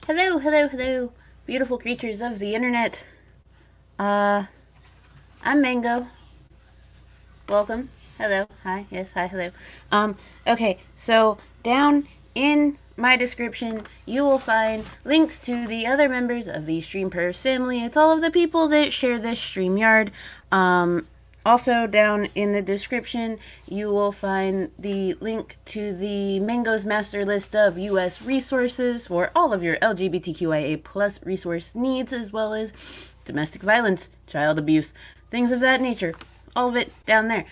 Hello, hello, hello, beautiful creatures of the internet. I'm Mango. Welcome. Hello. Hi. Yes. Hi. Hello. Okay. So down in my description, you will find links to the other members of the Stream Pervs family. It's all of the people that share this StreamYard. Also, down in the description, you will find the link to the Mango's master list of U.S. resources for all of your LGBTQIA plus resource needs, as well as domestic violence, child abuse, things of that nature. All of it down there.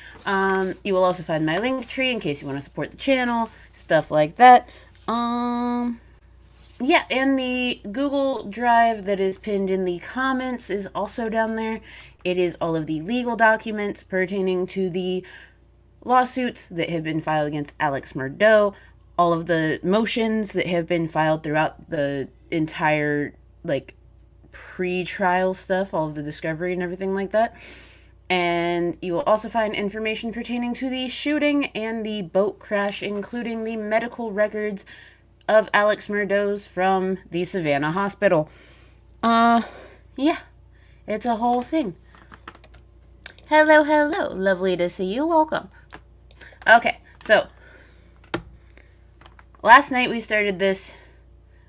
You will also find my link tree in case you want to support the channel, stuff like that. Yeah, and the Google Drive that is pinned in the comments is also down there. It is all of the legal documents pertaining to the lawsuits that have been filed against Alex Murdaugh, all of the motions that have been filed throughout the entire, like, pre-trial stuff, all of the discovery and everything like that. And you will also find information pertaining to the shooting and the boat crash, including the medical records of Alex Murdaugh's from the Savannah Hospital. Yeah, it's a whole thing. Hello, hello. Lovely to see you. Welcome. Okay, so last night we started this.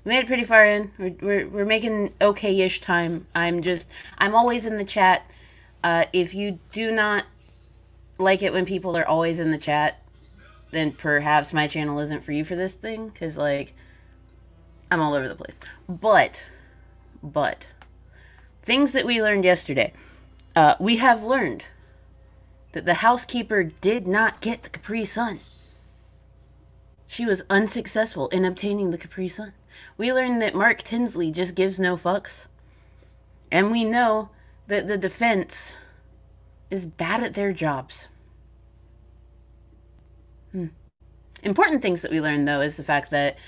We made it pretty far in. We're making okay-ish time. I'm always in the chat. If you do not like it when people are always in the chat, then perhaps my channel isn't for you for this thing, because, like, I'm all over the place. But, things that we learned yesterday. We have learned that the housekeeper did not get the Capri Sun. She was unsuccessful in obtaining the Capri Sun. We learned that Mark Tinsley just gives no fucks. And we know that the defense is bad at their jobs. Important things that we learned, though, is the fact that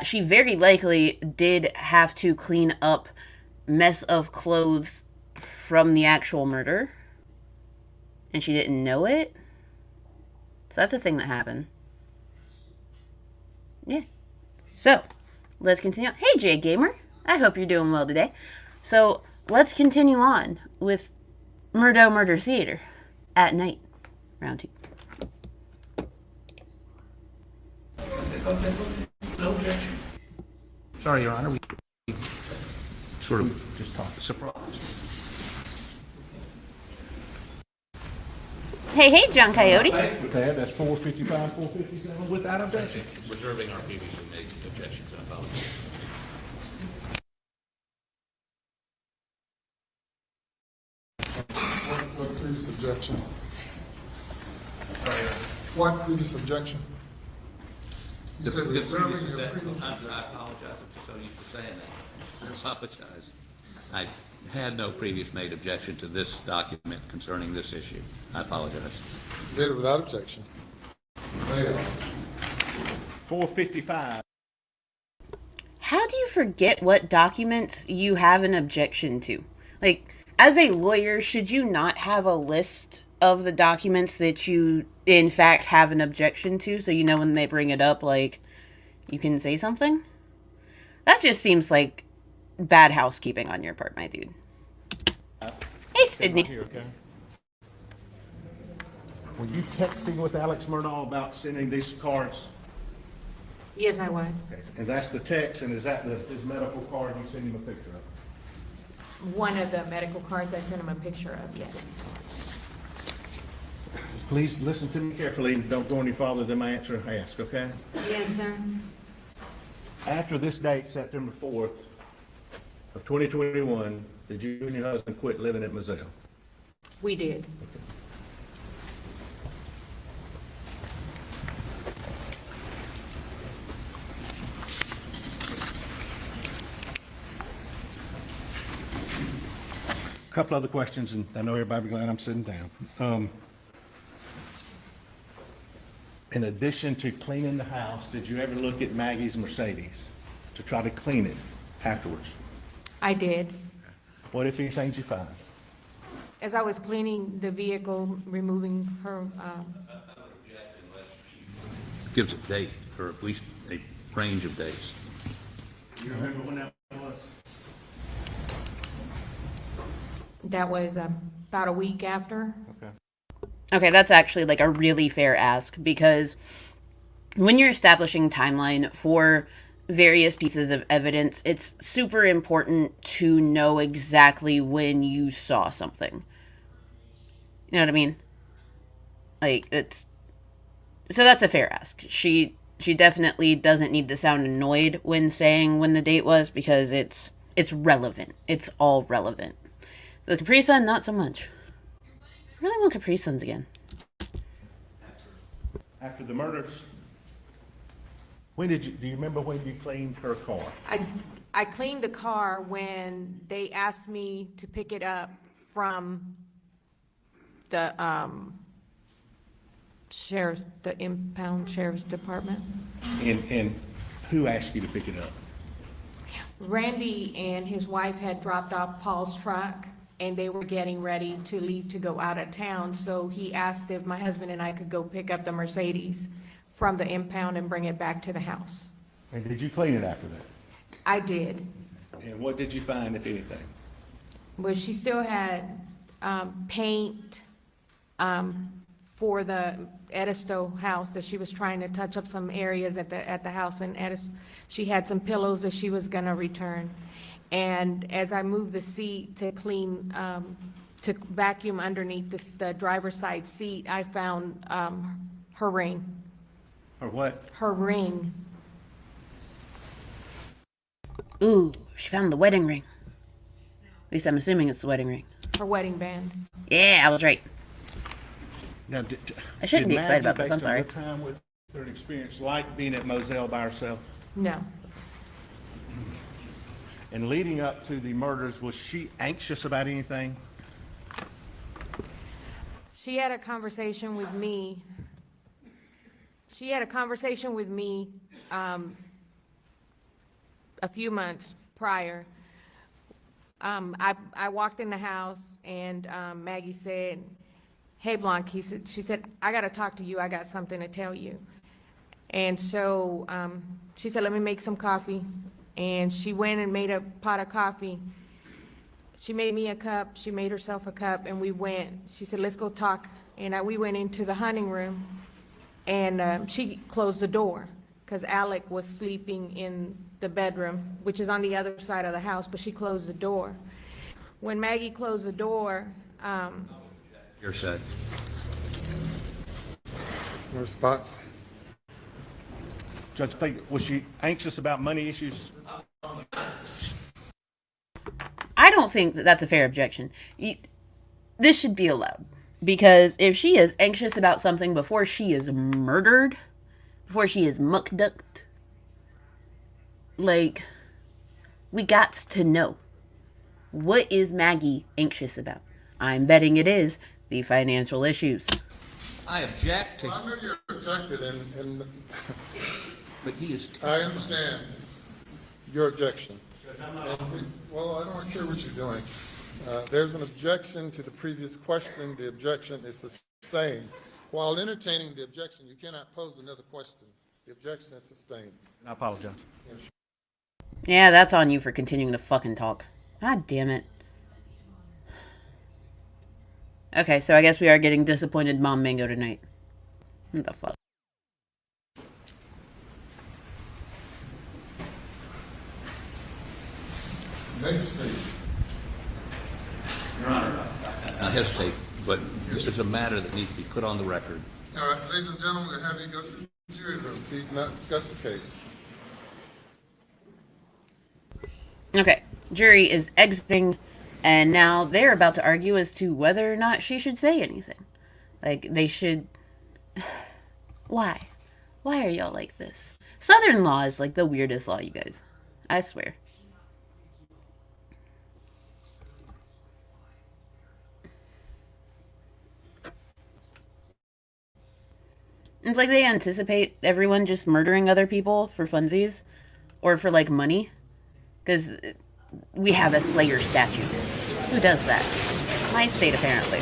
she very likely did have to clean up mess of clothes from the actual murder, and she didn't know it. So that's a thing that happened. Yeah. So, let's continue. Hey, Jay Gamer. I hope you're doing well today. So, let's continue on with Murdaugh Murder Theater at night. Round 2. No objection. Sorry, Your Honor, we sort of just talked surprise. Hey, John Coyote. With that, that's 455, 457 without objection. Reserving our previously made objections, I apologize. What previous objection? What previous objection? You said The reserving previous your previous I objection. apologize, I'm just so used to saying that. I apologize. I had no previous made objection to this document concerning this issue. I apologize. Did it without objection. There you are. 455. How do you forget what documents you have an objection to? Like, as a lawyer, should you not have a list of the documents that you, in fact, have an objection to, so you know when they bring it up, like, you can say something? That just seems like bad housekeeping on your part, my dude. Hey, Sydney. Here, okay? Were you texting with Alex Murdaugh about sending these cards? Yes, I was. And that's the text, and is that his medical card you sent him a picture of? One of the medical cards I sent him a picture of, yes. Please listen to me carefully and don't go any farther than my answer I ask, okay? Yes, sir. After this date, September 4th of 2021, did you and your husband quit living at Moselle? We did. A couple other questions, and I know everybody will be glad I'm sitting down. In addition to cleaning the house, did you ever look at Maggie's Mercedes to try to clean it afterwards? I did. What, if anything, did you find? As I was cleaning the vehicle, removing her, Gives a date, or at least a range of dates. You remember when that was? That was about a week after. Okay. Okay, that's actually like a really fair ask, because when you're establishing timeline for various pieces of evidence, it's super important to know exactly when you saw something. You know what I mean? Like, it's so that's a fair ask. She definitely doesn't need to sound annoyed when saying when the date was, because it's relevant. It's all relevant. The Capri Sun, not so much. I really want Capri Suns again. After the murders, do you remember when you cleaned her car? I cleaned the car when they asked me to pick it up from the the impound sheriff's department. And who asked you to pick it up? Randy and his wife had dropped off Paul's truck, and they were getting ready to leave to go out of town, so he asked if my husband and I could go pick up the Mercedes from the impound and bring it back to the house. And did you clean it after that? I did. And what did you find, if anything? But she still had paint for the Edisto house, that she was trying to touch up some areas at the house, and she had some pillows that she was gonna return. And as I moved the seat to clean, to vacuum underneath the driver's side seat, I found her ring. Or what? Her ring. Ooh, she found the wedding ring. At least I'm assuming it's the wedding ring. Her wedding band. Yeah, I was right. Now, I shouldn't be excited about this, I'm Based sorry. on your time with her and experience, like being at Moselle by herself, No. and leading up to the murders, was she anxious about anything? She had a conversation with me. She had a conversation with me a few months prior. I walked in the house, and Maggie said, "Hey, Blanc," she said, "I got to talk to you. I got something to tell you." And so she said, "Let me make some coffee." And she went and made a pot of coffee. She made me a cup, she made herself a cup, and we went. She said, "Let's go talk." And we went into the hunting room, and she closed the door, because Alec was sleeping in the bedroom, which is on the other side of the house, but she closed the door. When Maggie closed the door, Your side. No response? Judge, was she anxious about money issues? I don't think that that's a fair objection. This should be allowed. Because if she is anxious about something before she is murdered, before she is muck-ducked, like, we got to know. What is Maggie anxious about? I'm betting it is the financial issues. I object Well, I to, know you're objected, and but he is, I understand your objection. Well, I don't care what you're doing. There's an objection to the previous question. The objection is sustained. While entertaining the objection, you cannot pose another question. The objection is sustained. I apologize. Yeah, that's on you for continuing to fucking talk. God damn it. Okay, so I guess we are getting disappointed Mom Mango tonight. What the fuck? Legislature. Your Honor, I hesitate, but this is a matter that needs to be put on the record. All right, ladies and gentlemen, we'll have you go to the jury room. Please not discuss the case. Okay, jury is exiting, and now they're about to argue as to whether or not she should say anything. Like, they should... Why? Why are y'all like this? Southern law is like the weirdest law, you guys. I swear. It's like they anticipate everyone just murdering other people for funsies, or for, like, money. Because we have a Slayer statute. Who does that? My state, apparently.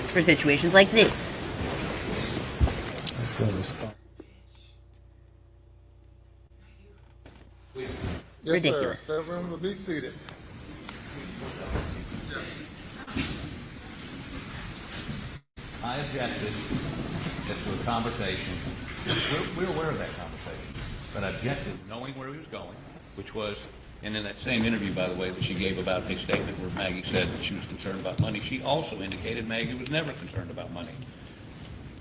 For situations like this. That's no response. Yes, Ridiculous. sir. Everyone will be seated. I objected to a conversation. We're aware of that conversation, but I objected knowing where he was going, which was, and in that same interview, by the way, that she gave about a statement where Maggie said that she was concerned about money, she also indicated Maggie was never concerned about money.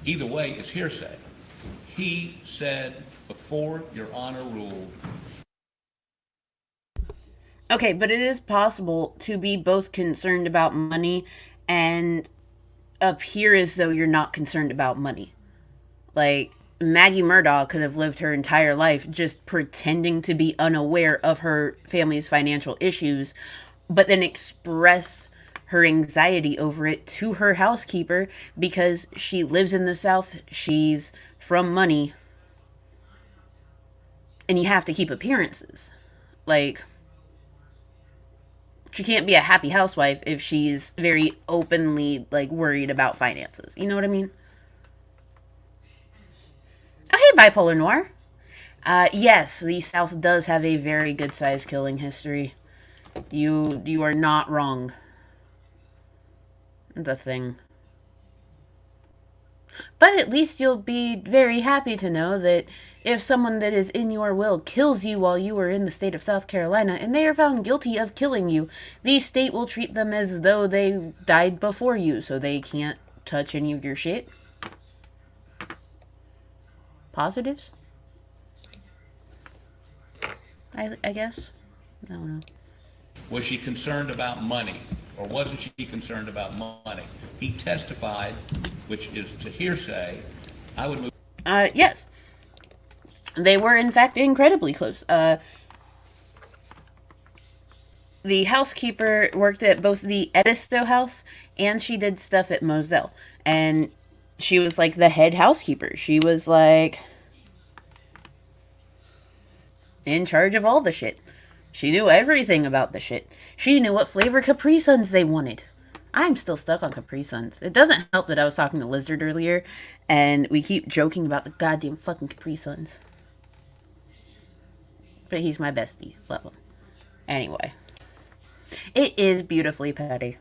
Either way, it's hearsay. He said, before Your Honor ruled. Okay, but it is possible to be both concerned about money and appear as though you're not concerned about money. Like, Maggie Murdaugh could have lived her entire life just pretending to be unaware of her family's financial issues, but then express her anxiety over it to her housekeeper because she lives in the South, she's from money, and you have to keep appearances. Like, she can't be a happy housewife if she's very openly, like, worried about finances. You know what I mean? Oh, hey, Bipolar Noir. Yes, the South does have a very good size killing history. You are not wrong. The thing. But at least you'll be very happy to know that if someone that is in your will kills you while you are in the state of South Carolina and they are found guilty of killing you, the state will treat them as though they died before you, so they can't touch any of your shit. Positives? I guess? I don't know. Was she concerned about money, or wasn't she concerned about money? He testified, which is to hearsay. I would move. Yes. They were, in fact, incredibly close. The housekeeper worked at both the Edisto house and she did stuff at Moselle. And she was, like, the head housekeeper. She was, like, in charge of all the shit. She knew everything about the shit. She knew what flavor Capri Suns they wanted. I'm still stuck on Capri Suns. It doesn't help that I was talking to Lizard earlier, and we keep joking about the goddamn fucking Capri Suns. But he's my bestie. Love him. Anyway. It is beautifully petty.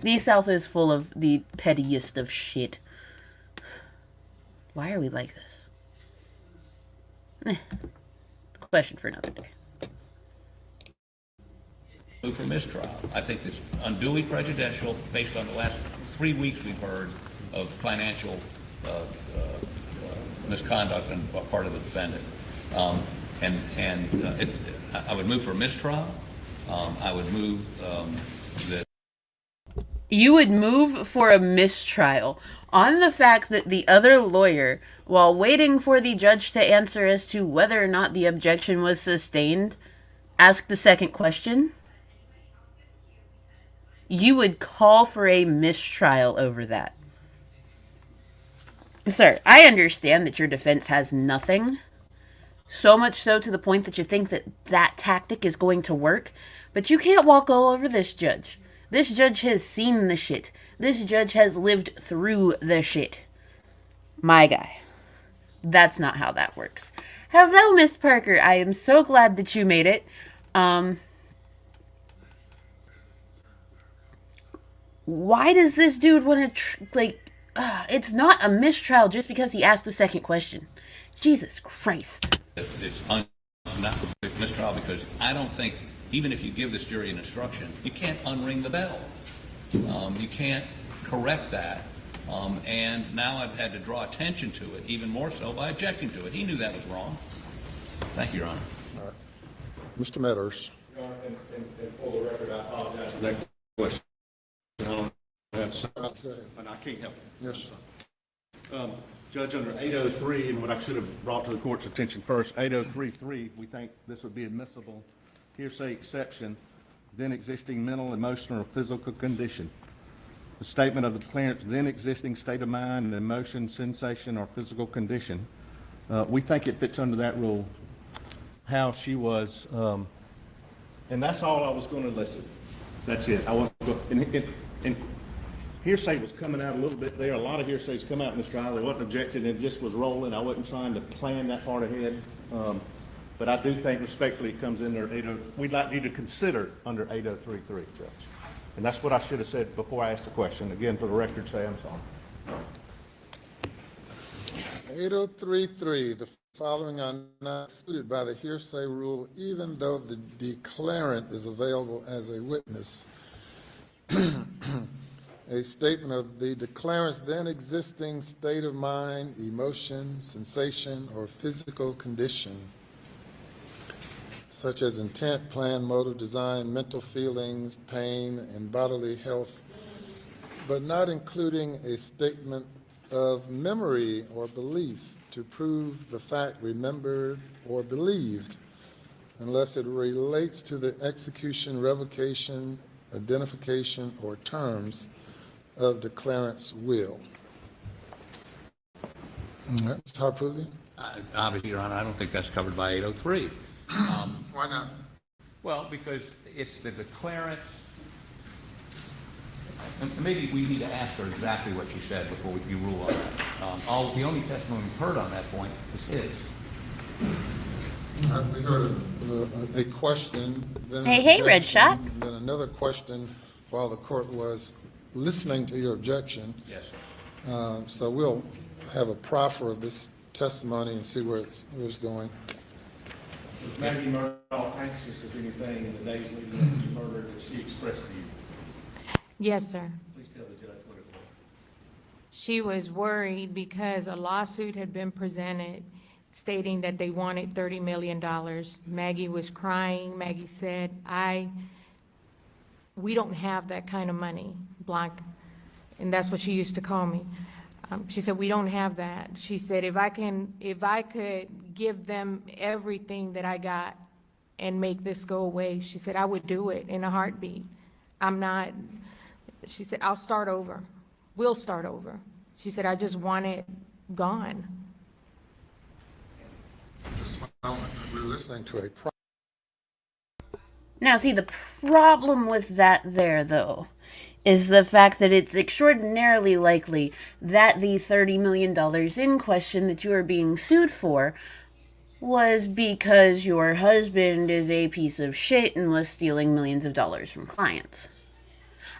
The South is full of the pettiest of shit. Why are we like this? Question for another day. Move for mistrial. I think it's unduly prejudicial based on the last 3 weeks we've heard of financial misconduct on part of the defendant. I would move for mistrial. I would move that. You would move for a mistrial on the fact that the other lawyer, while waiting for the judge to answer as to whether or not the objection was sustained, asked the second question? You would call for a mistrial over that. Sir, I understand that your defense has nothing. So much so to the point that you think that that tactic is going to work. But you can't walk all over this judge. This judge has seen the shit. This judge has lived through the shit. My guy. That's not how that works. Hello, Miss Parker. I am so glad that you made it. Why does this dude want to, it's not a mistrial just because he asked the second question. Jesus Christ. It's not a mistrial because I don't think, even if you give this jury an instruction, you can't unring the bell. You can't correct that. And now I've had to draw attention to it, even more so by objecting to it. He knew that was wrong. Thank you, Your Honor. All right. Mr. Meadors. Your Honor, and for the record, I apologize for that question. I don't have, and I can't help it. Yes, sir. Judge, under 803, and what I should have brought to the court's attention first, 803.3, we think this would be admissible hearsay exception, then existing mental, emotional, or physical condition. The statement of the declarant's then existing state of mind, emotion, sensation, or physical condition. We think it fits under that rule, how she was, and that's all I was going to listen. That's it. I want to go, and hearsay was coming out a little bit there. A lot of hearsays come out in this trial. There wasn't objected, it just was rolling. I wasn't trying to plan that part ahead. But I do think respectfully it comes under we'd like you to consider under 8033, Judge. And that's what I should have said before I asked the question. Again, for the record, say I'm sorry. 8033, the following are not excluded by the hearsay rule, even though the declarant is available as a witness. A statement of the declarant's then existing state of mind, emotion, sensation, or physical condition, such as intent, plan, motive, design, mental feelings, pain, and bodily health, but not including a statement of memory or belief to prove the fact remembered or believed, unless it relates to the execution, revocation, identification, or terms of declarant's will. All right, Mr. Harpootlian? Obviously, Your Honor, I don't think that's covered by 803. Why not? Well, because it's the declarant's, and maybe we need to ask her exactly what she said before you rule on that. The only testimony we've heard on that point is his. We heard a question. Then Hey, Red Shot. Then another question while the court was listening to your objection. Yes, sir. So we'll have a proffer of this testimony and see where it's going. Was Maggie Murdaugh anxious of anything in the days leading up to the murder that she expressed to you? Yes, sir. Please tell the judge what it was. She was worried because a lawsuit had been presented stating that they wanted $30 million. Maggie was crying. Maggie said, we don't have that kind of money, Blanc. And that's what she used to call me. She said, we don't have that. She said, if I could give them everything that I got and make this go away, she said, I would do it in a heartbeat. She said, I'll start over. We'll start over. She said, I just want it gone. We're listening to a Now, see, the problem with that there, though, is the fact that it's extraordinarily likely that the $30 million in question that you are being sued for was because your husband is a piece of shit and was stealing millions of dollars from clients.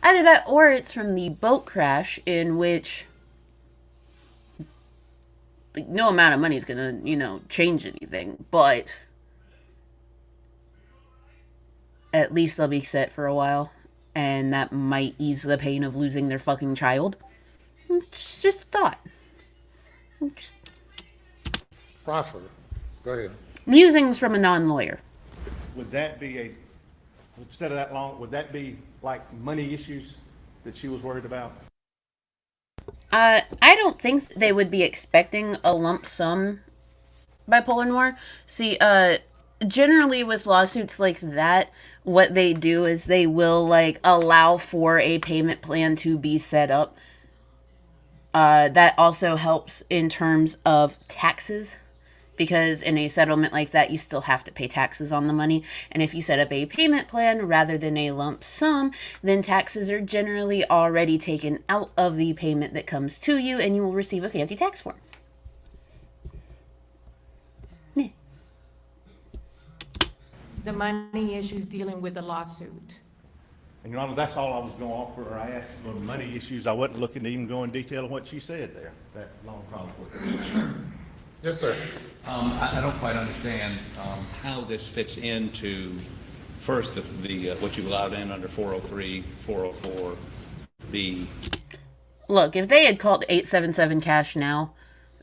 Either that or it's from the boat crash in which no amount of money is going to, change anything, but at least they'll be set for a while, and that might ease the pain of losing their fucking child. It's just a thought. proffer. Go ahead. Musings from a non-lawyer. Would that be instead of that long, would that be like money issues that she was worried about? I don't think they would be expecting a lump sum bipolar noir. See, generally with lawsuits like that, what they do is they will allow for a payment plan to be set up. That also helps in terms of taxes, because in a settlement like that, you still have to pay taxes on the money. And if you set up a payment plan rather than a lump sum, then taxes are generally already taken out of the payment that comes to you, and you will receive a fancy tax form. Yeah. The money issues dealing with the lawsuit. And Your Honor, that's all I was going to offer. I asked for the money issues. I wasn't looking to even go in detail on what she said there, that long colloquy. Yes, sir. I don't quite understand how this fits into, first, the what you allowed in under 403, 404B. Look, if they had called 877 cash now,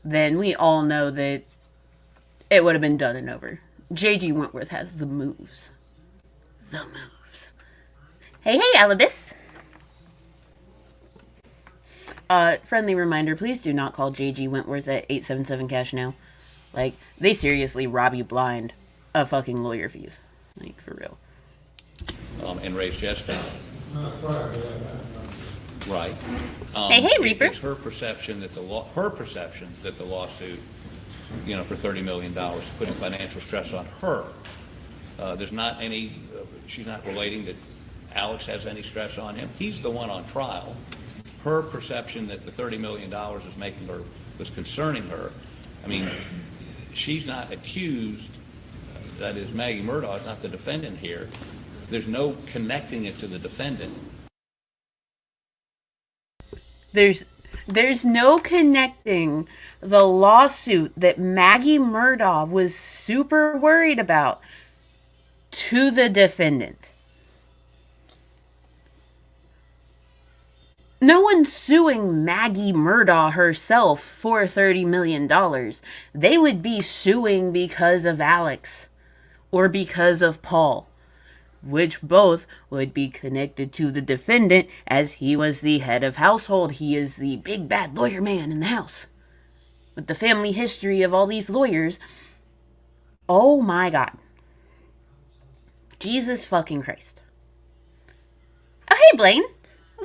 then we all know that it would have been done and over. J.G. Wentworth has the moves. The moves. Hey, Alibis. Friendly reminder, please do not call J.G. Wentworth at 877 cash now. They seriously rob you blind of fucking lawyer fees. For real. And raise Jessica. Right. Hey, Reaper. It's her perception that the lawsuit, for $30 million, is putting financial stress on her. There's not any. She's not relating that Alex has any stress on him. He's the one on trial. Her perception that the $30 million was concerning her. I mean, she's not accused that is Maggie Murdaugh is not the defendant here. There's no connecting it to the defendant. There's no connecting the lawsuit that Maggie Murdaugh was super worried about to the defendant. No one's suing Maggie Murdaugh herself for $30 million. They would be suing because of Alex or because of Paul, which both would be connected to the defendant as he was the head of household. He is the big bad lawyer man in the house with the family history of all these lawyers. Oh my God. Jesus fucking Christ. Oh, hey, Blaine.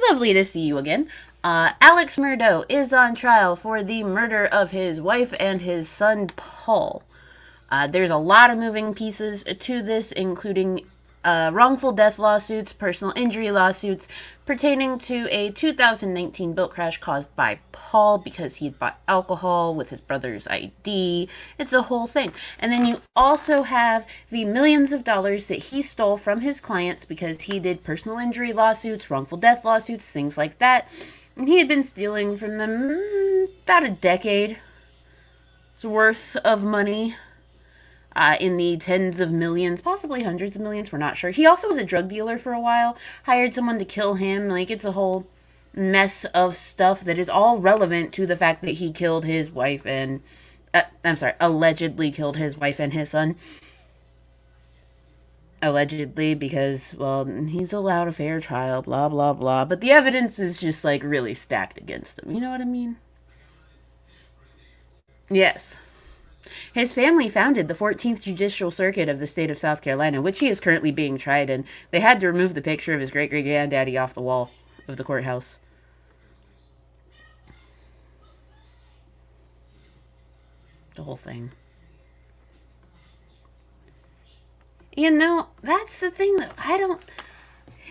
Lovely to see you again. Alex Murdaugh is on trial for the murder of his wife and his son, Paul. There's a lot of moving pieces to this, including wrongful death lawsuits, personal injury lawsuits pertaining to a 2019 boat crash caused by Paul because he had bought alcohol with his brother's ID. It's a whole thing. And then you also have the millions of dollars that he stole from his clients because he did personal injury lawsuits, wrongful death lawsuits, things like that. And he had been stealing from them about a decade's worth of money. In the tens of millions, possibly hundreds of millions, we're not sure. He also was a drug dealer for a while, hired someone to kill him. Like, it's a whole mess of stuff that is all relevant to the fact that he killed his wife and, allegedly killed his wife and his son. Allegedly, because, well, he's allowed a fair trial, blah, blah, blah. But the evidence is just, like, really stacked against him. You know what I mean? Yes. His family founded the 14th Judicial Circuit of the state of South Carolina, which he is currently being tried in. They had to remove the picture of his great-great-granddaddy off the wall of the courthouse. The whole thing. You know, that's the thing that I don't...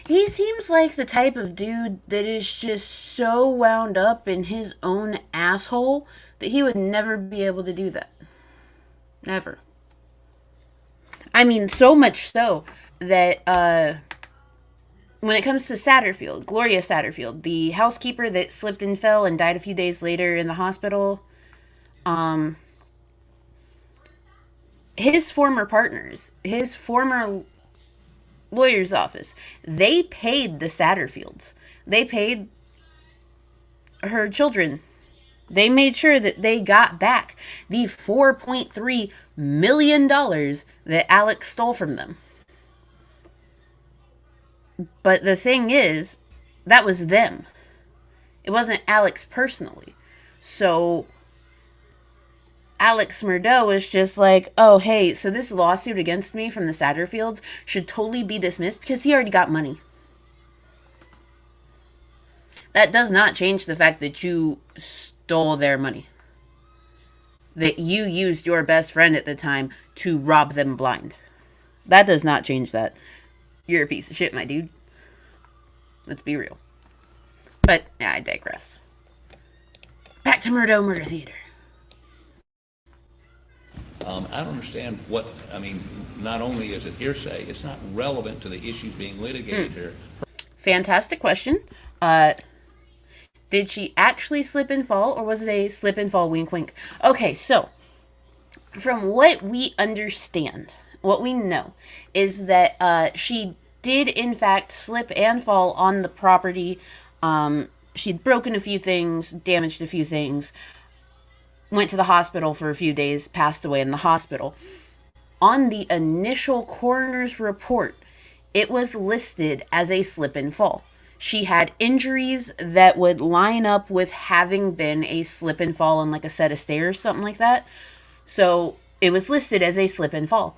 He seems like the type of dude that is just so wound up in his own asshole that he would never be able to do that. Never. I mean, so much so that when it comes to Satterfield, Gloria Satterfield, the housekeeper that slipped and fell and died a few days later in the hospital, his former partners, his former lawyer's office, they paid the Satterfields. They paid her children. They made sure that they got back the $4.3 million that Alex stole from them. But the thing is, that was them. It wasn't Alex personally. So Alex Murdaugh was just like, oh, hey, so this lawsuit against me from the Satterfields should totally be dismissed because he already got money. That does not change the fact that you stole their money. That you used your best friend at the time to rob them blind. That does not change that. You're a piece of shit, my dude. Let's be real. But, yeah, I digress. Back to Murdaugh Murder Theater. I don't understand what, I mean, not only is it hearsay, it's not relevant to the issues being litigated here. Fantastic question. Did she actually slip and fall, or was it a slip and fall wink wink? Okay, so, from what we understand, what we know, is that she did in fact slip and fall on the property. She'd broken a few things, damaged a few things, went to the hospital for a few days, passed away in the hospital. On the initial coroner's report, it was listed as a slip and fall. She had injuries that would line up with having been a slip and fall on like a set of stairs, something like that. So it was listed as a slip and fall.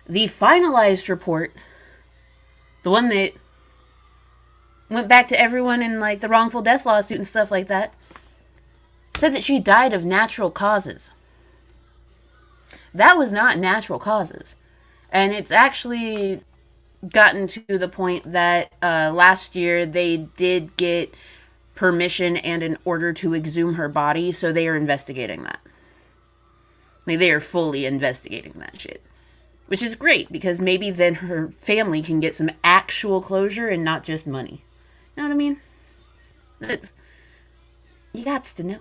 The finalized report, the one that went back to everyone in like the wrongful death lawsuit and stuff like that, said that she died of natural causes. That was not natural causes. And it's actually gotten to the point that last year they did get permission and an order to exhume her body, so they are investigating that. Like, they are fully investigating that shit. which is great because maybe then her family can get some actual closure and not just money. You know what I mean? That's, you got to know.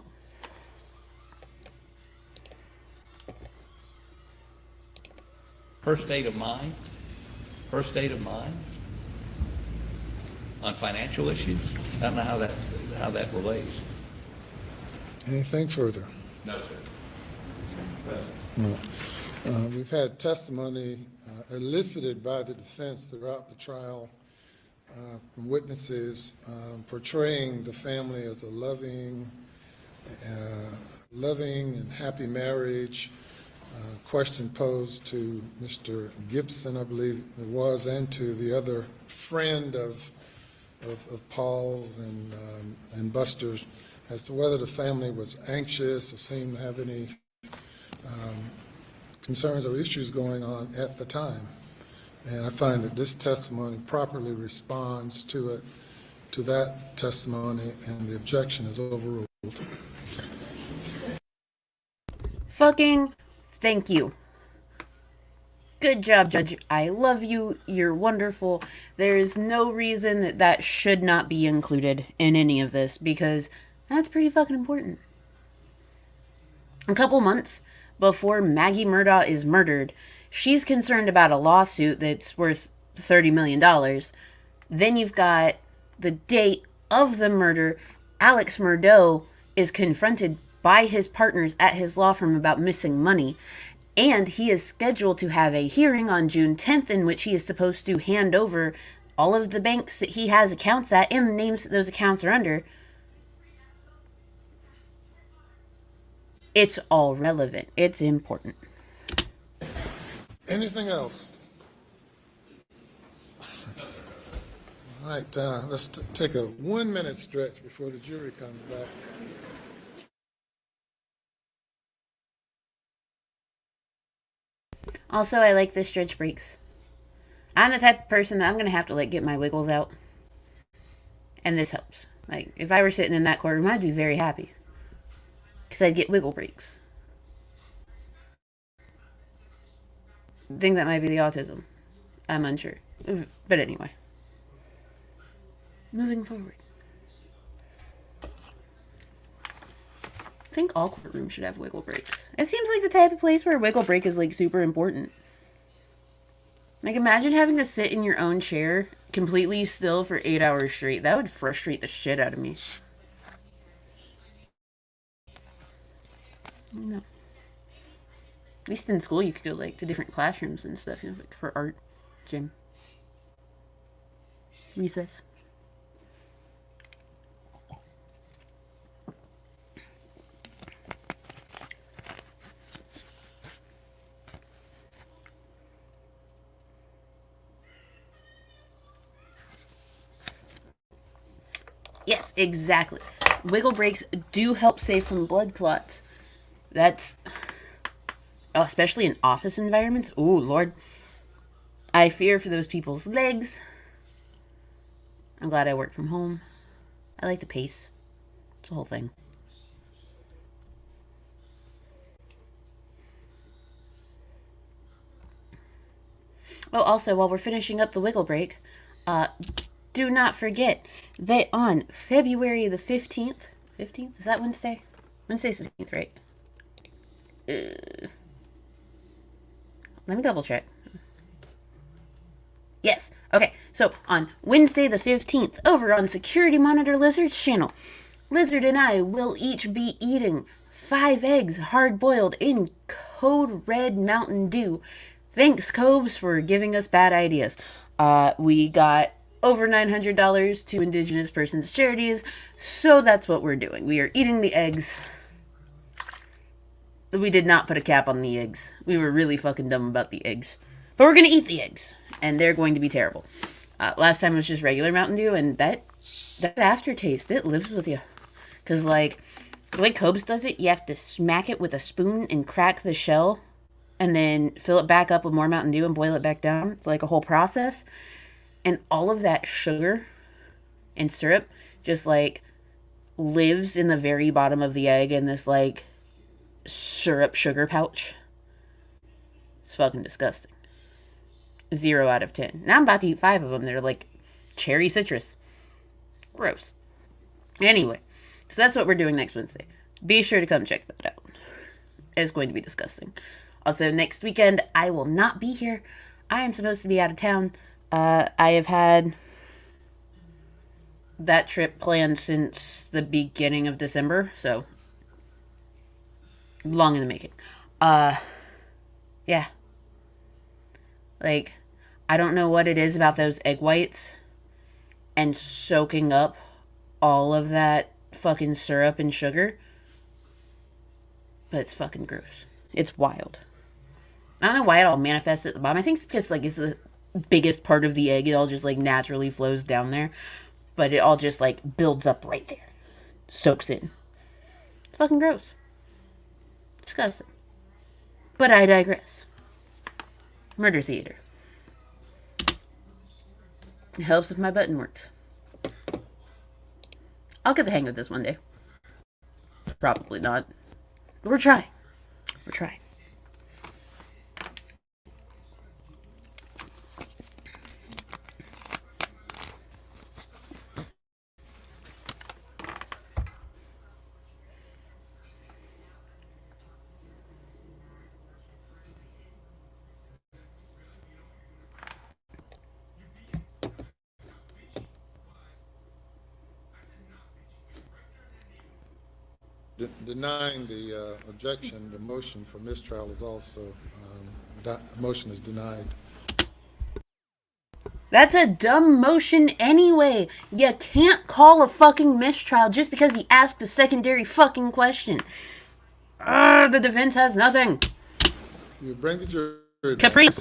Her state of mind, on financial issues, I don't know how that relates. Anything further? No, sir. No. We've had testimony elicited by the defense throughout the trial from witnesses portraying the family as a loving and happy marriage. Question posed to Mr. Gibson, I believe it was, and to the other friend of Paul's and Buster's, as to whether the family was anxious or seemed to have any concerns or issues going on at the time. And I find that this testimony properly responds to that testimony, and the objection is overruled. Fucking thank you. Good job, Judge. I love you. You're wonderful. There is no reason that that should not be included in any of this, because that's pretty fucking important. A couple months before Maggie Murdaugh is murdered, she's concerned about a lawsuit that's worth $30 million. Then you've got the date of the murder. Alex Murdaugh is confronted by his partners at his law firm about missing money. And he is scheduled to have a hearing on June 10th in which he is supposed to hand over all of the banks that he has accounts at and the names that those accounts are under. It's all relevant. It's important. Anything else? All right, let's take a 1 minute stretch before the jury comes back. Also, I like the stretch breaks. I'm the type of person that I'm going to have to, like, get my wiggles out. And this helps. Like, if I were sitting in that courtroom, I'd be very happy. Because I'd get wiggle breaks. I think that might be the autism. I'm unsure. But anyway. Moving forward. I think all courtrooms should have wiggle breaks. It seems like the type of place where a wiggle break is, like, super important. Like, imagine having to sit in your own chair completely still for 8 hours straight. That would frustrate the shit out of me. I don't know. At least in school, you could go, like, to different classrooms and stuff, you know, like, for art, gym, recess. Yes, exactly. Wiggle breaks do help save from blood clots. That's... Oh, especially in office environments. Oh, Lord. I fear for those people's legs. I'm glad I work from home. I like the pace. It's the whole thing. Oh, also, while we're finishing up the wiggle break, do not forget that on February the 15th, 15th? Is that Wednesday? Wednesday's the 15th, right? Let me double check. Yes. Okay. So on Wednesday the 15th, over on Security Monitor Lizard's channel, Lizard and I will each be eating 5 eggs hard-boiled in Code Red Mountain Dew. Thanks, Cobes, for giving us bad ideas. We got over $900 to Indigenous persons charities, so that's what we're doing. We are eating the eggs. We did not put a cap on the eggs. We were really fucking dumb about the eggs. But we're going to eat the eggs, and they're going to be terrible. Last time it was just regular Mountain Dew, and that aftertaste, it lives with you. Because, like, the way Cobes does it, you have to smack it with a spoon and crack the shell, and then fill it back up with more Mountain Dew and boil it back down. It's like a whole process. And all of that sugar and syrup just, like, lives in the very bottom of the egg in this, like, syrup sugar pouch. It's fucking disgusting. 0 out of 10. Now I'm about to eat 5 of them. They're like cherry citrus. Gross. Anyway, so that's what we're doing next Wednesday. Be sure to come check that out. It's going to be disgusting. Also, next weekend, I will not be here. I am supposed to be out of town. I have had that trip planned since the beginning of December, so long in the making. Yeah. Like, I don't know what it is about those egg whites and soaking up all of that fucking syrup and sugar, but it's fucking gross. It's wild. I don't know why it all manifests at the bottom. I think it's because, like, it's the biggest part of the egg. It all just, like, naturally flows down there. But it all just, like, builds up right there. Soaks in. It's fucking gross. Disgusting. But I digress. Murder theater. It helps if my button works. I'll get the hang of this one day. Probably not. But we're trying. We're trying. Denying the objection, the motion for mistrial is also, motion is denied. That's a dumb motion anyway. You can't call a fucking mistrial just because he asked a secondary fucking question. The defense has nothing. You bring the jury. Caprice.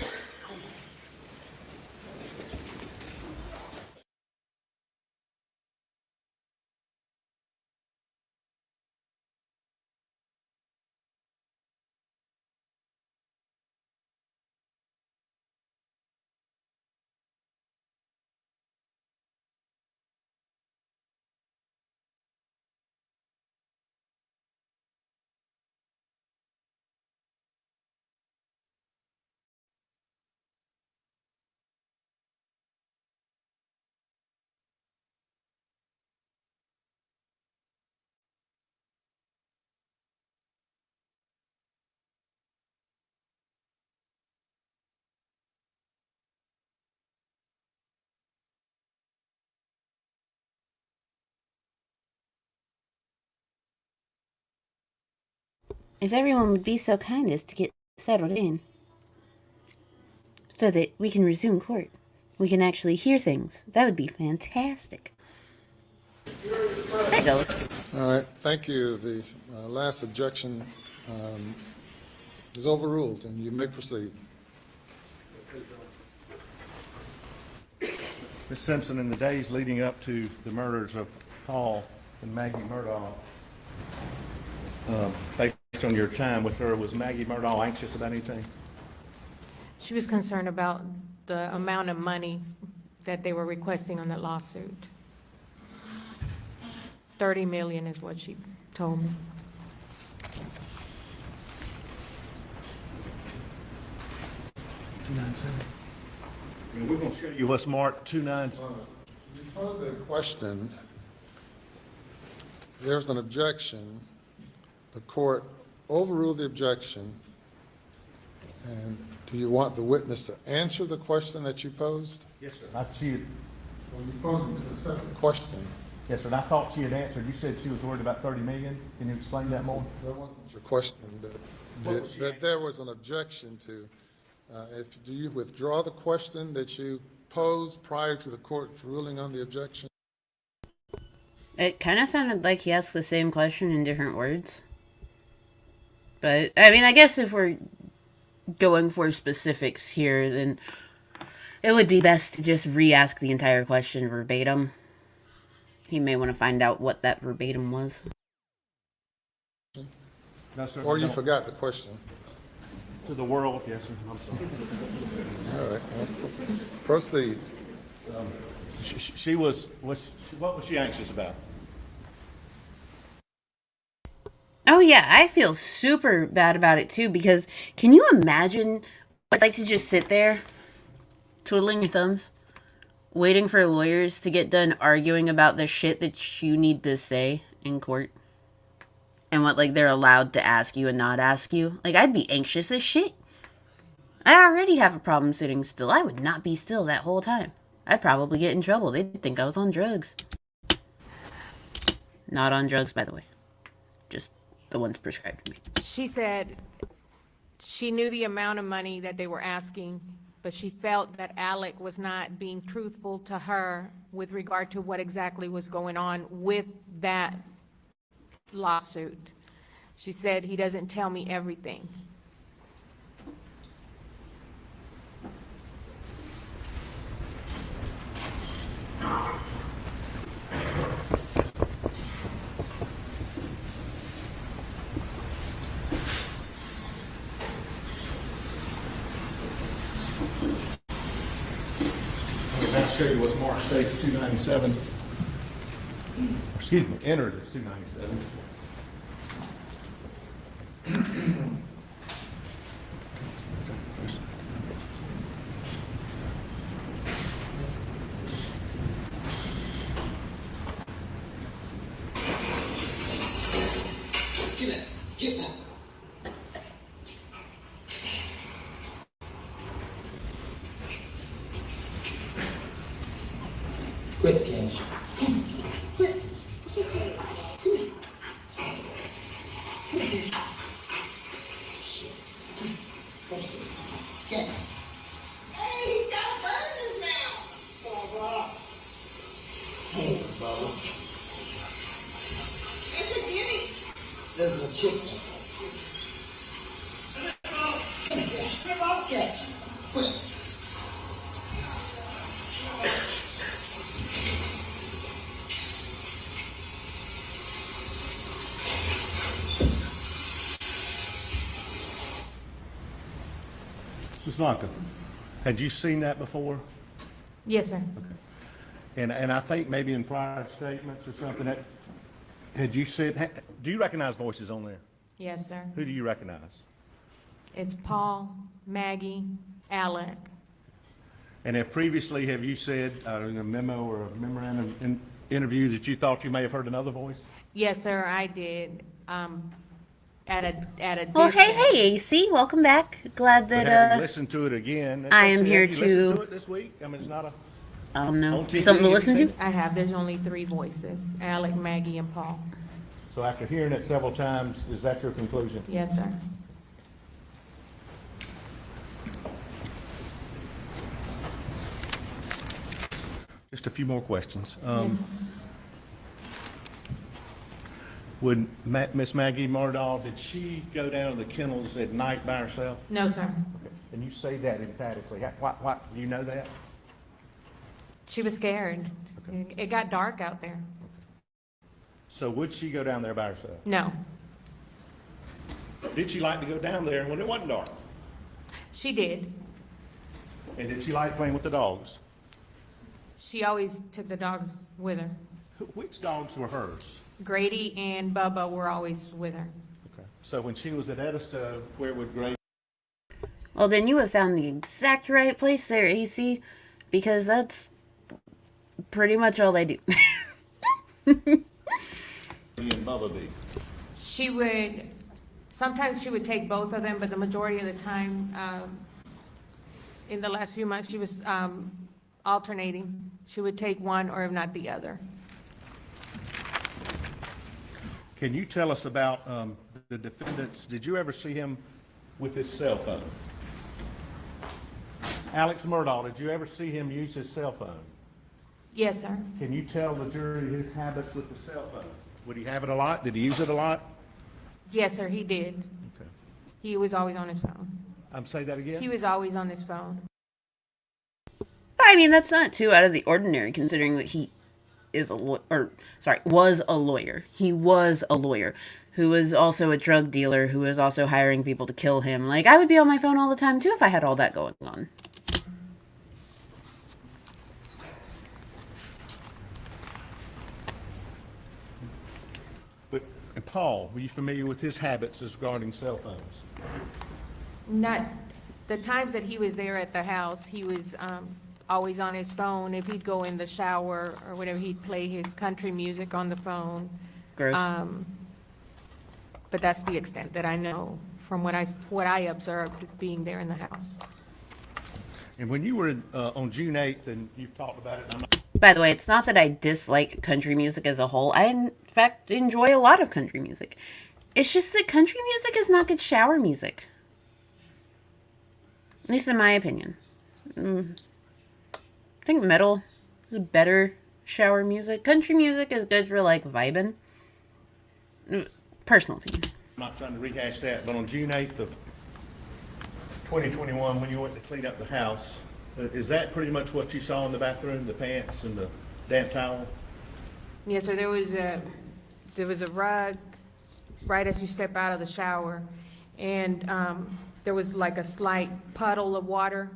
If everyone would be so kind as to get settled in, so that we can resume court. We can actually hear things. That would be fantastic. There goes. All right, thank you. The last objection is overruled, and you may proceed. Ms. Simpson, in the days leading up to the murders of Paul and Maggie Murdaugh, based on your time with her, was Maggie Murdaugh anxious about anything? She was concerned about the amount of money that they were requesting on that lawsuit. 30 million is what she told me. And we're going to show you what's marked 297. Because of the question, there's an objection. The court overruled the objection. And do you want the witness to answer the question that you posed? Yes, sir. She had, Well, you posed a separate question. yes, sir. And I thought she had answered. You said she was worried about 30 million. Can you explain that more? That wasn't your question, that there was an objection to. Do you withdraw the question that you posed prior to the court's ruling on the objection? It kind of sounded like he asked the same question in different words. But, I mean, I guess if we're going for specifics here, then it would be best to just re-ask the entire question verbatim. He may want to find out what that verbatim was. No, sir. Or you No. forgot the question? To the world, yes, sir. I'm sorry. All right, proceed. She was, what was she anxious about? Oh yeah, I feel super bad about it too, because can you imagine what it's like to just sit there twiddling your thumbs, waiting for lawyers to get done arguing about the shit that you need to say in court and what like they're allowed to ask you and not ask you. Like, I'd be anxious as shit. I already have a problem sitting still. I would not be still that whole time. I'd probably get in trouble. They'd think I was on drugs. Not on drugs, by the way. Just the ones prescribed to me. She said she knew the amount of money that they were asking, but she felt that Alec was not being truthful to her with regard to what exactly was going on with that lawsuit. She said, he doesn't tell me everything. I'll show you what's marked states 297. Excuse me, entered as 297. Get back. Quit, Cash. Quit. It's okay. Come here. Come here. Shit. Get back. Hey, he got burners now. Bubba. Hey, Bubba. It's a guinea. This is a chicken. Come here, Cash. Come on, Cash. Quit. Ms. Blanca, had you seen that before? Yes, sir. And I think maybe in prior statements or something that, had you said, do you recognize voices on there? Yes, sir. Who do you recognize? It's Paul, Maggie, Alec. And if previously, have you said in a memo or a memorandum in interview that you thought you may have heard another voice? Yes, sir, I did. At a Well, distance. hey, AC, welcome back. Glad But having that, listened to it again. I am here have you listened to- to it this week? I mean, it's not a, I don't know, on TV, something to listen to? anything? I have, there's only 3 voices, Alec, Maggie, and Paul. So after hearing it several times, is that your conclusion? Yes, sir. Just a few more questions. Yes. Would Miss Maggie Murdaugh, did she go down to the kennels at night by herself? No, sir. And you say that emphatically. Why, do you know that? She was scared. It got dark out there. So would she go down there by herself? No, Did she like to go down there when it wasn't dark? she did. And did she like playing with the dogs? She always took the dogs with her. Which dogs were hers? Grady and Bubba were always with her. Okay. So when she was at Edisto, where would Grace? Well, then you have found the exact right place there, AC, because that's pretty much all they do. And Bubba be? She would, sometimes she would take both of them, but the majority of the time, in the last few months, she was alternating. She would take one or if not the other. Can you tell us about the defendants? Did you ever see him with his cell phone? Alex Murdaugh, did you ever see him use his cell phone? Yes, sir. Can you tell the jury his habits with the cell phone? Would he have it a lot? Did he use it a lot? Yes, sir, he did. Okay. He was always on his phone. Say that again? He was always on his phone. I mean, that's not too out of the ordinary, considering that he is was a lawyer. He was a lawyer who was also a drug dealer who was also hiring people to kill him. Like, I would be on my phone all the time, too, if I had all that going on. But Paul, were you familiar with his habits as regarding cell phones? Not, the times that he was there at the house, he was always on his phone. If he'd go in the shower or whatever, he'd play his country music on the phone. Gross. But that's the extent that I know from what I observed being there in the house. And when you were on June 8th, and you've talked about it, and I'm not By the way, it's not that I dislike country music as a whole. I, in fact, enjoy a lot of country music. It's just that country music is not good shower music. At least in my opinion. I think metal is better shower music. Country music is good for, like, vibing. Personal opinion. I'm not trying to rehash that, but on June 8th of 2021, when you went to clean up the house, is that pretty much what you saw in the bathroom, the pants and the damp towel? Yeah, so there was a rug right as you step out of the shower, and there was like a slight puddle of water,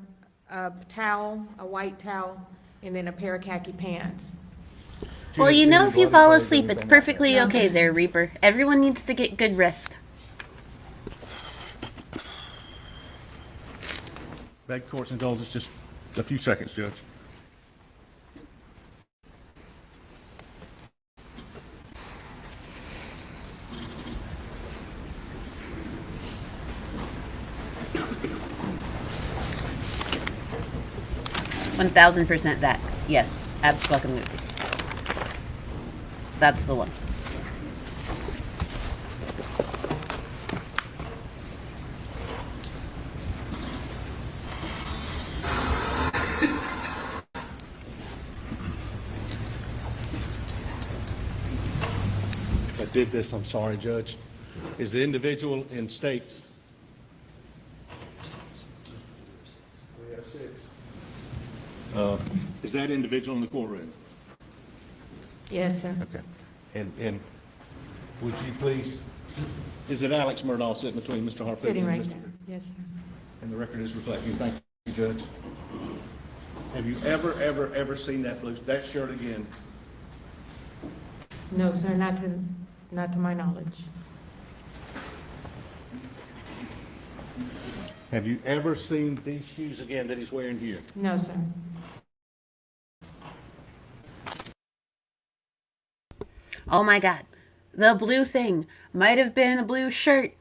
a towel, a white towel, and then a pair of khaki pants. Well, you know, if you fall asleep, it's perfectly okay there, Reaper. Everyone needs to get good rest. Beg court's indulgence, just a few seconds, Judge. %1,000% that. Yes, absolutely. That's the one. If I did this, I'm sorry, Judge. Is the individual in states? 306. Is that individual in the courtroom? Yes, sir. Okay. And would you please, is it Alex Murdaugh sitting between Mr. Harpoon Sitting and right Mr. there. Yes, sir. And the record is reflecting. Thank you, Judge. Have you ever seen that shirt again? No, sir, not to my knowledge. Have you ever seen these shoes again that he's wearing here? No, sir. Oh my god. The blue thing might have been a blue shirt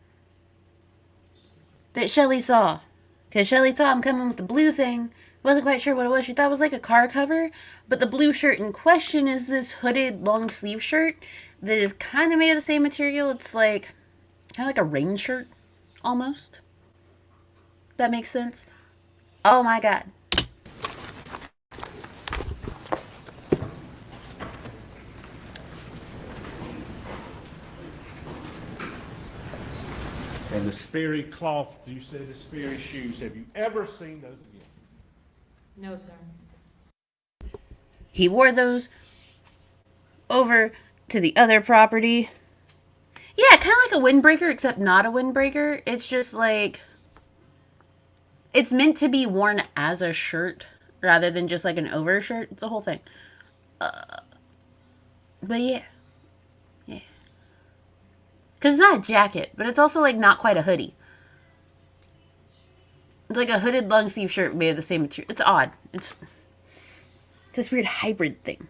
that Shelly saw. Because Shelly saw him coming with the blue thing. Wasn't quite sure what it was. She thought it was like a car cover. But the blue shirt in question is this hooded long sleeve shirt that is kind of made of the same material. It's like, kind of like a rain shirt, almost. That makes sense? Oh my god. And the Sperry cloth, you said the Sperry shoes, have you ever seen those again? No, sir. He wore those over to the other property. Yeah, kind of like a windbreaker, except not a windbreaker. It's just like, it's meant to be worn as a shirt rather than just like an overshirt. It's a whole thing. But yeah. Yeah. Because it's not a jacket, but it's also like not quite a hoodie. It's like a hooded long sleeve shirt made of the same material. It's odd. It's this weird hybrid thing.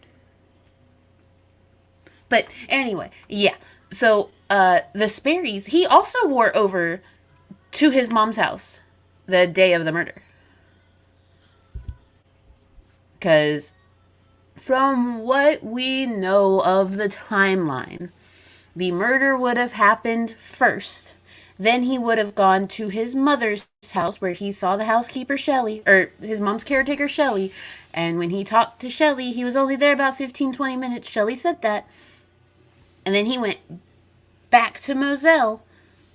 But anyway, yeah. So the Sperry's, he also wore over to his mom's house the day of the murder. Because from what we know of the timeline, the murder would have happened first. Then he would have gone to his mother's house where he saw the housekeeper Shelly, or his mom's caretaker Shelly. And when he talked to Shelly, he was only there about 15-20 minutes. Shelly said that. And then he went back to Moselle,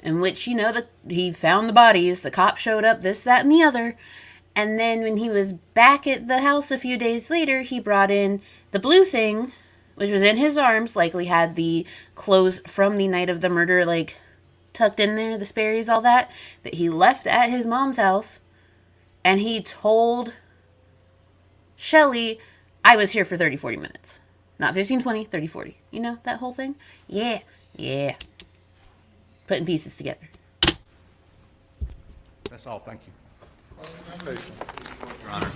in which, you know, he found the bodies. The cop showed up, this, that, and the other. And then when he was back at the house a few days later, he brought in the blue thing, which was in his arms, likely had the clothes from the night of the murder, like, tucked in there, the Sperry's, all that he left at his mom's house. And he told Shelly, I was here for 30-40 minutes. Not 15-20, 30-40. You know, that whole thing? Yeah. Yeah. Putting pieces together. That's all, thank you. I'm patient. Your Honor.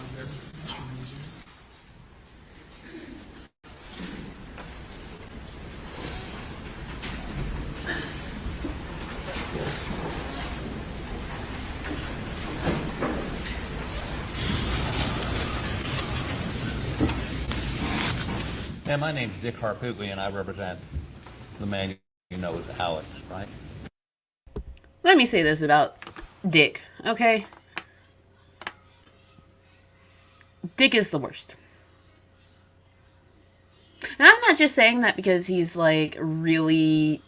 And my name's Dick Harpuglia, and I represent the man you know as Alex, right? Let me say this about Dick, okay? Dick is the worst. And I'm not just saying that because he's, like, really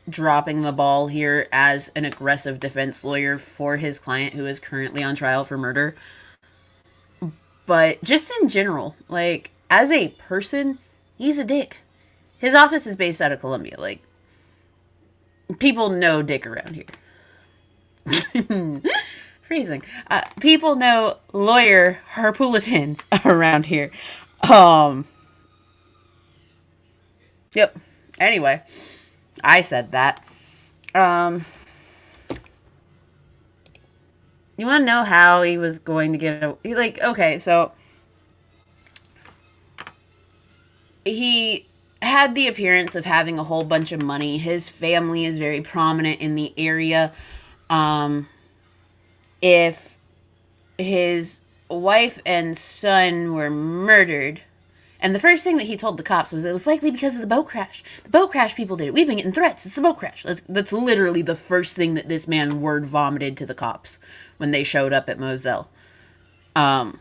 dropping the ball here as an aggressive defense lawyer for his client who is currently on trial for murder. But just in general, like, as a person, he's a dick. His office is based out of Columbia. Like, people know Dick around here. Freezing. People know lawyer Harpulitan around here. Yep. Anyway, I said that. You want to know how he was going to get okay, so he had the appearance of having a whole bunch of money. His family is very prominent in the area. If his wife and son were murdered, and the first thing that he told the cops was it was likely because of the boat crash. The boat crash people did it. We've been getting threats. It's the boat crash. That's literally the first thing that this man word vomited to the cops when they showed up at Moselle. Had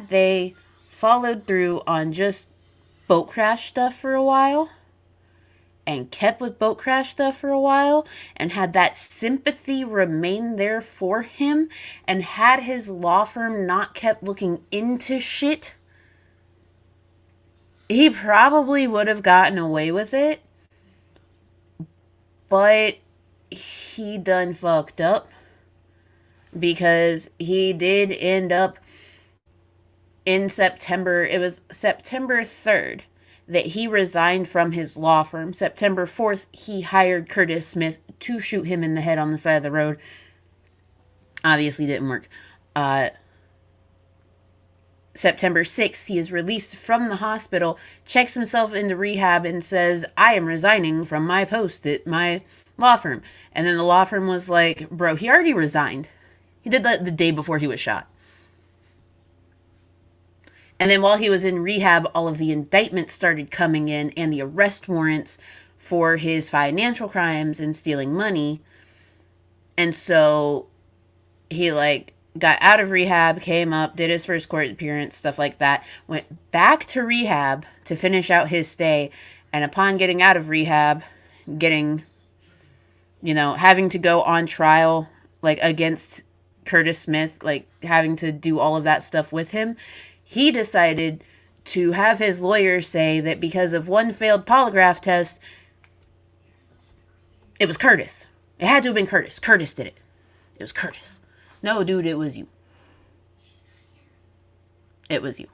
they followed through on just boat crash stuff for a while, and kept with boat crash stuff for a while, and had that sympathy remain there for him, and had his law firm not kept looking into shit, he probably would have gotten away with it. But he done fucked up, because he did end up in September. It was September 3rd that he resigned from his law firm. September 4th, he hired Curtis Smith to shoot him in the head on the side of the road. Obviously didn't work. September 6th, he is released from the hospital, checks himself into rehab, and says, I am resigning from my post at my law firm. And then the law firm was like, bro, he already resigned. He did that the day before he was shot. And then while he was in rehab, all of the indictments started coming in and the arrest warrants for his financial crimes and stealing money. And so he got out of rehab, came up, did his first court appearance, stuff like that, went back to rehab to finish out his stay. And upon getting out of rehab, having to go on trial, against Curtis Smith, having to do all of that stuff with him, he decided to have his lawyer say that because of one failed polygraph test, it was Curtis. It had to have been Curtis. Curtis did it. It was Curtis. No, dude, it was you. It was you.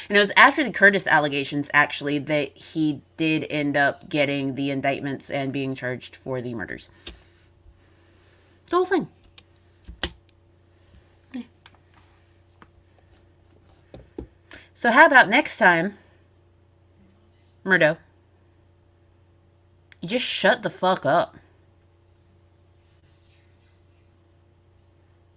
And it was after the Curtis allegations, actually, that he did end up getting the indictments and being charged for the murders. The whole thing. So how about next time, Murdaugh, you just shut the fuck up?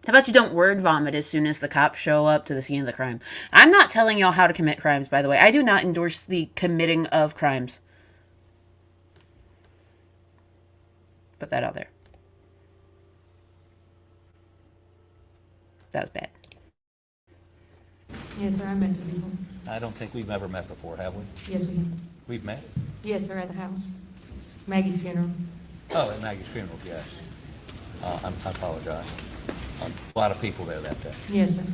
How about you don't word vomit as soon as the cops show up to the scene of the crime? I'm not telling y'all how to commit crimes, by the way. I do not endorse the committing of crimes. Put that out there. That was bad. Yes, sir, I met you before. I don't think we've ever met before, have we? Yes, we have. We've met? Yes, sir, at the house. Maggie's funeral. Oh, at Maggie's funeral, yes. I apologize. A lot of people there that day. Yes, sir.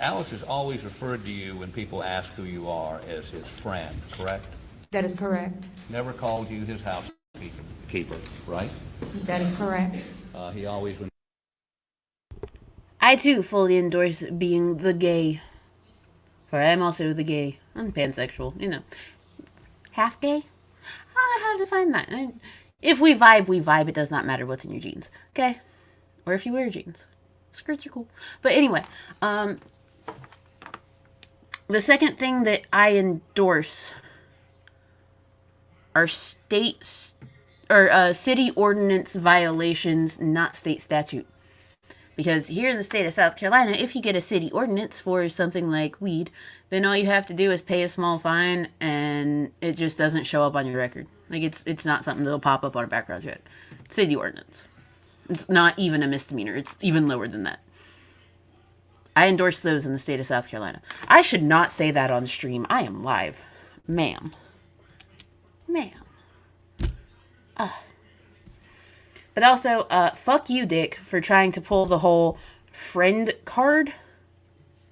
Alex has always referred to you when people ask who you are as his friend, correct? That is correct. Never called you his housekeeper, right? That is correct. He always... I too fully endorse being the gay. For I am also the gay. I'm pansexual, Half gay? I don't know how to define that. If we vibe, we vibe. It does not matter what's in your jeans. Okay? Or if you wear jeans. Skirts are cool. But anyway, the second thing that I endorse are city ordinance violations, not state statute. Because here in the state of South Carolina, if you get a city ordinance for something like weed, then all you have to do is pay a small fine, and it just doesn't show up on your record. Like, it's not something that'll pop up on a background check. City ordinance. It's not even a misdemeanor. It's even lower than that. I endorse those in the state of South Carolina. I should not say that on stream. I am live. Ma'am. But also, fuck you, Dick, for trying to pull the whole friend card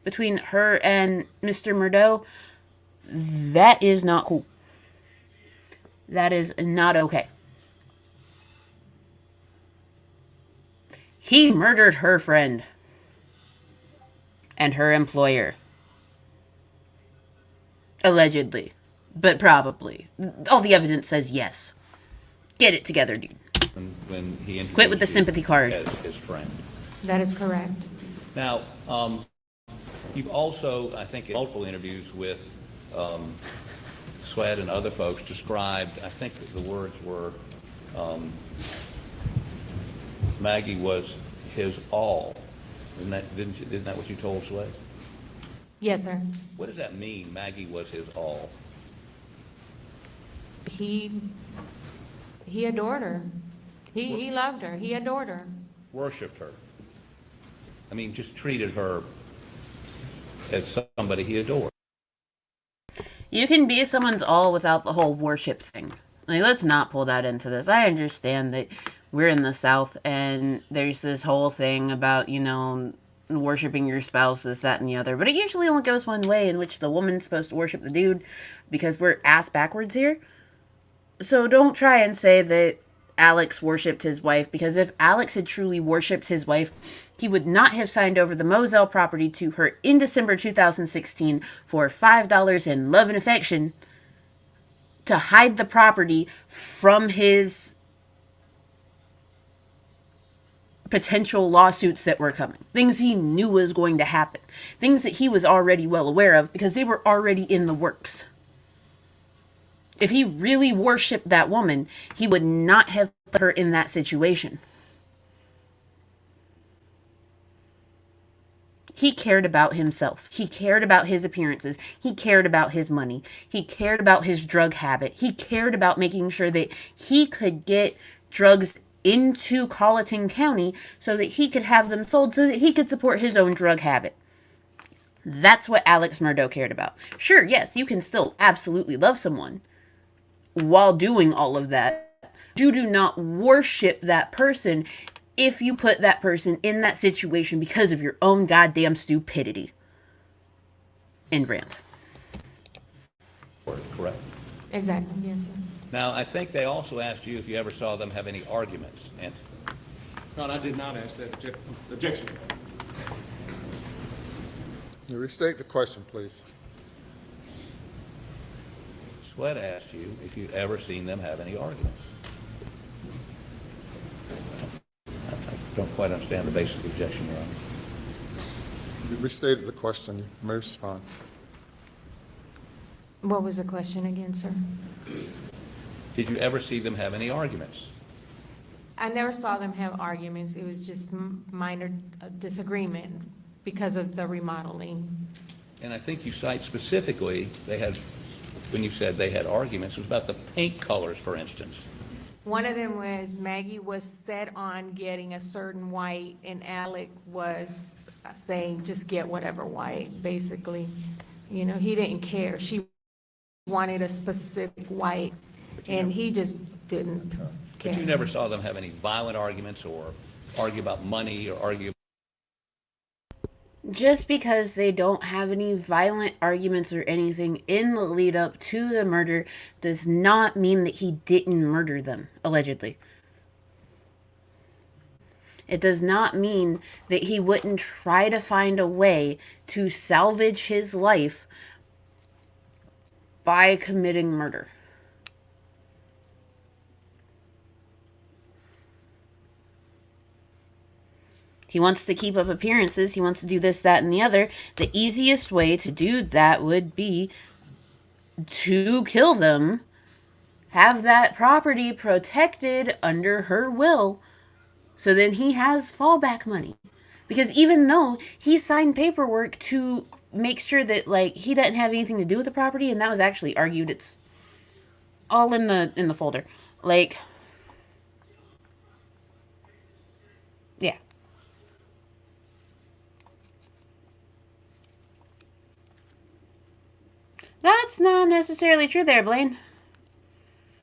between her and Mr. Murdaugh. That is not cool. That is not okay. He murdered her friend and her employer. Allegedly. But probably. All the evidence says yes. Get it together, dude. When he introduced Quit with the you sympathy card. as his friend. That is correct. Now, you've also, I think, in multiple interviews with Sweat and other folks described, I think the words were, Maggie was his all. Isn't that what you told Sweat? Yes, sir. What does that mean, Maggie was his all? He adored her. He loved her. He adored her. Worshipped her. I mean, just treated her as somebody he adored. You can be someone's all without the whole worship thing. Like, let's not pull that into this. I understand that we're in the South and there's this whole thing about, worshiping your spouse, this, that, and the other. But it usually only goes one way, in which the woman's supposed to worship the dude, because we're ass backwards here. So don't try and say that Alex worshipped his wife, because if Alex had truly worshipped his wife, he would not have signed over the Moselle property to her in December 2016 for $5 in love and affection to hide the property from his potential lawsuits that were coming. Things he knew was going to happen. Things that he was already well aware of because they were already in the works. If he really worshipped that woman, he would not have put her in that situation. He cared about himself. He cared about his appearances. He cared about his money. He cared about his drug habit. He cared about making sure that he could get drugs into Colleton County so that he could have them sold so that he could support his own drug habit. That's what Alex Murdaugh cared about. Sure, yes, you can still absolutely love someone while doing all of that. You do not worship that person if you put that person in that situation because of your own goddamn stupidity. End rant. Correct. Exactly, yes, sir. Now, I think they also asked you if you ever saw them have any arguments. And No, I did not ask that. Objection. You restate the question, please. Sweat asked you if you'd ever seen them have any arguments. I don't quite understand the basic objection, Your Honor. You restated the question. You may respond. What was the question again, sir? Did you ever see them have any arguments? I never saw them have arguments. It was just minor disagreement because of the remodeling. And I think you cite specifically, when you said they had arguments, it was about the paint colors, for instance. One of them was Maggie was set on getting a certain white, and Alec was saying, just get whatever white, basically. He didn't care. She wanted a specific white, and he just didn't care. But you never saw them have any violent arguments or argue about money or argue. Just because they don't have any violent arguments or anything in the lead up to the murder does not mean that he didn't murder them, allegedly. It does not mean that he wouldn't try to find a way to salvage his life by committing murder. He wants to keep up appearances. He wants to do this, that, and the other. The easiest way to do that would be to kill them, have that property protected under her will, so then he has fallback money. Because even though he signed paperwork to make sure that, like, he doesn't have anything to do with the property, and that was actually argued, it's all in the folder. Like, yeah. That's not necessarily true there, Blaine.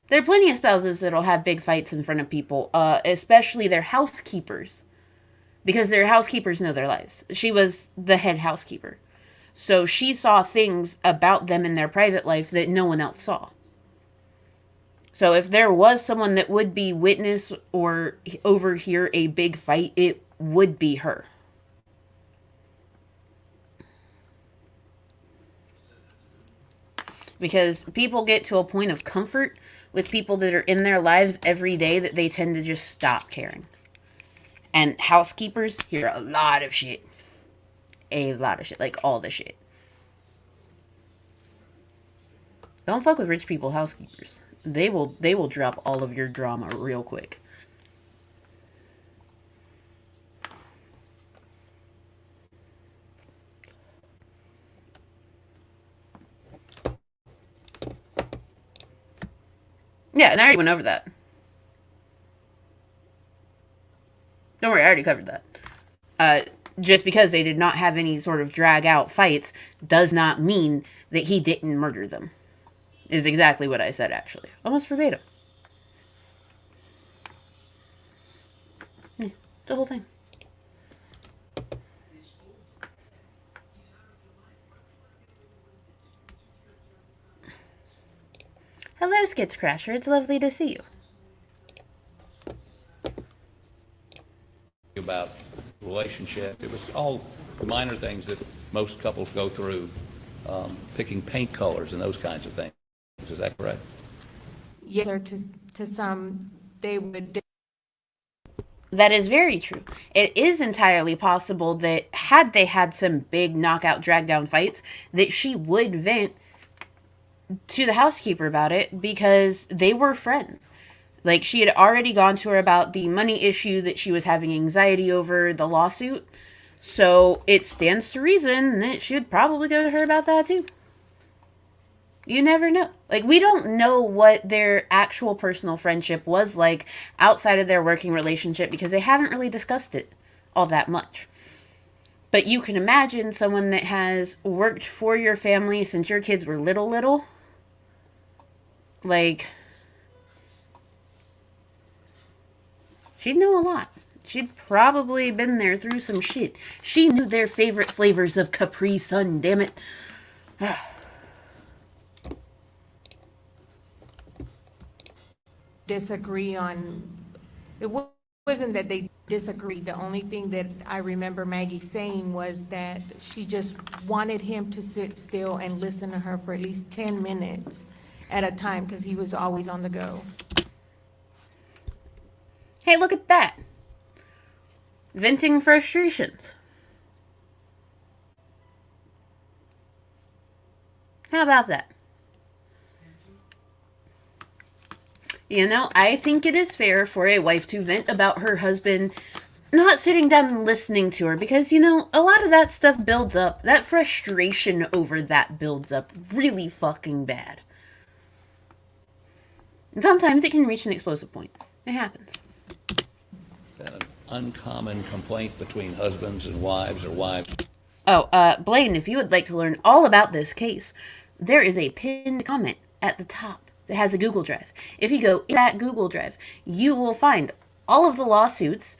There are plenty of spouses that'll have big fights in front of people, especially their housekeepers. Because their housekeepers know their lives. She was the head housekeeper. So she saw things about them in their private life that no one else saw. So if there was someone that would be witness or overhear a big fight, it would be her. Because people get to a point of comfort with people that are in their lives every day that they tend to just stop caring. And housekeepers hear a lot of shit. A lot of shit. Like all the shit. Don't fuck with rich people housekeepers. They will drop all of your drama real quick. Yeah, and I already went over that. Don't worry, I already covered that. Just because they did not have any sort of drag out fights does not mean that he didn't murder them. Is exactly what I said, actually. Almost verbatim. Yeah, the whole thing. Hello, Skits Crasher. It's lovely to see you. About relationship. It was all the minor things that most couples go through, picking paint colors and those kinds of things. Is that correct? Yes, sir, to some, they would. That is very true. It is entirely possible that had they had some big knockout drag down fights, that she would vent to the housekeeper about it because they were friends. Like, she had already gone to her about the money issue that she was having anxiety over, the lawsuit. So it stands to reason that she would probably go to her about that too. You never know. Like, we don't know what their actual personal friendship was like outside of their working relationship because they haven't really discussed it all that much. But you can imagine someone that has worked for your family since your kids were little. Like, she'd know a lot. She'd probably been there through some shit. She knew their favorite flavors of Capri Sun, damn it. Disagree on, it wasn't that they disagreed. The only thing that I remember Maggie saying was that she just wanted him to sit still and listen to her for at least 10 minutes at a time because he was always on the go. Hey, look at that. Venting frustrations. How about that? You know, I think it is fair for a wife to vent about her husband not sitting down and listening to her because, you know, a lot of that stuff builds up. That frustration over that builds up really fucking bad. And sometimes it can reach an explosive point. It happens. Is that an uncommon complaint between husbands and wives or wives? Oh, Blaine, if you would like to learn all about this case, there is a pinned comment at the top that has a Google Drive. If you go in that Google Drive, you will find all of the lawsuits.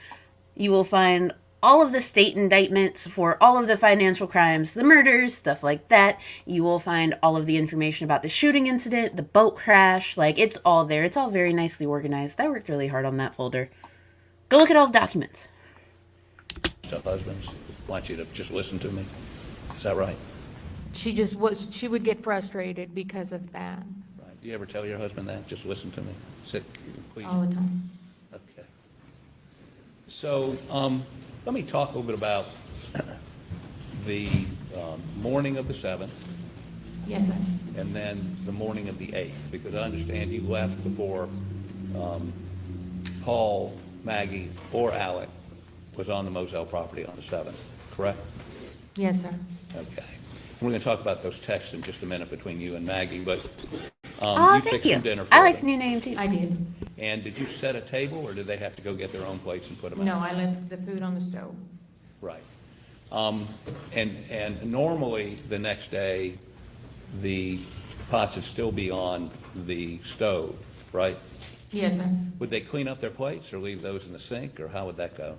You will find all of the state indictments for all of the financial crimes, the murders, stuff like that. You will find all of the information about the shooting incident, the boat crash. Like, it's all there. It's all very nicely organized. I worked really hard on that folder. Go look at all the documents. The husbands want you to just listen to me. Is that right? She would get frustrated because of that Right. Do you ever tell your husband that? Just listen to me. Sit, please. all the time. Okay. So, let me talk a little bit about the morning of the 7th Yes, sir. and then the morning of the 8th, because I understand you left before Paul, Maggie, or Alec was on the Moselle property on the 7th, correct? Yes, sir. Okay. We're going to talk about those texts in just a minute between you and Maggie, but Oh, you thank fixed you. some dinner for I like the them. new name too. I did. And did you set a table, or did they have to go get their own plates and put them out? No, I left the food on the stove. Right. And normally, the next day, the pots would still be on the stove, right? Yes, sir. Would they clean up their plates or leave those in the sink, or how would that go?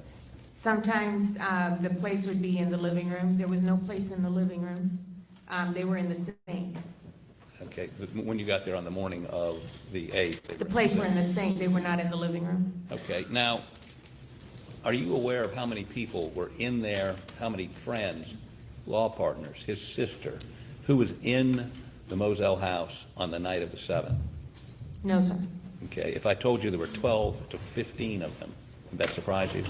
Sometimes the plates would be in the living room. There was no plates in the living room. They were in the sink. Okay, but when you got there on the morning of the 8th? they The were- plates were in the sink. They were not in the living room. Okay, now, are you aware of how many people were in there, how many friends, law partners, his sister, who was in the Moselle house on the night of the 7th? No, sir. Okay, if I told you there were 12 to 15 of them, would that surprise you?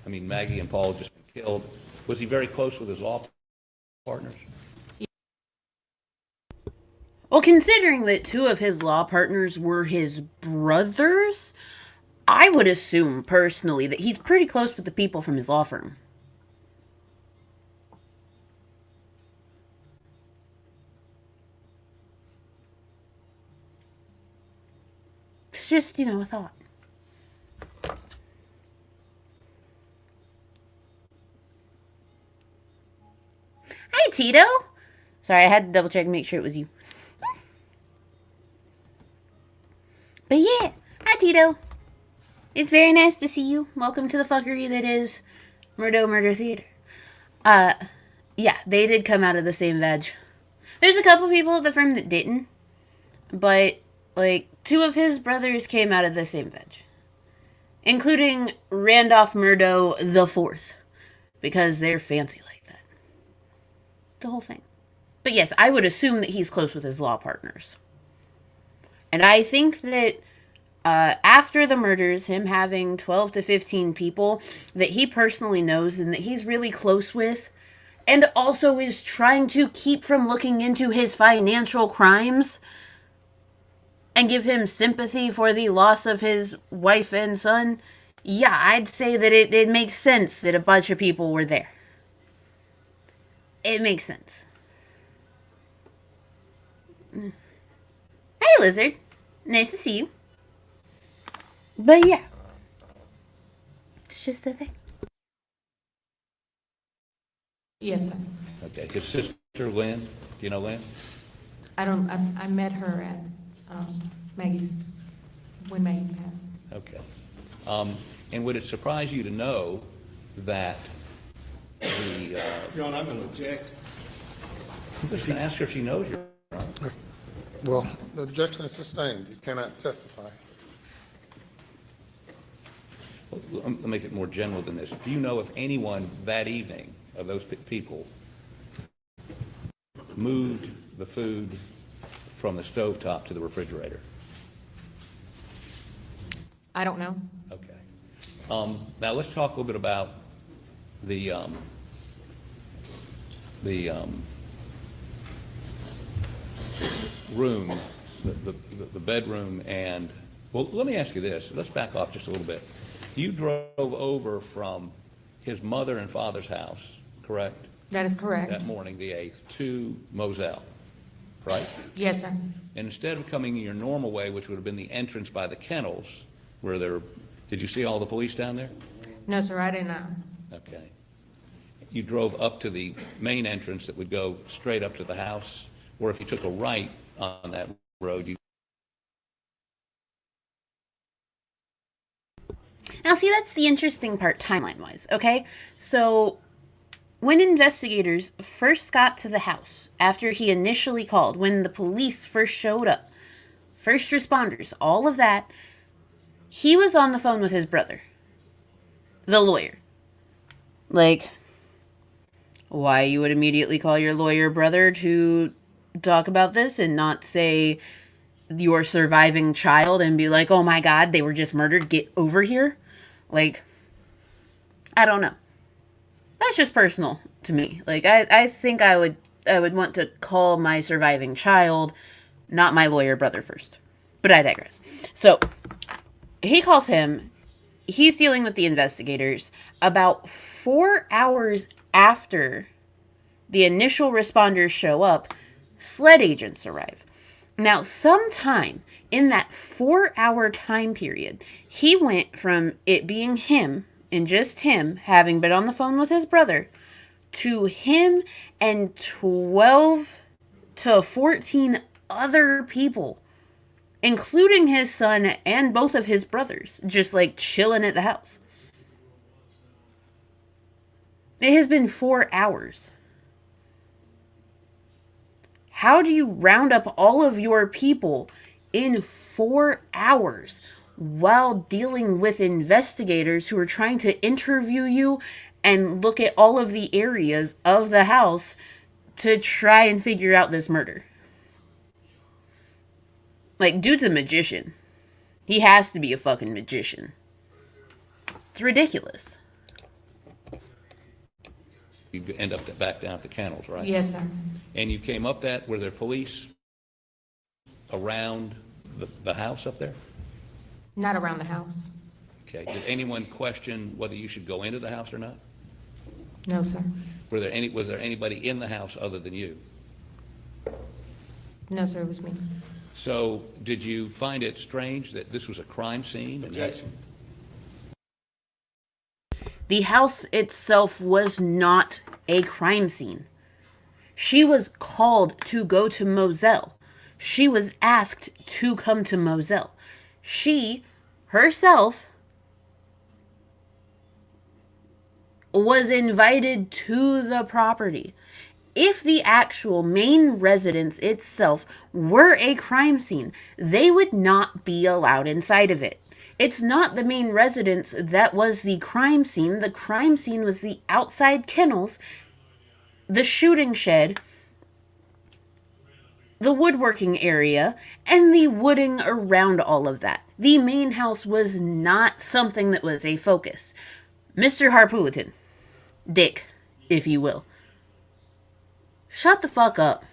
I mean, Maggie and Paul had just been killed. Was he very close with his law partners? Well, considering that two of his law partners were his brothers, I would assume personally that he's pretty close with the people from his law firm. It's just, a thought. Hi, Tito. Sorry, I had to double check and make sure it was you. But yeah, hi, Tito. It's very nice to see you. Welcome to the fuckery that is Murdaugh Murder Theater. Yeah, they did come out of the same veg. There's a couple people at the firm that didn't, but, two of his brothers came out of the same veg. Including Randolph Murdaugh the Fourth, because they're fancy like that. The whole thing. But yes, I would assume that he's close with his law partners. And I think that after the murders, him having 12 to 15 people that he personally knows and that he's really close with, and also is trying to keep from looking into his financial crimes and give him sympathy for the loss of his wife and son, yeah, I'd say that it makes sense that a bunch of people were there. It makes sense. Hey, Lizard. Nice to see you. But yeah. It's just a thing. Yes, sir. Okay, his sister Lynn, do you know Lynn? I met her at Maggie's, when Maggie passed. Okay. And would it surprise you to know that the, Your Honor, I'm going to object. I'm just going to ask her if she knows you. Well, the objection is sustained. You cannot testify. Let me make it more general than this. Do you know if anyone that evening of those people moved the food from the stovetop to the refrigerator? I don't know. Okay. Now let's talk a little bit about the room, the bedroom, and, well, let me ask you this. Let's back off just a little bit. You drove over from his mother and father's house, correct? That is correct. That morning, the 8th, to Moselle, right? Yes, sir. And instead of coming in your normal way, which would have been the entrance by the kennels, where there, did you see all the police down there? No, sir, I didn't. Okay. You drove up to the main entrance that would go straight up to the house, or if you took a right on that road, you... Now, see, that's the interesting part timeline-wise, okay? So, when investigators first got to the house, after he initially called, when the police first showed up, first responders, all of that, he was on the phone with his brother, the lawyer. Like, why you would immediately call your lawyer brother to talk about this and not say your surviving child and be like, oh my God, they were just murdered, get over here? Like, I don't know. That's just personal to me. Like, I think I would want to call my surviving child, not my lawyer brother first. But I digress. So, he calls him. He's dealing with the investigators. About 4 hours after the initial responders show up, SLED agents arrive. Now, sometime in that 4-hour time period, he went from it being him and just him having been on the phone with his brother to him and 12 to 14 other people, including his son and both of his brothers, just like chilling at the house. It has been 4 hours. How do you round up all of your people in 4 hours while dealing with investigators who are trying to interview you and look at all of the areas of the house to try and figure out this murder? Like, dude's a magician. He has to be a fucking magician. It's ridiculous. You end up back down at the kennels, right? Yes, sir. And you came up that, were there police around the house up there? Not around the house. Okay. Did anyone question whether you should go into the house or not? No, sir. Was there anybody in the house other than you? No, sir, it was me. So did you find it strange that this was a crime scene? Objection. The house itself was not a crime scene. She was called to go to Moselle. She was asked to come to Moselle. She herself was invited to the property. If the actual main residence itself were a crime scene, they would not be allowed inside of it. It's not the main residence that was the crime scene. The crime scene was the outside kennels, the shooting shed, the woodworking area, and the wooding around all of that. The main house was not something that was a focus. Mr. Harpooliton, Dick, if you will. Shut the fuck up.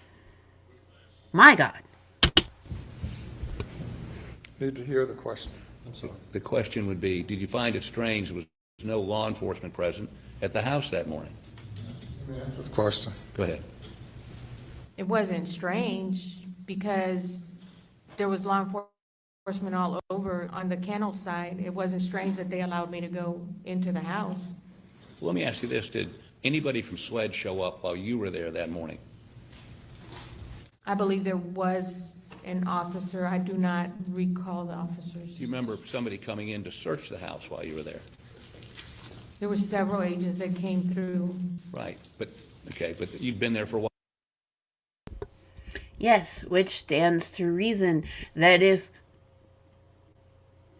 My God. Need to hear the question. The question would be, did you find it strange there was no law enforcement present at the house that morning? Let me answer the question. Go ahead. It wasn't strange because there was law enforcement all over on the kennel side. It wasn't strange that they allowed me to go into the house. Well, let me ask you this. Did anybody from SLED show up while you were there that morning? I believe there was an officer. I do not recall the officers. Do you remember somebody coming in to search the house while you were there? There were several agents that came through. Right. But you've been there for a while. Yes, which stands to reason that if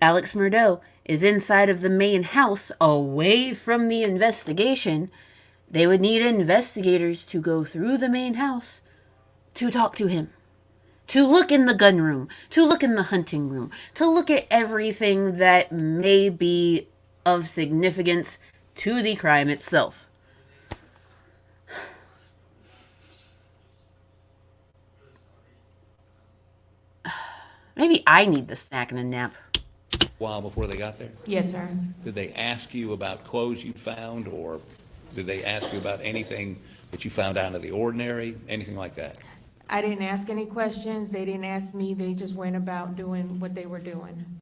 Alex Murdaugh is inside of the main house, away from the investigation, they would need investigators to go through the main house to talk to him, to look in the gun room, to look in the hunting room, to look at everything that may be of significance to the crime itself. Maybe I need the snack and a nap. While before they got there? Yes, sir. Did they ask you about clothes you found, or did they ask you about anything that you found out of the ordinary, anything like that? I didn't ask any questions. They didn't ask me. They just went about doing what they were doing.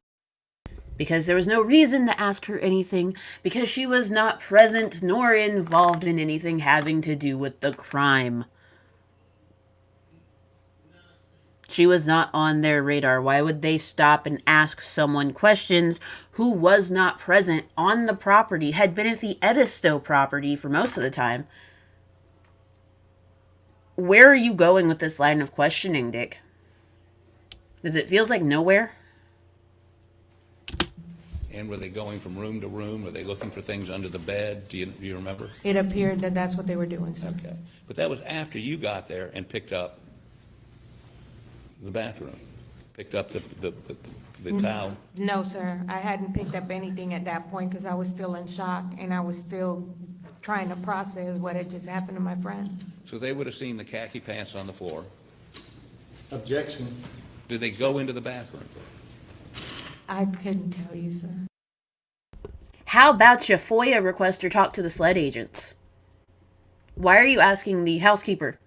Because there was no reason to ask her anything, because she was not present nor involved in anything having to do with the crime. She was not on their radar. Why would they stop and ask someone questions who was not present on the property, had been at the Edisto property for most of the time? Where are you going with this line of questioning, Dick? Does it feels like nowhere? And were they going from room to room? Were they looking for things under the bed? Do you remember? It appeared that that's what they were doing, sir. Okay. But that was after you got there and picked up the bathroom, picked up the towel. No, sir. I hadn't picked up anything at that point because I was still in shock and I was still trying to process what had just happened to my friend. So they would have seen the khaki pants on the floor. Objection. Did they go into the bathroom? I couldn't tell you, sir. How about you FOIA request or talk to the SLED agents? Why are you asking the housekeeper?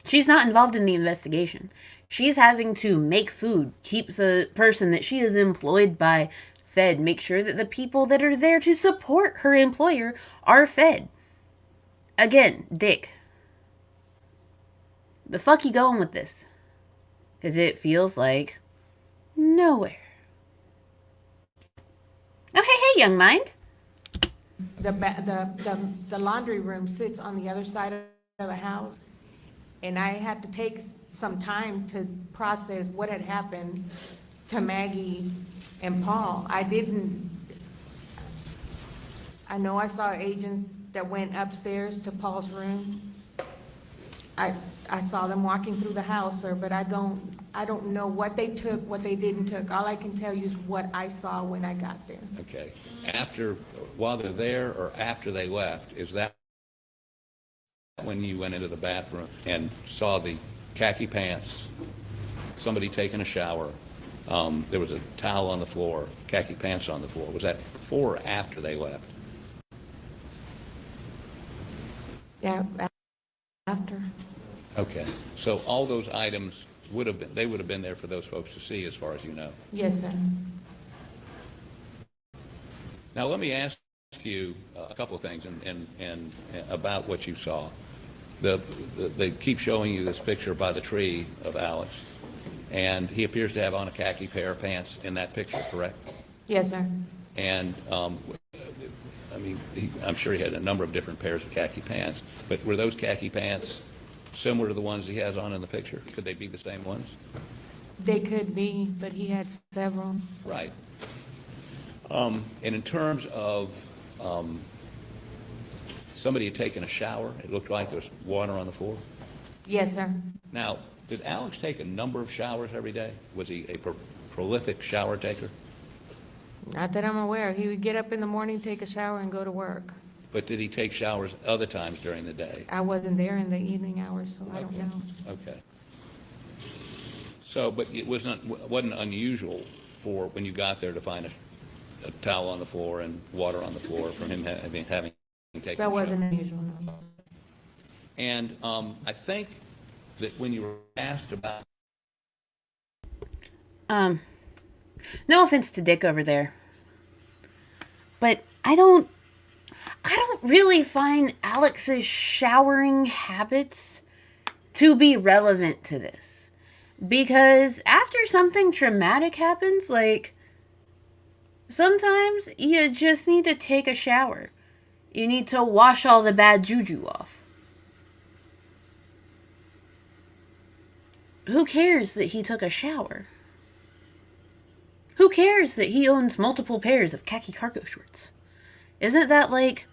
She's not involved in the investigation. She's having to make food, keep the person that she is employed by fed, make sure that the people that are there to support her employer are fed. Again, Dick. The fuck you going with this? Because it feels like nowhere. Oh, hey, young mind. The laundry room sits on the other side of the house, and I had to take some time to process what had happened to Maggie and Paul. I know I saw agents that went upstairs to Paul's room. I saw them walking through the house, sir, but I don't know what they took, what they didn't took. All I can tell you is what I saw when I got there. Okay. While they're there or after they left, is that when you went into the bathroom and saw the khaki pants, somebody taking a shower, there was a towel on the floor, khaki pants on the floor? Was that before or after they left? Yeah, after. Okay. So all those items would have been there for those folks to see, as far as you know. Yes, sir. Now, let me ask you a couple of things and about what you saw. They keep showing you this picture by the tree of Alex, and he appears to have on a khaki pair of pants in that picture, correct? Yes, sir. And, I mean, I'm sure he had a number of different pairs of khaki pants, but were those khaki pants similar to the ones he has on in the picture? Could they be the same ones? They could be, but he had several. Right. And in terms of somebody had taken a shower, it looked like there was water on the floor. Yes, sir. Now, did Alex take a number of showers every day? Was he a prolific shower taker? Not that I'm aware. He would get up in the morning, take a shower, and go to work. But did he take showers other times during the day? I wasn't there in the evening hours, so I don't know. Okay. So, but it wasn't unusual for when you got there to find a towel on the floor and water on the floor from him having taken a That shower? wasn't unusual, no. And I think that when you were asked about No offense to Dick over there, but I don't really find Alex's showering habits to be relevant to this. Because after something traumatic happens, like, sometimes you just need to take a shower. You need to wash all the bad juju off. Who cares that he took a shower? Who cares that he owns multiple pairs of khaki cargo shorts? Isn't that like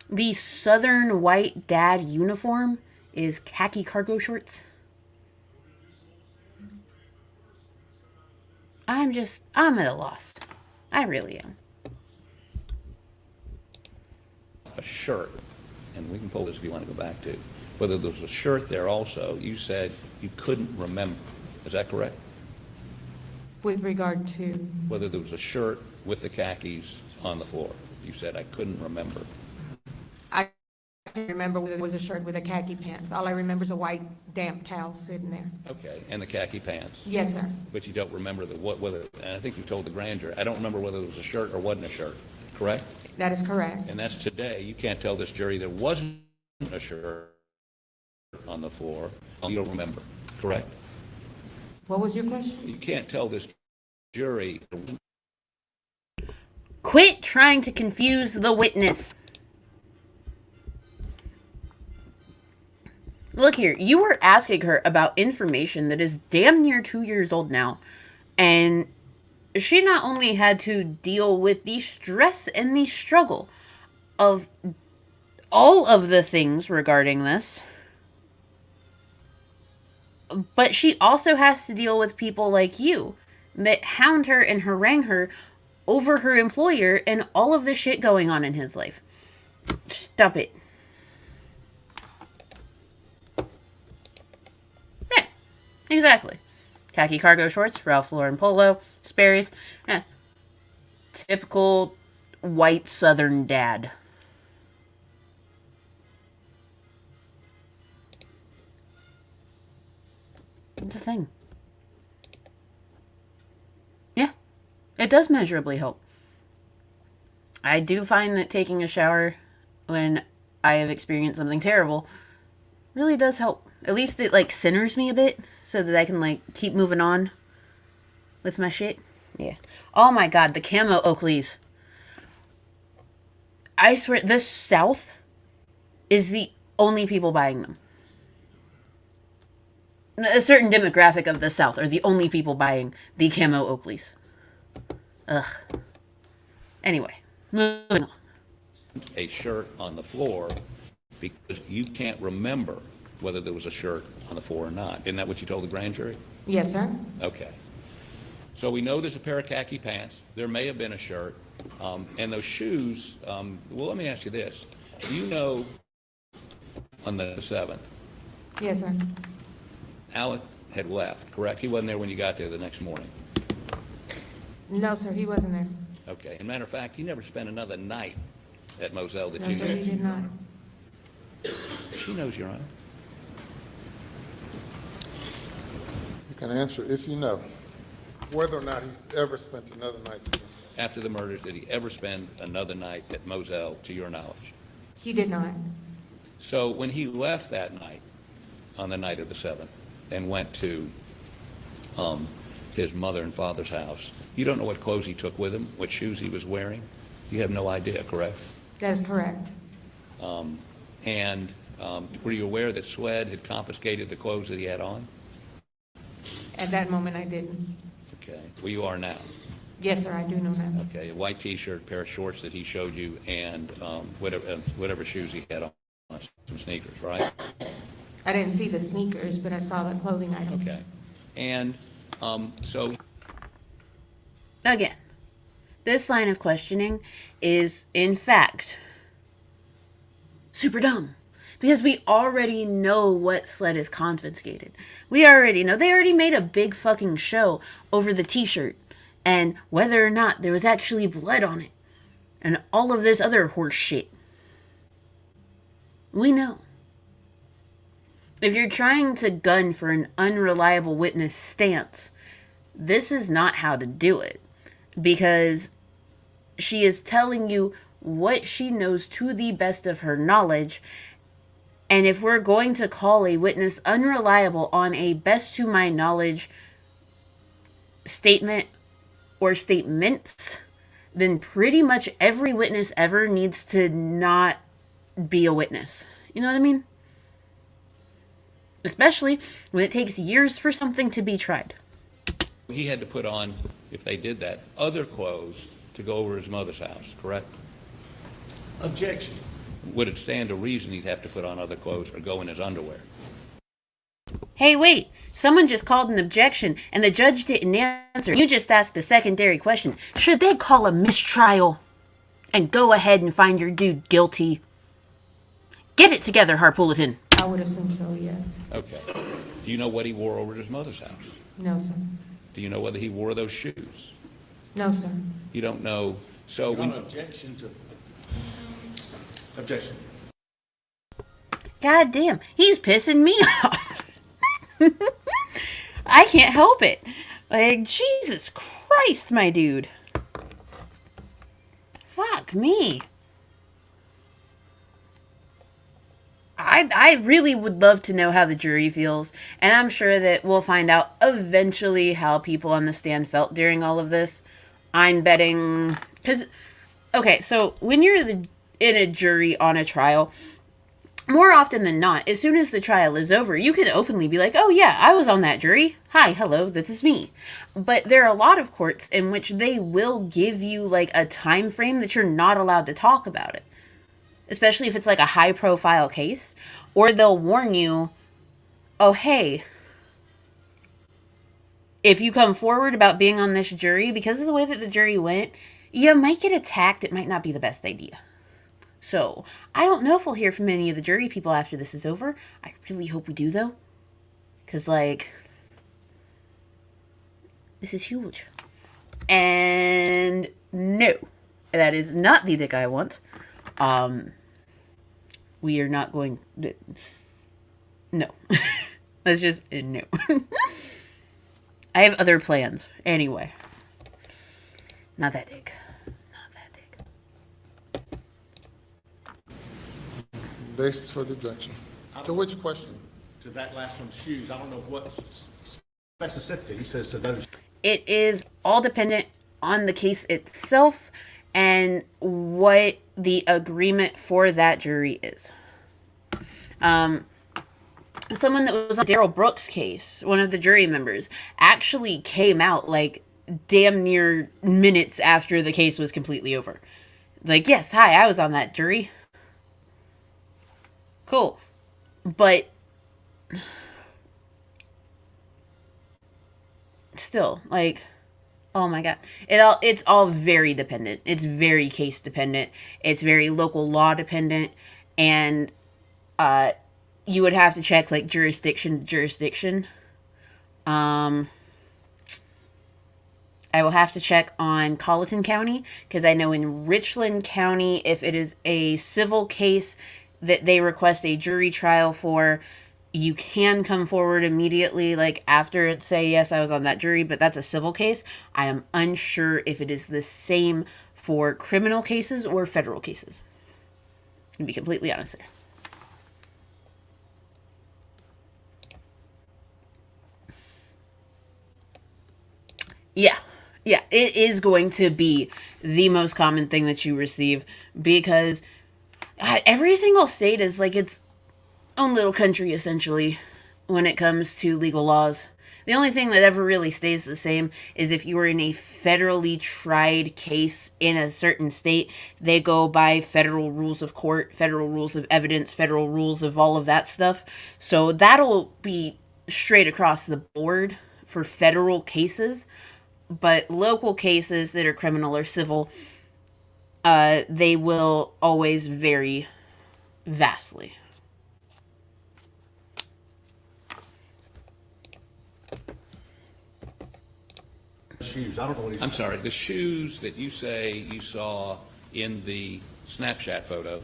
the southern white dad uniform is khaki cargo shorts? I'm at a loss. I really am. a shirt, and we can pull this if you want to go back to, whether there was a shirt there also, you said you couldn't remember. Is that correct? With regard to, Whether there was a shirt with the khakis on the floor. You said, I couldn't remember. I can't remember whether it was a shirt with a khaki pants. All I remember is a white damp towel sitting there. Okay, and the khaki pants. Yes, sir. But you don't remember whether, and I think you told the grand jury, I don't remember whether it was a shirt or wasn't a shirt, correct? That is correct. And that's today. You can't tell this jury there wasn't a shirt on the floor. You don't remember, correct? What was your question? You can't tell this jury. Quit trying to confuse the witness. Look here, you were asking her about information that is damn near 2 years old now, and she not only had to deal with the stress and the struggle of all of the things regarding this, but she also has to deal with people like you that hound her and harangue her over her employer and all of the shit going on in his life. Stop it. Yeah, exactly. Khaki cargo shorts, Ralph Lauren polo, Sperry's. Typical white southern dad. It's a thing. Yeah, it does measurably help. I do find that taking a shower when I have experienced something terrible really does help. At least it like centers me a bit so that I can like keep moving on with my shit. Yeah. Oh my god, the camo Oakleys. I swear, the South is the only people buying them. A certain demographic of the South are the only people buying the camo Oakleys. Ugh. Anyway, moving on. A shirt on the floor because you can't remember whether there was a shirt on the floor or not. Isn't that what you told the grand jury? Yes, sir. Okay. So we know there's a pair of khaki pants. There may have been a shirt. And those shoes, well, let me ask you this. Do you know on the 7th, Yes, sir. Alec had left, correct? He wasn't there when you got there the next morning. No, sir, he wasn't there. Okay. As a matter of fact, he never spent another night at Moselle that No, you sir, he knew. did not. She knows, Your Honor. You can answer if you know whether or not he's ever spent another night there. After the murders, did he ever spend another night at Moselle, to your knowledge? He did not. So when he left that night, on the night of the 7th, and went to his mother and father's house, you don't know what clothes he took with him, what shoes he was wearing? You have no idea, correct? That is correct. And were you aware that SWED had confiscated the clothes that he had on? At that moment, I didn't. Okay. Well, you are now. Yes, sir, I do know that. Okay. A white T-shirt, pair of shorts that he showed you, and whatever shoes he had on, some sneakers, right? I didn't see the sneakers, but I saw the clothing items. Okay. And so Again, this line of questioning is, in fact, super dumb. Because we already know what sled is confiscated. We already know. They already made a big fucking show over the t-shirt and whether or not there was actually blood on it. And all of this other horse shit. We know. If you're trying to gun for an unreliable witness stance, this is not how to do it. Because she is telling you what she knows to the best of her knowledge. And if we're going to call a witness unreliable on a best to my knowledge statement or statements, then pretty much every witness ever needs to not be a witness. You know what I mean? Especially when it takes years for something to be tried. he had to put on, if they did that, other clothes to go over his mother's house, correct? Objection. Would it stand to reason he'd have to put on other clothes or go in his underwear? Hey, wait. Someone just called an objection, and the judge didn't answer. You just asked a secondary question. Should they call a mistrial? And go ahead and find your dude guilty. Get it together, Harpulliton. I would assume so, yes. Okay. Do you know what he wore over at his mother's house? No, sir. Do you know whether he wore those shoes? No, sir. You don't know. So Your when, Honor, objection to. Objection. God damn, he's pissing me off. I can't help it. Like, Jesus Christ, my dude. Fuck me. I really would love to know how the jury feels, and I'm sure that we'll find out eventually how people on the stand felt during all of this. I'm betting, because, okay, so when you're in a jury on a trial, more often than not, as soon as the trial is over, you can openly be like, oh yeah, I was on that jury. Hi, hello, this is me. But there are a lot of courts in which they will give you like a time frame that you're not allowed to talk about it. Especially if it's like a high profile case. Or they'll warn you, oh hey, if you come forward about being on this jury, because of the way that the jury went, you might get attacked. It might not be the best idea. So, I don't know if we'll hear from any of the jury people after this is over. I really hope we do, though. Because, like, this is huge. And no, that is not the dick I want. We are not going... No. That's just... no. I have other plans. Anyway. Not that dick. Basis for the objection. To which question? To that last one, shoes, I don't know what specificity he says to those. It is all dependent on the case itself and what the agreement for that jury is. Someone that was on Daryl Brooks' case, one of the jury members, actually came out like damn near minutes after the case was completely over. Like, yes, hi, I was on that jury. Cool. But still, like, oh my god. It's all very dependent. It's very case dependent. It's very local law dependent. And you would have to check like jurisdiction to jurisdiction. I will have to check on Colleton County, because I know in Richland County, if it is a civil case that they request a jury trial for, you can come forward immediately, like after it, say, yes, I was on that jury, but that's a civil case. I am unsure if it is the same for criminal cases or federal cases. To be completely honest there. Yeah, it is going to be the most common thing that you receive, because every single state is like its own little country, essentially, when it comes to legal laws. The only thing that ever really stays the same is if you were in a federally tried case in a certain state, they go by federal rules of court, federal rules of evidence, federal rules of all of that stuff. So that'll be straight across the board for federal cases. But local cases that are criminal or civil, they will always vary vastly. Shoes, I don't know what he's. I'm sorry, the shoes that you say you saw in the Snapchat photo,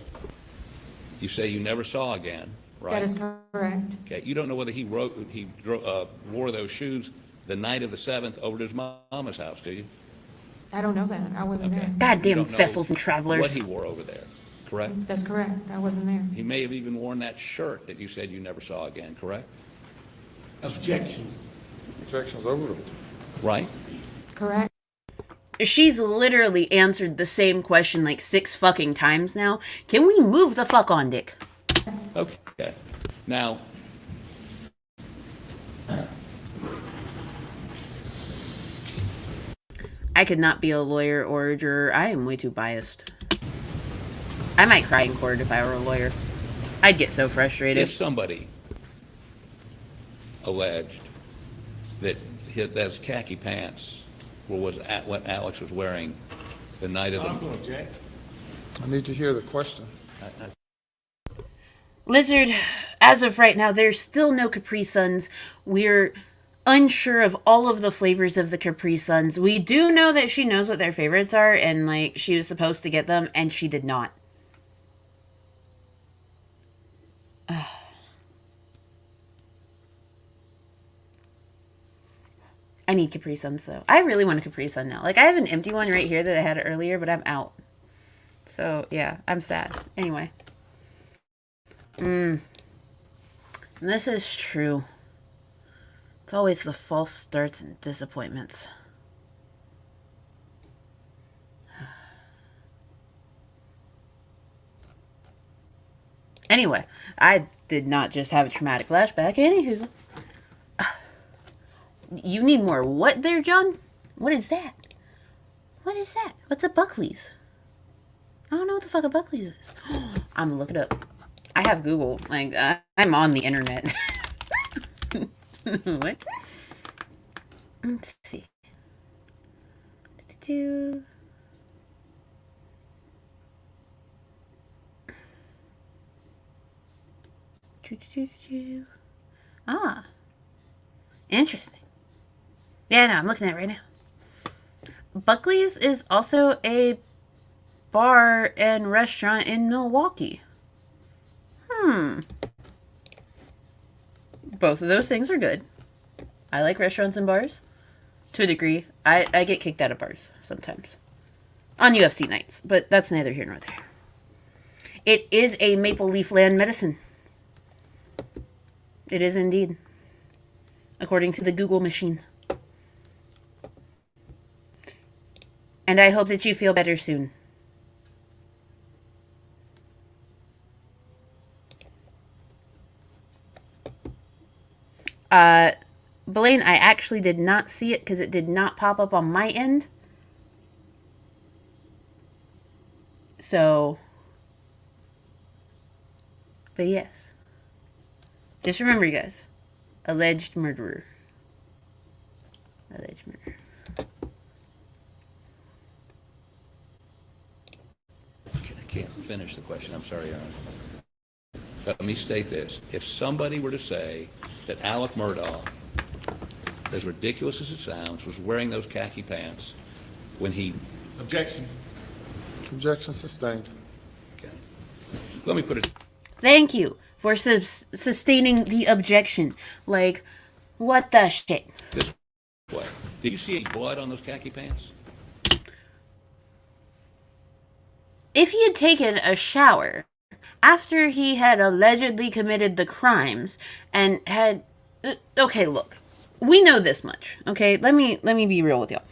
you say you never saw again, right? That is correct. Okay, you don't know whether he wore those shoes the night of the 7th over to his mama's house, do you? I don't know that. I wasn't Okay. there. You Goddamn don't know vessels and what travelers. he wore over there, correct? That's correct. I wasn't there. He may have even worn that shirt that you said you never saw again, correct? Objection. Objection's overruled. Right? Correct. She's literally answered the same question like 6 fucking times now. Can we move the fuck on, Dick? Okay. Now, I could not be a lawyer or a juror. I am way too biased. I might cry in court if I were a lawyer. I'd get so frustrated. if somebody alleged that those khaki pants was what Alex was wearing the night of I'm going the... to object. I need to hear the question. Lizard, as of right now, there's still no Capri Suns. We're unsure of all of the flavors of the Capri Suns. We do know that she knows what their favorites are, and like she was supposed to get them, and she did not. I need Capri Suns though. I really want a Capri Sun now. Like I have an empty one right here that I had earlier, but I'm out. So yeah, I'm sad. Anyway. This is true. It's always the false starts and disappointments. Anyway, I did not just have a traumatic flashback. Anywho. You need more what there, John? What is that? What is that? What's a Buckley's? I don't know what the fuck a Buckley's is. I'm gonna look it up. I have Google. Like, I'm on the internet. What? Let's see. Do. Ah, interesting. Yeah, no, I'm looking at it right now. Buckley's is also a bar and restaurant in Milwaukee. Both of those things are good. I like restaurants and bars. To a degree. I get kicked out of bars sometimes. On UFC nights, but that's neither here nor there. It is a Maple Leaf Land medicine. It is indeed. According to the Google machine. And I hope that you feel better soon. Blaine, I actually did not see it because it did not pop up on my end. So, but yes. Just remember, you guys. Alleged murderer. Alleged murderer. I can't finish the question. I'm sorry, Aaron. Let me state this. If somebody were to say that Alec Murdaugh, as ridiculous as it sounds, was wearing those khaki pants when he... Objection. Objection sustained. Okay. Let me put it... Thank you for sustaining the objection. Like, what the shit? this way. Did you see any blood on those khaki pants? If he had taken a shower after he had allegedly committed the crimes and had... Okay, look. We know this much, okay? Let me be real with y'all.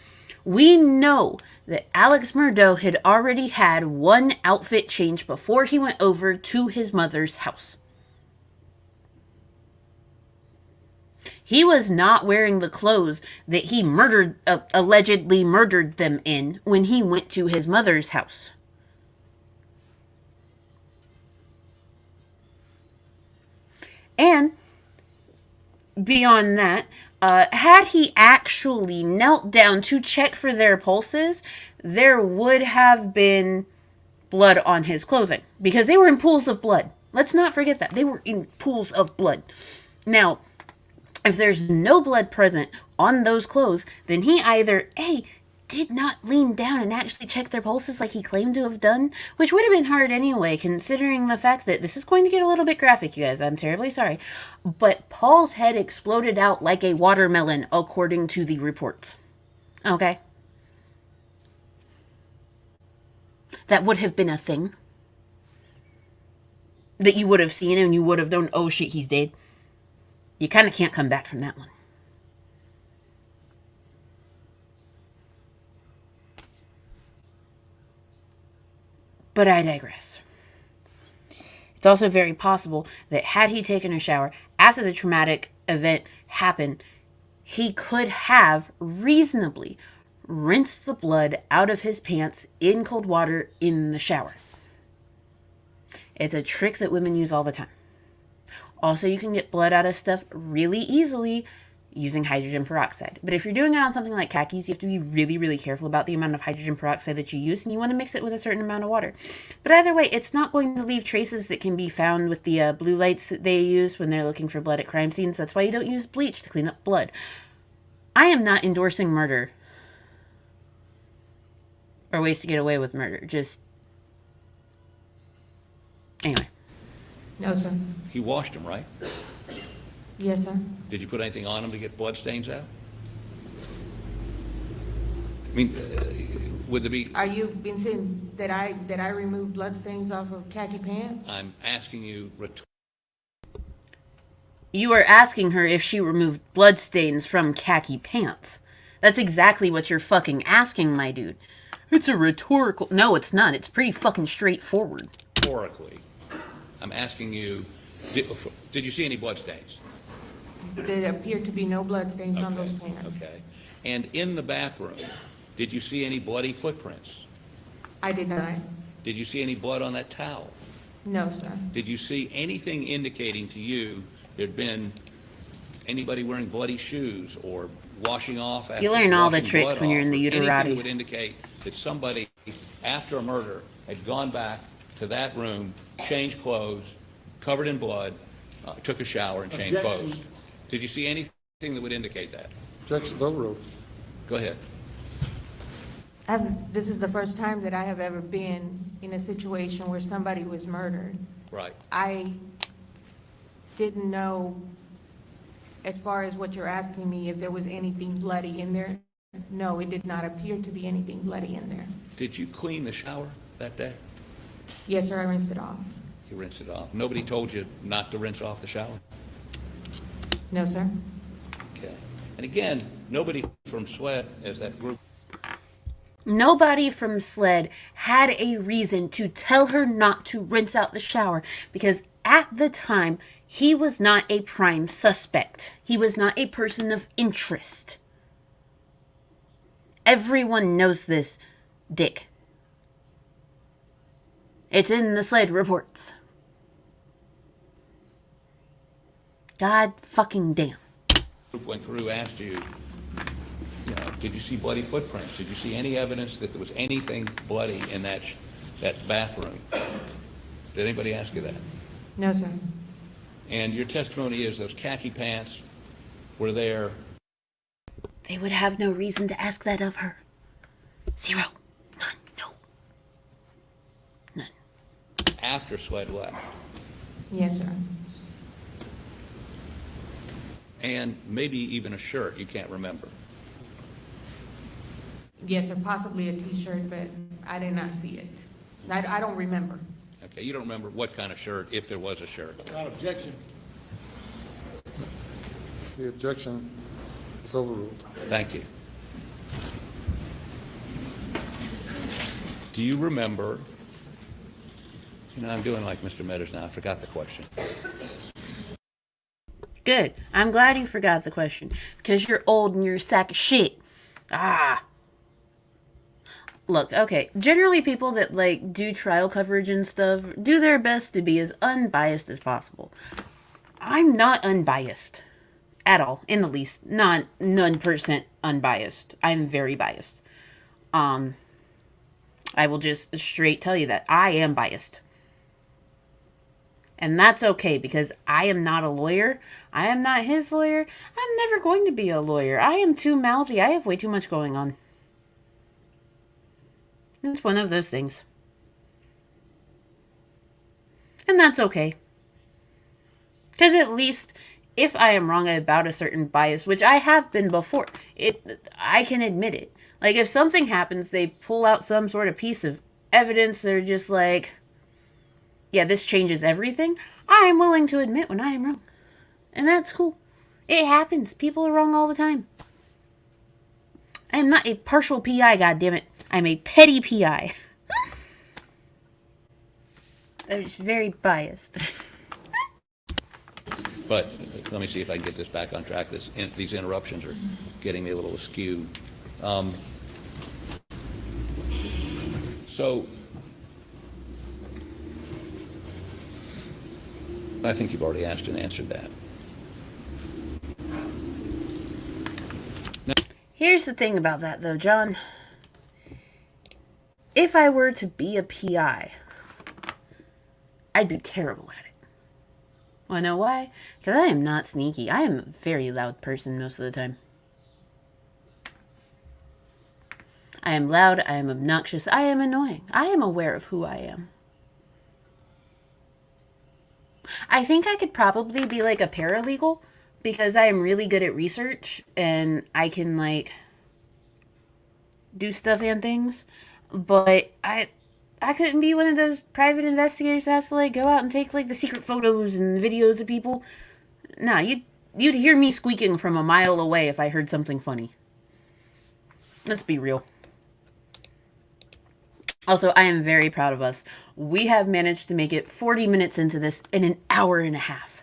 We know that Alex Murdaugh had already had one outfit change before he went over to his mother's house. He was not wearing the clothes that he allegedly murdered them in when he went to his mother's house. And beyond that, had he actually knelt down to check for their pulses, there would have been blood on his clothing because they were in pools of blood. Let's not forget that. They were in pools of blood. Now, if there's no blood present on those clothes, then he either, A, did not lean down and actually check their pulses like he claimed to have done, which would have been hard anyway, considering the fact that this is going to get a little bit graphic, you guys. I'm terribly sorry. But Paul's head exploded out like a watermelon, according to the reports. Okay? That would have been a thing that you would have seen and you would have known, oh shit, he's dead. You kind of can't come back from that one. But I digress. It's also very possible that had he taken a shower after the traumatic event happened, he could have reasonably rinsed the blood out of his pants in cold water in the shower. It's a trick that women use all the time. Also, you can get blood out of stuff really easily using hydrogen peroxide. But if you're doing it on something like khakis, you have to be really, really careful about the amount of hydrogen peroxide that you use, and you want to mix it with a certain amount of water. But either way, it's not going to leave traces that can be found with the blue lights that they use when they're looking for blood at crime scenes. That's why you don't use bleach to clean up blood. I am not endorsing murder or ways to get away with murder. Just... Anyway. No, sir. He washed them, right? Yes, sir. Did you put anything on them to get blood stains out? I mean, would there be... Are you been saying that I remove blood stains off of khaki pants? I'm asking you... You are asking her if she removed bloodstains from khaki pants. That's exactly what you're fucking asking, my dude. It's a rhetorical... No, it's not. It's pretty fucking straightforward. Rhetorically, I'm asking you, did you see any blood stains? There appear to be no blood stains on those pants. Okay. And in the bathroom, did you see any bloody footprints? I did not. Did you see any blood on that towel? No, sir. Did you see anything indicating to you there'd been anybody wearing bloody shoes or washing off after You learn all the washing tricks blood when you're off, in the or anything uterati. that would indicate that somebody, after a murder, had gone back to that room, changed clothes, covered in blood, took a shower and changed clothes. Did you see anything that would indicate that? Objection's overruled. Go ahead. This is the first time that I have ever been in a situation where somebody was murdered. Right. I didn't know, as far as what you're asking me, if there was anything bloody in there. No, it did not appear to be anything bloody in there. Did you clean the shower that day? Yes, sir, I rinsed it off. You rinsed it off. Nobody told you not to rinse off the shower? No, sir. Okay. And again, nobody from SWED as that group. Nobody from SLED had a reason to tell her not to rinse out the shower because at the time, he was not a prime suspect. He was not a person of interest. Everyone knows this, Dick. It's in the SLED reports. God fucking damn. Went through, asked you, did you see bloody footprints? Did you see any evidence that there was anything bloody in that bathroom? Did anybody ask you that? No, sir. And your testimony is those khaki pants were there. They would have no reason to ask that of her. Zero. None. No. None. After SWED left. Yes, sir. And maybe even a shirt you can't remember. Yes, sir, possibly a T-shirt, but I did not see it. I don't remember. Okay, you don't remember what kind of shirt, if there was a shirt. Without objection. The objection is overruled. Thank you. Do you remember, I'm doing like Mr. Meadows now, I forgot the question. Good. I'm glad you forgot the question. Because you're old and you're a sack of shit. Look, okay. Generally, people that, do trial coverage and stuff do their best to be as unbiased as possible. I'm not unbiased. At all. In the least. None percent unbiased. I'm very biased. I will just straight tell you that. I am biased. And that's okay because I am not a lawyer. I am not his lawyer. I'm never going to be a lawyer. I am too mouthy. I have way too much going on. It's one of those things. And that's okay. Because at least if I am wrong about a certain bias, which I have been before, I can admit it. Like if something happens, they pull out some sort of piece of evidence, they're just like, yeah, this changes everything. I'm willing to admit when I am wrong. And that's cool. It happens. People are wrong all the time. I am not a partial PI, goddammit. I'm a petty PI. I'm just very biased. But let me see if I can get this back on track. These interruptions are getting me a little askew. So I think you've already asked and answered that. Here's the thing about that, though, John. If I were to be a PI, I'd be terrible at it. Wanna know why? Because I am not sneaky. I am a very loud person most of the time. I am loud, I am obnoxious, I am annoying. I am aware of who I am. I think I could probably be like a paralegal because I am really good at research and I can do stuff and things. But I couldn't be one of those private investigators that has to go out and take the secret photos and videos of people. Nah, you'd hear me squeaking from a mile away if I heard something funny. Let's be real. Also, I am very proud of us. We have managed to make it 40 minutes into this in an hour and a half.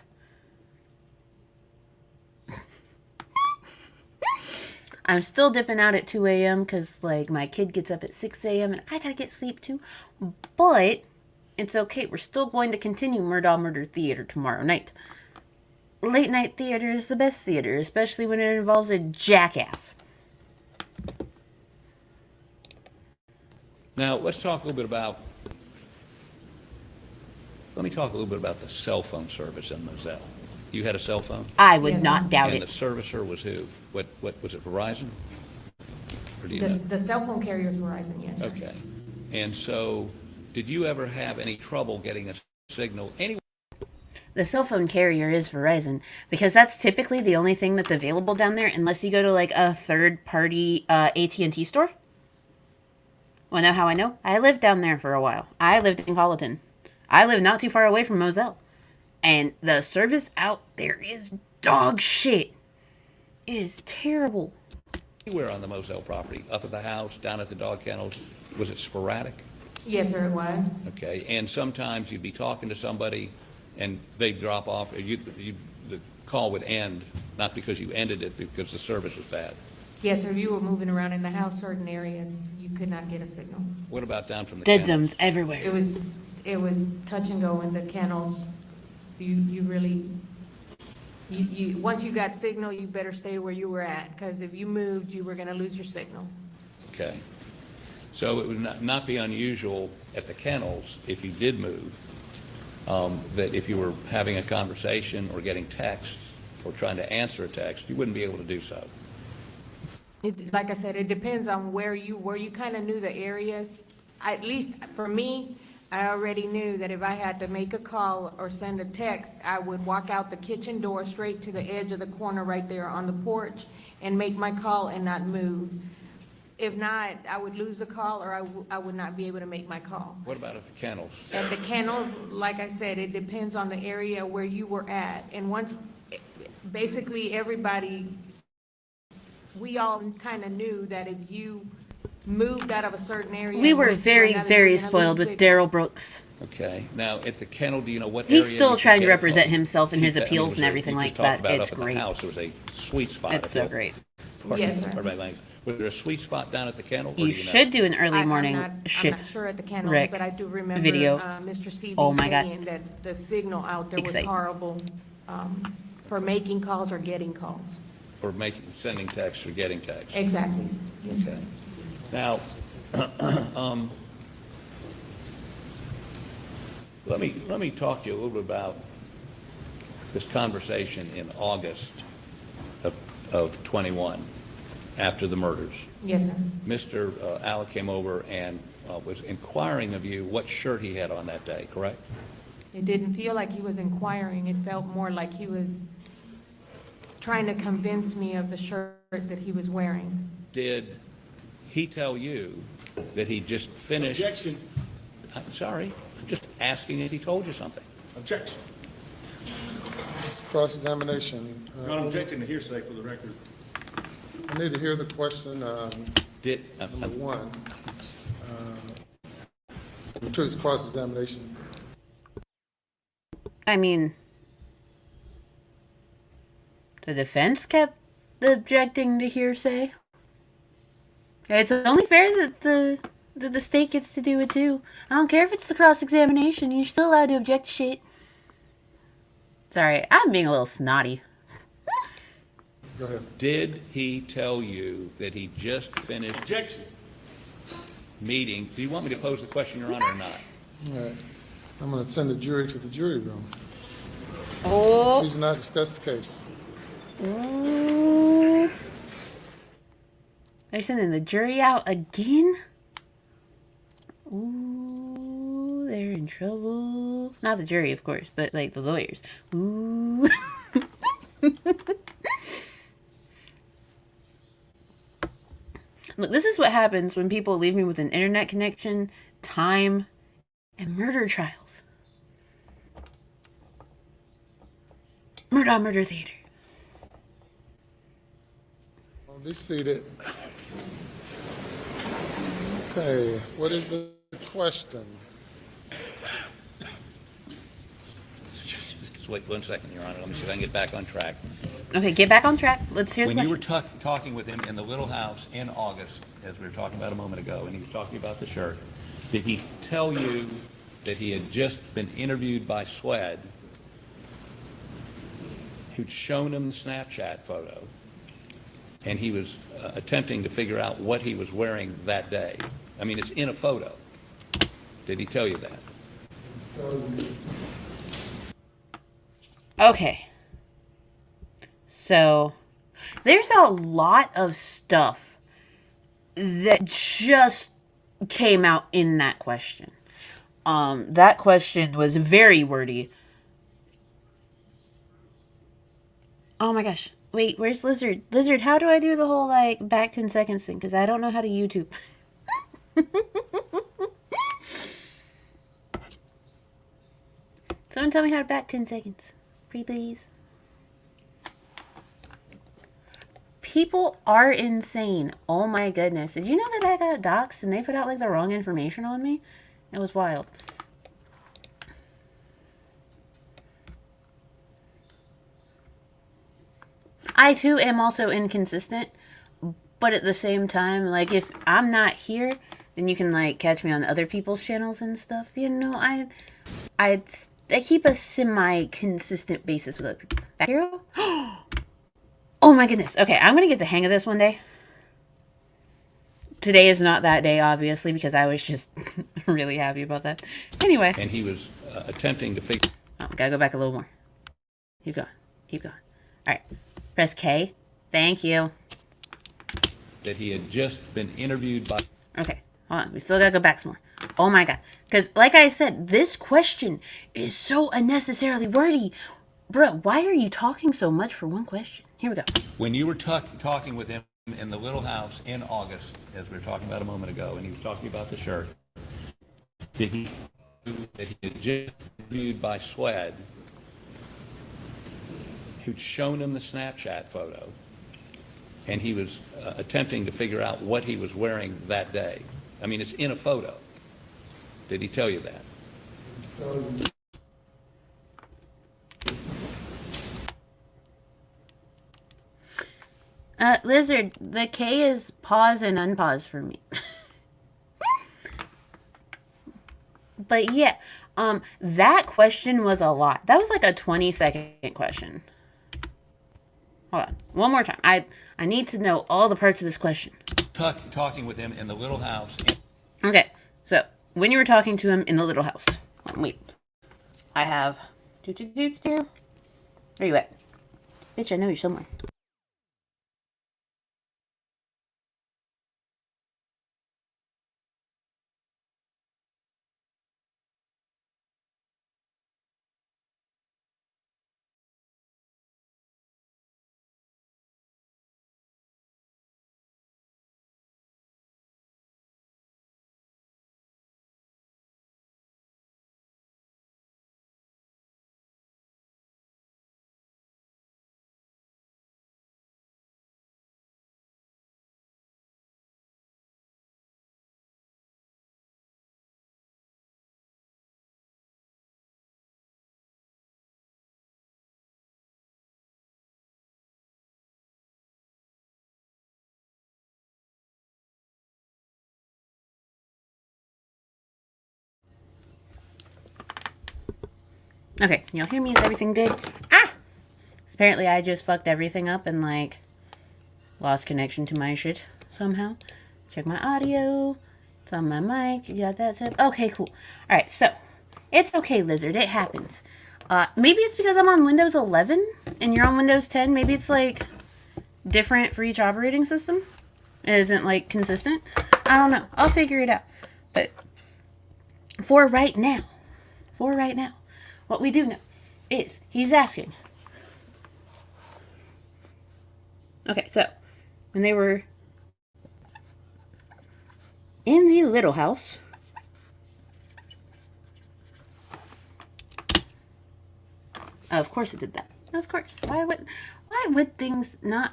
I'm still dipping out at 2 a.m. because, my kid gets up at 6 a.m. and I gotta get sleep too. But it's okay. We're still going to continue Murdaugh Murder Theater tomorrow night. late night theater is the best theater, especially when it involves a jackass. Now, let's talk a little bit about, let me talk a little bit about the cell phone service in Moselle. You had a cell phone? I would Yes, not sir. doubt And the it. servicer was who? What was it, Verizon? Or do you know? The cell phone carrier is Verizon, yes. sir. Okay. And so, did you ever have any trouble getting a signal anywhere? The cell phone carrier is Verizon because that's typically the only thing that's available down there unless you go to like a third-party AT&T store. Want to know how I know? I lived down there for a while. I lived in Colleton. I live not too far away from Moselle. And the service out there is dog shit. It is terrible. Anywhere on the Moselle property, up at the house, down at the dog kennels, was it sporadic? Yes, sir, it was. Okay, and sometimes you'd be talking to somebody and they'd drop off, or the call would end, not because you ended it, because the service was bad. Yes, sir, if you were moving around in the house, certain areas, you could not get a signal. What about down from the Dead kennels? zones everywhere. It was touch and go in the kennels. You really, once you got signal, you better stay where you were at, because if you moved, you were gonna lose your signal. Okay. So it would not be unusual at the kennels, if you did move, that if you were having a conversation or getting text or trying to answer a text, you wouldn't be able to do so. Like I said, it depends on where you kind of knew the areas. At least for me, I already knew that if I had to make a call or send a text, I would walk out the kitchen door straight to the edge of the corner right there on the porch and make my call and not move. If not, I would lose the call or I would not be able to make my call. What about at the kennels? At the kennels, like I said, it depends on the area where you were at. And once, basically everybody, we all kind of knew that if you moved out of a certain area. We were went to very, another, very you were gonna spoiled lose with signal. Daryl Brooks. Okay. Now, at the kennel, do you know what area? He's still you could trying to get a represent call? himself in his I mean, appeals was and there- everything you like just talked that. about It's up at the great. house, there was a sweet spot. It's I so feel. great. Pardon- Yes, sir. pardon my language. Was there a sweet spot down at the kennel? or You do know? should do an early I'm morning not ship. sure at the kennels, rec but I do remember video. Mr. CB Oh my God. saying that the signal out there was Excite. horrible for making calls or getting calls. Or sending text or getting text? Exactly. Yes, sir. Okay. Now, let me talk to you a little bit about this conversation in August of 21, after the murders. Yes, sir. Mr. Alec came over and was inquiring of you what shirt he had on that day, correct? It didn't feel like he was inquiring. It felt more like he was trying to convince me of the shirt that he was wearing. Did he tell you that he just finished? Objection. I'm sorry, I'm just asking if he told you something. Objection. Cross-examination. Not objecting to hearsay for the record. I need to hear the question, Did, number one. Number two is cross-examination. I mean, the defense kept objecting to hearsay. It's only fair that the state gets to do it too. I don't care if it's the cross-examination. You're still allowed to object to shit. Sorry, I'm being a little snotty. Go ahead. Did he tell you that he just finished Objection. meeting? Do you want me to pose the question, Your Honor, or not? All right. I'm going to send the jury to the jury room. Oh. Please do not discuss the case. Ooh. They're sending the jury out again? Ooh, they're in trouble. Not the jury, of course, but like the lawyers. Ooh. Look, this is what happens when people leave me with an internet connection, time, and murder trials. Murdaugh Murder Theater. Well, be seated. Okay, what is the question? Just wait 1 second, Your Honor. Let me see if I can get back on track. Okay, get back on track. Let's hear the When you question. were talking with him in the little house in August, as we were talking about a moment ago, and he was talking about the shirt, did he tell you that he had just been interviewed by SWED who'd shown him the Snapchat photo, and he was attempting to figure out what he was wearing that day. I mean, it's in a photo. Did he tell you that? Okay. So, there's a lot of stuff that just came out in that question. That question was very wordy. Oh my gosh. Wait, where's Lizard? Lizard, how do I do the whole, like, back 10 seconds thing? Because I don't know how to YouTube. Someone tell me how to back 10 seconds. Pretty please. People are insane. Oh my goodness. Did you know that I got doxxed and they put out, like, the wrong information on me? It was wild. I too am also inconsistent, but at the same time, like, if I'm not here, then you can, like, catch me on other people's channels and stuff. You know, I keep a semi-consistent basis with other people. Back hero? Oh my goodness. Okay, I'm gonna get the hang of this one day. Today is not that day, obviously, because I was just really happy about that. Anyway. And he was attempting to figure... Oh, gotta go back a little more. Keep going. Keep going. All right. Press K. Thank you. that he had just been interviewed by... Okay, hold on. We still gotta go back some more. Oh my god. Because, like I said, this question is so unnecessarily wordy. Bro, why are you talking so much for one question? Here we go. When you were talking with him in the little house in August, as we were talking about a moment ago, and he was talking about the shirt, did he that he had just interviewed by Swed, who'd shown him the Snapchat photo, and he was attempting to figure out what he was wearing that day? I mean, it's in a photo. Did he tell you that? Lizard, the K is pause and unpause for me. But yeah, that question was a lot. That was like a 20-second question. Hold on, one more time. I need to know all the parts of this question. Talking with him in the little house. Okay, so when you were talking to him in the little house. Wait, I have. Where you at? Bitch, I know you're somewhere. Okay, y'all hear me? Is everything good? Ah! Apparently I just fucked everything up and, like, lost connection to my shit somehow. Check my audio. It's on my mic. You got that set? Okay, cool. Alright, so, it's okay, Lizard. It happens. Maybe it's because I'm on Windows 11 and you're on Windows 10. Maybe it's, like, different for each operating system. It isn't, like, consistent. I don't know. I'll figure it out. But for right now, what we do know is he's asking. Okay, so when they were in the little house, of course it did that. Of course. Why would things not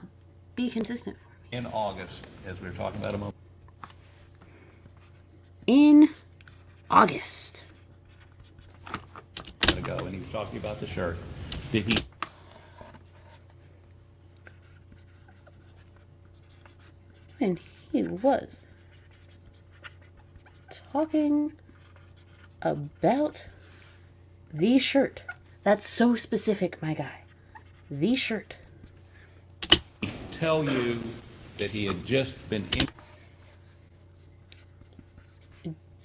be consistent for me? In August, as we were talking about a moment In August. ago, and he was talking about the shirt. Did he? And he was talking about the shirt. That's so specific, my guy. the shirt. Tell you that he had just been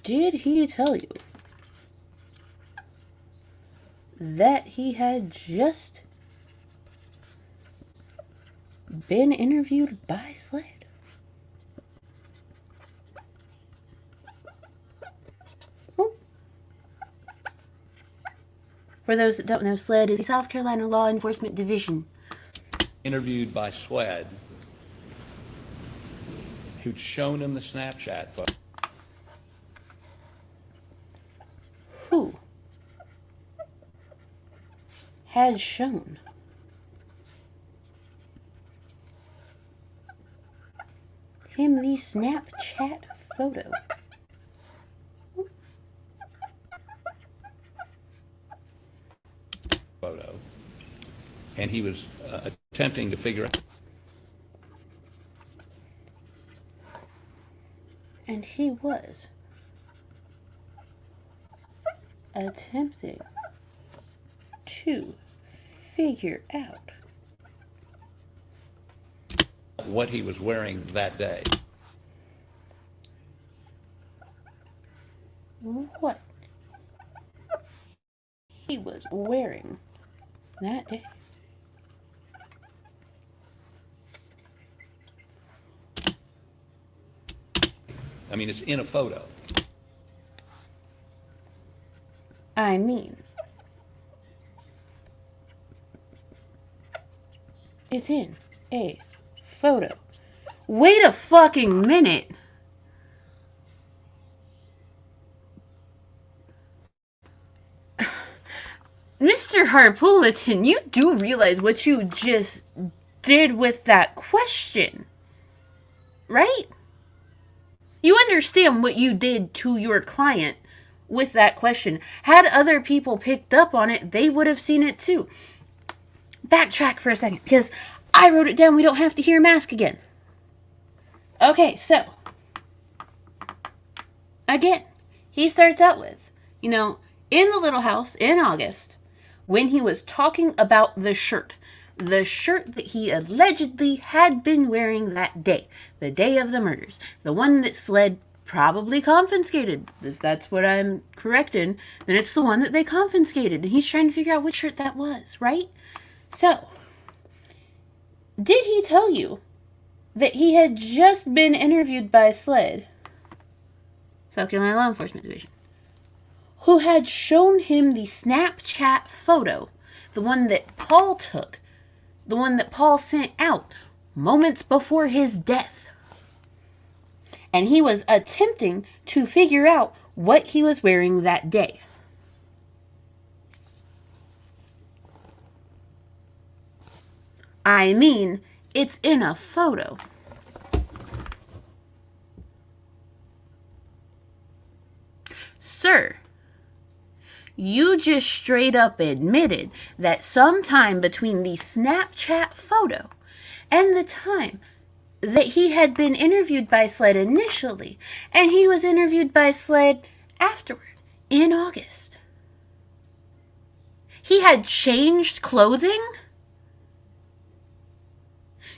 Did he tell you that he had just been interviewed by SLED? Oh. For those that don't know, SLED is the South Carolina Law Enforcement Division. interviewed by SWED, who'd shown him the Snapchat photo. Who had shown him the Snapchat photo? And he was attempting to figure out. And he was attempting to figure out what he was wearing that day. What he was wearing that day. I mean, it's in a photo. I mean, it's in a photo. Wait a fucking minute. Mr. Harpulitan, you do realize what you just did with that question, right? You understand what you did to your client with that question. Had other people picked up on it, they would have seen it too. Backtrack for a second, because I wrote it down. We don't have to hear mask again. Okay, so, again, he starts out with, in the little house in August, when he was talking about the shirt that he allegedly had been wearing that day, the day of the murders, the one that SLED probably confiscated. If that's what I'm correct in, then it's the one that they confiscated, and he's trying to figure out which shirt that was, right? So, did he tell you that he had just been interviewed by SLED, South Carolina Law Enforcement Division, who had shown him the Snapchat photo, the one that Paul took, the one that Paul sent out moments before his death? And he was attempting to figure out what he was wearing that day. I mean, it's in a photo. Sir, you just straight up admitted that sometime between the Snapchat photo and the time that he had been interviewed by SLED initially, and he was interviewed by SLED afterward, in August, he had changed clothing?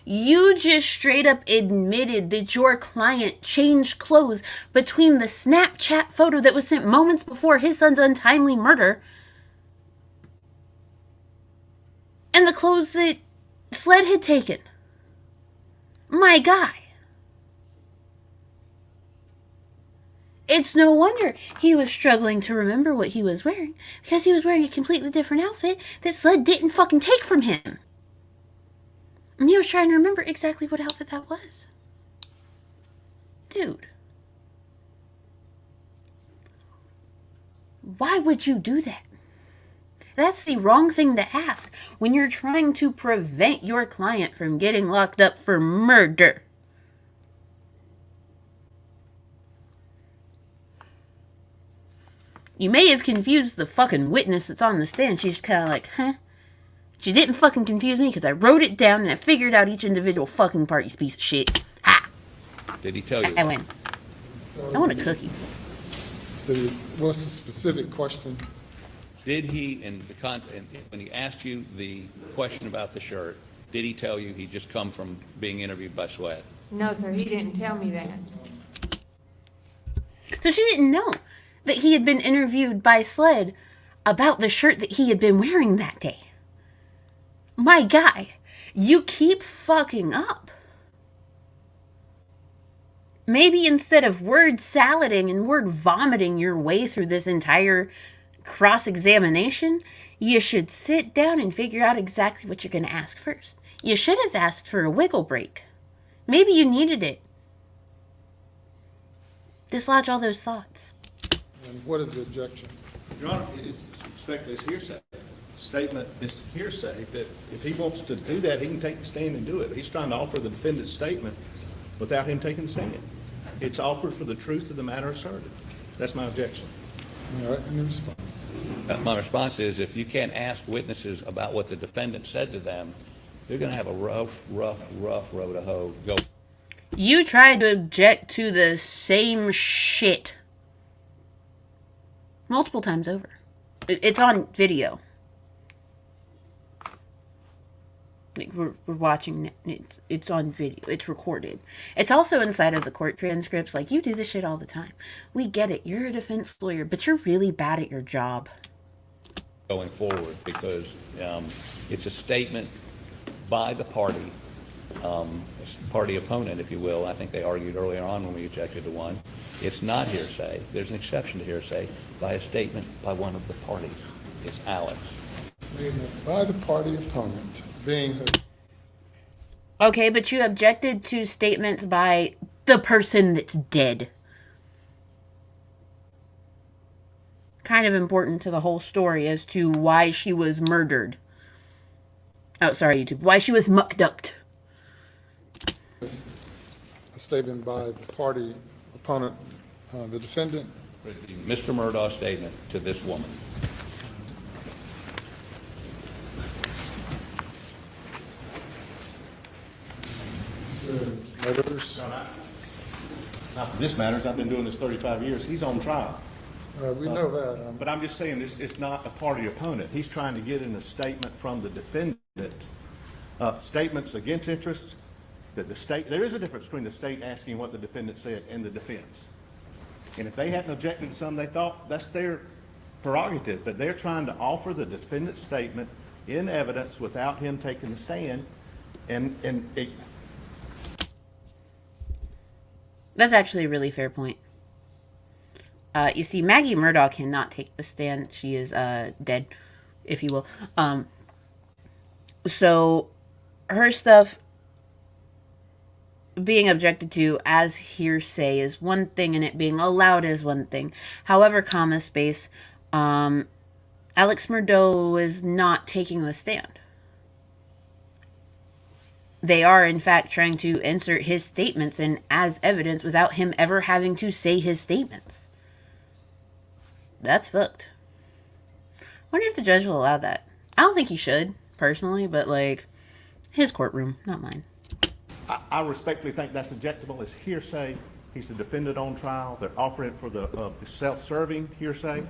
You just straight up admitted that your client changed clothes between the Snapchat photo that was sent moments before his son's untimely murder and the clothes that SLED had taken. My guy. It's no wonder he was struggling to remember what he was wearing, because he was wearing a completely different outfit that SLED didn't fucking take from him. And he was trying to remember exactly what outfit that was. Dude. Why would you do that? That's the wrong thing to ask when you're trying to prevent your client from getting locked up for murder. You may have confused the fucking witness that's on the stand. She's kind of like, huh? She didn't fucking confuse me because I wrote it down and I figured out each individual fucking part, you piece of shit. Ha! Did he tell you? I win. I want a cookie. What's the specific question? Did he, when he asked you the question about the shirt, did he tell you he'd just come from being interviewed by Sweat? No, sir, he didn't tell me that. So she didn't know that he had been interviewed by Sled about the shirt that he had been wearing that day. My guy, you keep fucking up. Maybe instead of word salading and word vomiting your way through this entire cross-examination, you should sit down and figure out exactly what you're going to ask first. You should have asked for a wiggle break. Maybe you needed it. Dislodge all those thoughts. And what is the objection? Your Honor, it's respectfully, it's hearsay. Statement is hearsay, that if he wants to do that, he can take the stand and do it. He's trying to offer the defendant's statement without him taking the stand. It's offered for the truth of the matter asserted. That's my objection. All right, any response? My response is, if you can't ask witnesses about what the defendant said to them, they're going to have a rough road to hoe. Go. You tried to object to the same shit multiple times over. It's on video. We're watching it. It's on video. It's recorded. It's also inside of the court transcripts. Like, you do this shit all the time. We get it. You're a defense lawyer, but you're really bad at your job. Going forward, because it's a statement by the party opponent, if you will. I think they argued earlier on when we objected to one. It's not hearsay. There's an exception to hearsay by a statement by one of the parties. It's Alex. Statement by the party opponent being who? Okay, but you objected to statements by the person that's dead. Kind of important to the whole story as to why she was murdered. Oh, sorry, YouTube. Why she was muckducked. A statement by the party opponent, the defendant. Mr. Murdaugh's statement to this woman. Letters. Not that this matters. I've been doing this 35 years. He's on trial. We know that. But I'm just saying, it's not a party opponent. He's trying to get in a statement from the defendant. Statements against interests, that the state, there is a difference between the state asking what the defendant said and the defense. And if they hadn't objected to something, they thought that's their prerogative, but they're trying to offer the defendant's statement in evidence without him taking the stand, and it. That's actually a really fair point. You see, Maggie Murdaugh cannot take the stand. She is dead, if you will. So her stuff being objected to as hearsay is one thing, and it being allowed is one thing. However, comma space, Alex Murdaugh is not taking the stand. They are, in fact, trying to insert his statements in as evidence without him ever having to say his statements. That's fucked. Wonder if the judge will allow that. I don't think he should, personally, but, like, his courtroom, not mine. I respectfully think that's objectable as hearsay. He's the defendant on trial. They're offering it for the self-serving hearsay.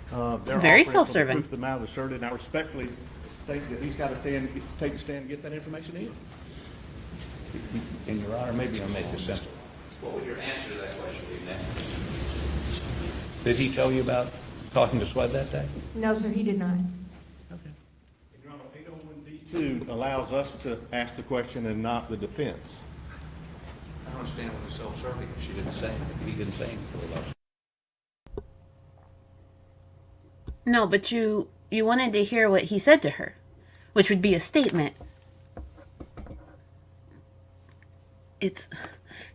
They're Very offering it self-serving. for the truth of the matter asserted, and I respectfully think that he's got to take a stand and get that information in. And Your Honor, maybe I'll make this simple. What would your answer to that question be now? Did he tell you about talking to Sweat that day? No, sir, he did not. Okay. Your Honor, 801D2 allows us to ask the question and not the defense. I don't understand what was self-serving. She didn't say anything. He didn't say anything for us. No, but you wanted to hear what he said to her, which would be a statement. It's,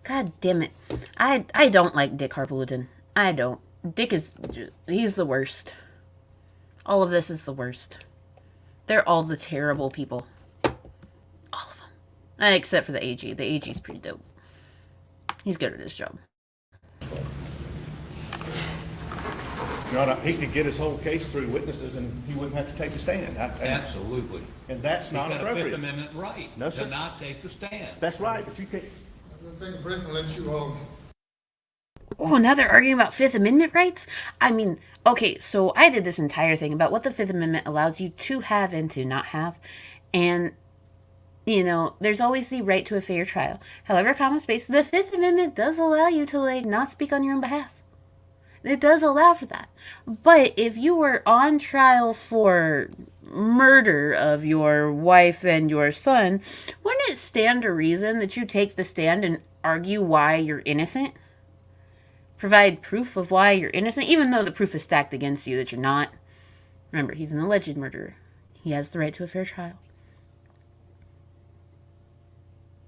God damn it. I don't like Dick Harpelton. I don't. Dick is, he's the worst. All of this is the worst. They're all the terrible people. All of them. Except for the AG. The AG's pretty dope. He's good at his job. Your Honor, he could get his whole case through witnesses and he wouldn't have to take the stand. Absolutely. And that's not You've got a Fifth appropriate. Amendment right No, sir. to not take the stand. That's right, but you can't. I think Britain lets you all. Oh, now they're arguing about Fifth Amendment rights? I mean, okay, so I did this entire thing about what the Fifth Amendment allows you to have and to not have. And, you know, there's always the right to a fair trial. However, comma space, the Fifth Amendment does allow you to, like, not speak on your own behalf. It does allow for that. But if you were on trial for murder of your wife and your son, wouldn't it stand to reason that you take the stand and argue why you're innocent? Provide proof of why you're innocent, even though the proof is stacked against you that you're not. Remember, he's an alleged murderer. He has the right to a fair trial.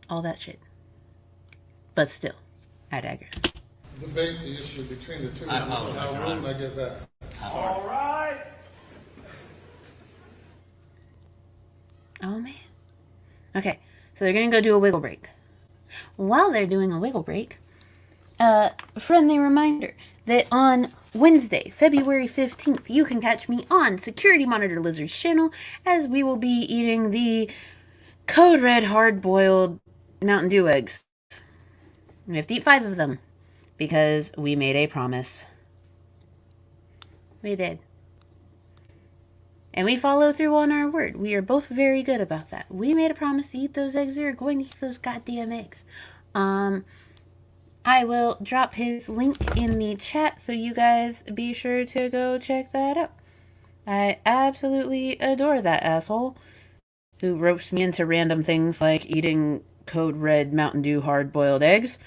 All that shit. But still, I digress. Debate the issue between the two I of you, apologize, and Your I'll rule Honor. when I get back. All right. Oh, man. Okay, so they're going to go do a wiggle break. While they're doing a wiggle break, friendly reminder that on Wednesday, February 15th, you can catch me on Security Monitor Lizard's channel as we will be eating the Code Red hard-boiled Mountain Dew eggs. We have to eat 5 of them because we made a promise. We did. And we follow through on our word. We are both very good about that. We made a promise to eat those eggs. We are going to eat those goddamn eggs. I will drop his link in the chat, so you guys be sure to go check that out. I absolutely adore that asshole who ropes me into random things like eating Code Red Mountain Dew hard-boiled eggs.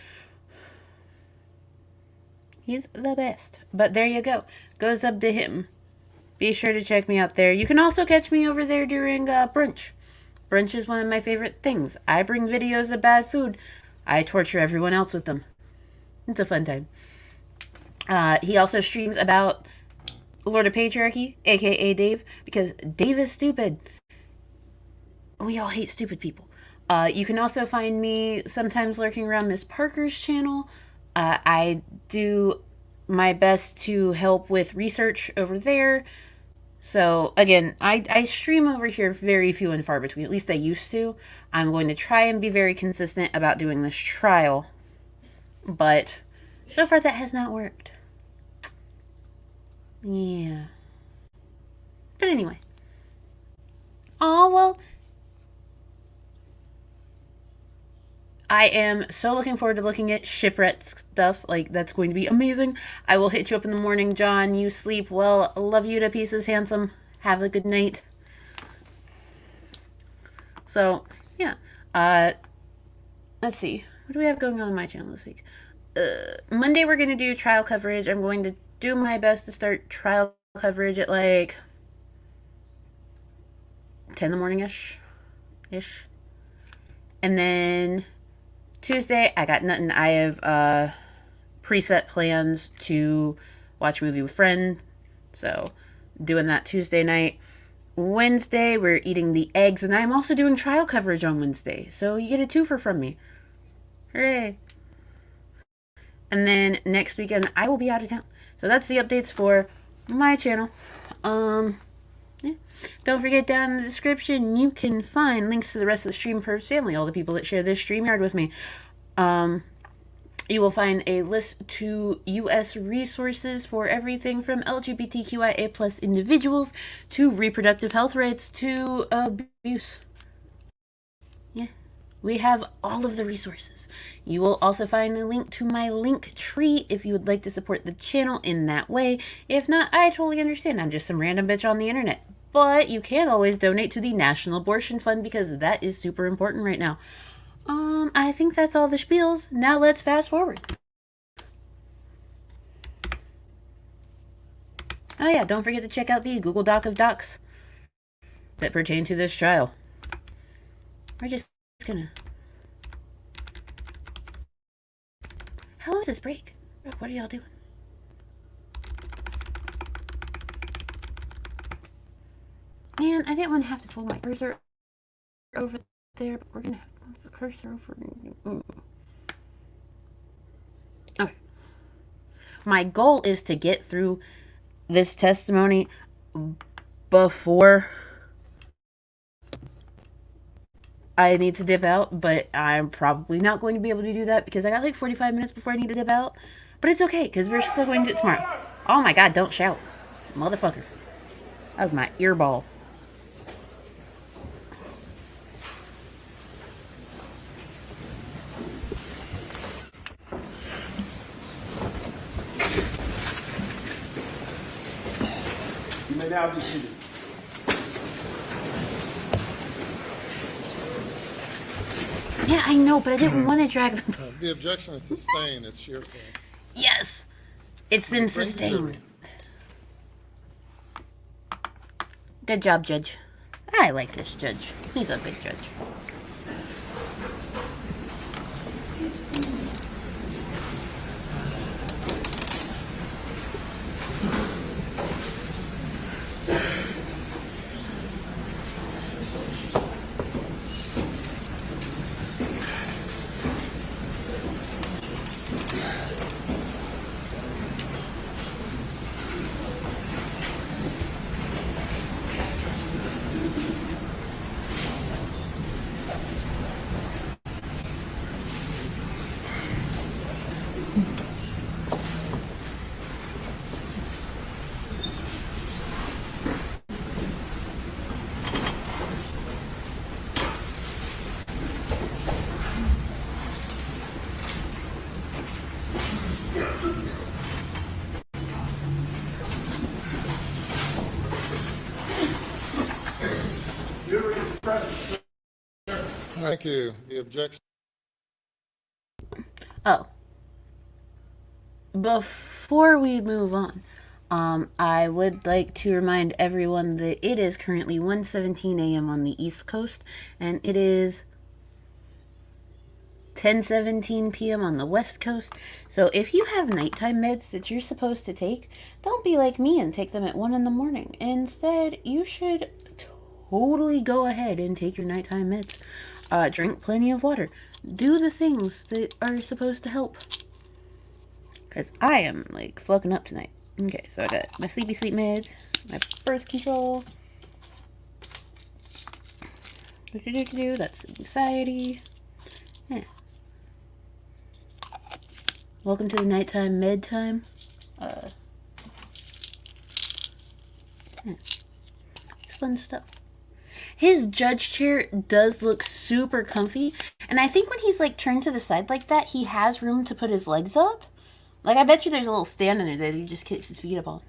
He's the best. But there you go. Goes up to him. Be sure to check me out there. You can also catch me over there during brunch. Brunch is one of my favorite things. I bring videos of bad food. I torture everyone else with them. It's a fun time. He also streams about Lord of Patriarchy, aka Dave, because Dave is stupid. We all hate stupid people. You can also find me sometimes lurking around Miss Parker's channel. I do my best to help with research over there. So, again, I stream over here very few and far between. At least I used to. I'm going to try and be very consistent about doing this trial. But so far that has not worked. Yeah. But anyway. Oh, well. I am so looking forward to looking at shipwreck stuff. Like, that's going to be amazing. I will hit you up in the morning, John. You sleep well. Love you to pieces, handsome. Have a good night. So, yeah. Let's see. What do we have going on my channel this week? Monday we're going to do trial coverage. I'm going to do my best to start trial coverage at like 10 in the morning-ish. And then Tuesday, I got nothing. I have preset plans to watch a movie with friends. So, doing that Tuesday night. Wednesday, we're eating the eggs. And I'm also doing trial coverage on Wednesday. So, you get a twofer from me. Hooray. And then next weekend, I will be out of town. So, that's the updates for my channel. Yeah. Don't forget, down in the description, you can find links to the rest of the Stream Pervs family, all the people that share this StreamYard with me. You will find a list to U.S. resources for everything from LGBTQIA plus individuals to reproductive health rights to abuse. Yeah, we have all of the resources. You will also find the link to my linktree if you would like to support the channel in that way. If not, I totally understand. I'm just some random bitch on the internet. But you can always donate to the National Abortion Fund because that is super important right now. I think that's all the spiels. Now let's fast forward. Oh yeah, don't forget to check out the Google Doc of docs that pertain to this trial. We're just gonna... How long is this break? What are y'all doing? Man, I didn't want to have to pull my cursor over there, but we're gonna have to move the cursor over. Okay. My goal is to get through this testimony before I need to dip out, but I'm probably not going to be able to do that because I got like 45 minutes before I need to dip out. But it's okay, because we're still going to do it tomorrow. Oh my god, don't shout. Motherfucker. That was my earball. You may now be seated. Yeah, I know, but I didn't want to drag them. The objection is sustained, it's your thing. Yes! It's been Bring the sustained. jury. Good job, Judge. I like this judge. He's a good judge. Thank you. The objection. Oh. Before we move on, I would like to remind everyone that it is currently 1:17 a.m. on the East Coast, and it is 10:17 p.m. on the West Coast. So if you have nighttime meds that you're supposed to take, don't be like me and take them at 1 in the morning. Instead, you should totally go ahead and take your nighttime meds. Drink plenty of water. Do the things that are supposed to help. Because I am, like, fucking up tonight. Okay, so I got my sleepy sleep meds, my birth control. That's anxiety. Yeah. Welcome to the nighttime med time. Yeah. It's fun stuff. His judge chair does look super comfy. And I think when he's, like, turned to the side like that, he has room to put his legs up. Like, I bet you there's a little stand in it that he just kicks his feet up on.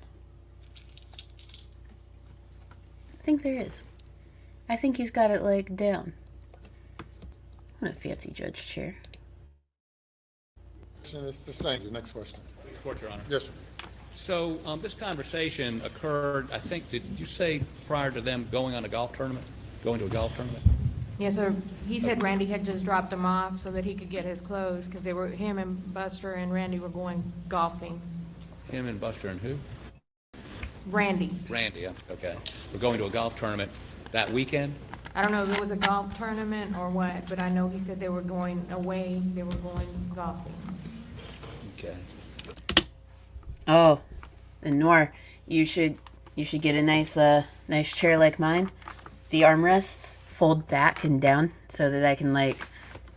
I think there is. I think he's got it, like, down. What a fancy judge chair. Objection is sustained. Your next question. Please, Court, Your Honor. Yes, sir. So this conversation occurred, I think, did you say prior to them going on a golf tournament? Going to a golf tournament? Yes, sir. He said Randy had just dropped him off so that he could get his clothes, because him and Buster and Randy were going golfing. Him and Buster and who? Randy. Randy, yeah, okay. We're going to a golf tournament that weekend? I don't know if it was a golf tournament or what, but I know he said they were going away, they were going golfing. Okay. Oh, and Noir, you should get a nice chair like mine. The armrests fold back and down so that I can, like,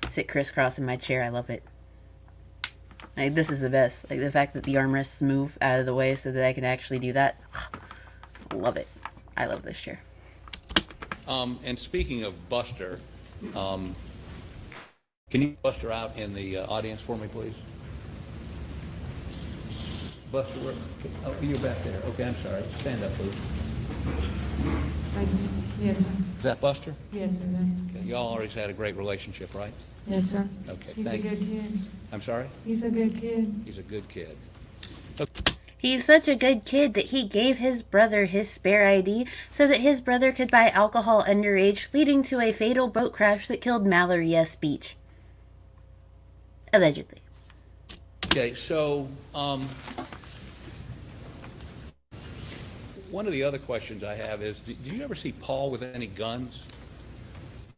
sit crisscross in my chair. I love it. Like, this is the best. Like, the fact that the armrests move out of the way so that I can actually do that. Love it. I love this chair. And speaking of Buster, can you Buster out in the audience for me, please? Buster, oh, you're back there. Okay, I'm sorry. Stand up, please. Yes, sir. Is that Buster? Yes, sir. Okay, y'all always had a great relationship, right? Yes, sir. Okay, He's a thank you. good kid. I'm sorry? He's a good kid. He's a good kid. He's such a good kid that he gave his brother his spare ID so that his brother could buy alcohol underage, leading to a fatal boat crash that killed Mallory S. Beach. Allegedly. Okay, so, one of the other questions I have is, did you ever see Paul with any guns?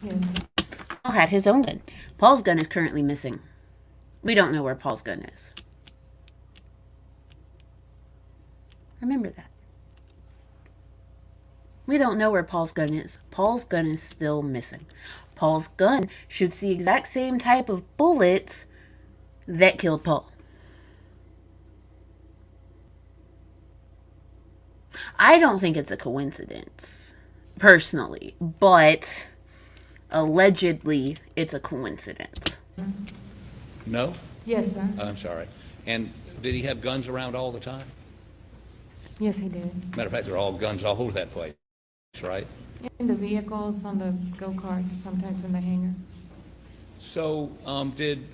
Yes. Paul had his own gun. Paul's gun is currently missing. We don't know where Paul's gun is. Remember that. We don't know where Paul's gun is. Paul's gun is still missing. Paul's gun shoots the exact same type of bullets that killed Paul. I don't think it's a coincidence, personally, but allegedly it's a coincidence. No? Yes, sir. I'm sorry. And did he have guns around all the time? Yes, he did. Matter of fact, there are all guns all over that place, right? In the vehicles, on the go-karts, sometimes in the hangar. So, did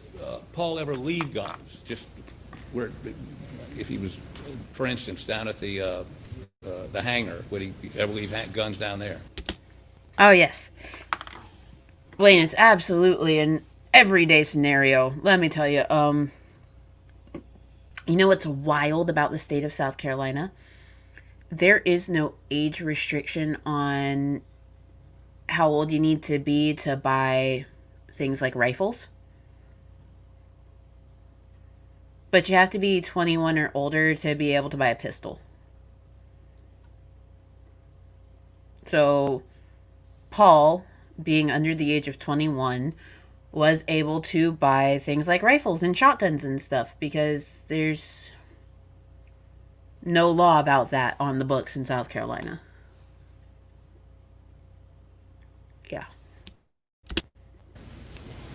Paul ever leave guns? Just where, if he was, for instance, down at the hangar, would he ever leave guns down there? Oh, yes. Blaine, it's absolutely an everyday scenario. Let me tell you, you know what's wild about the state of South Carolina? There is no age restriction on how old you need to be to buy things like rifles. But you have to be 21 or older to be able to buy a pistol. So, Paul, being under the age of 21, was able to buy things like rifles and shotguns and stuff because there's no law about that on the books in South Carolina. Yeah.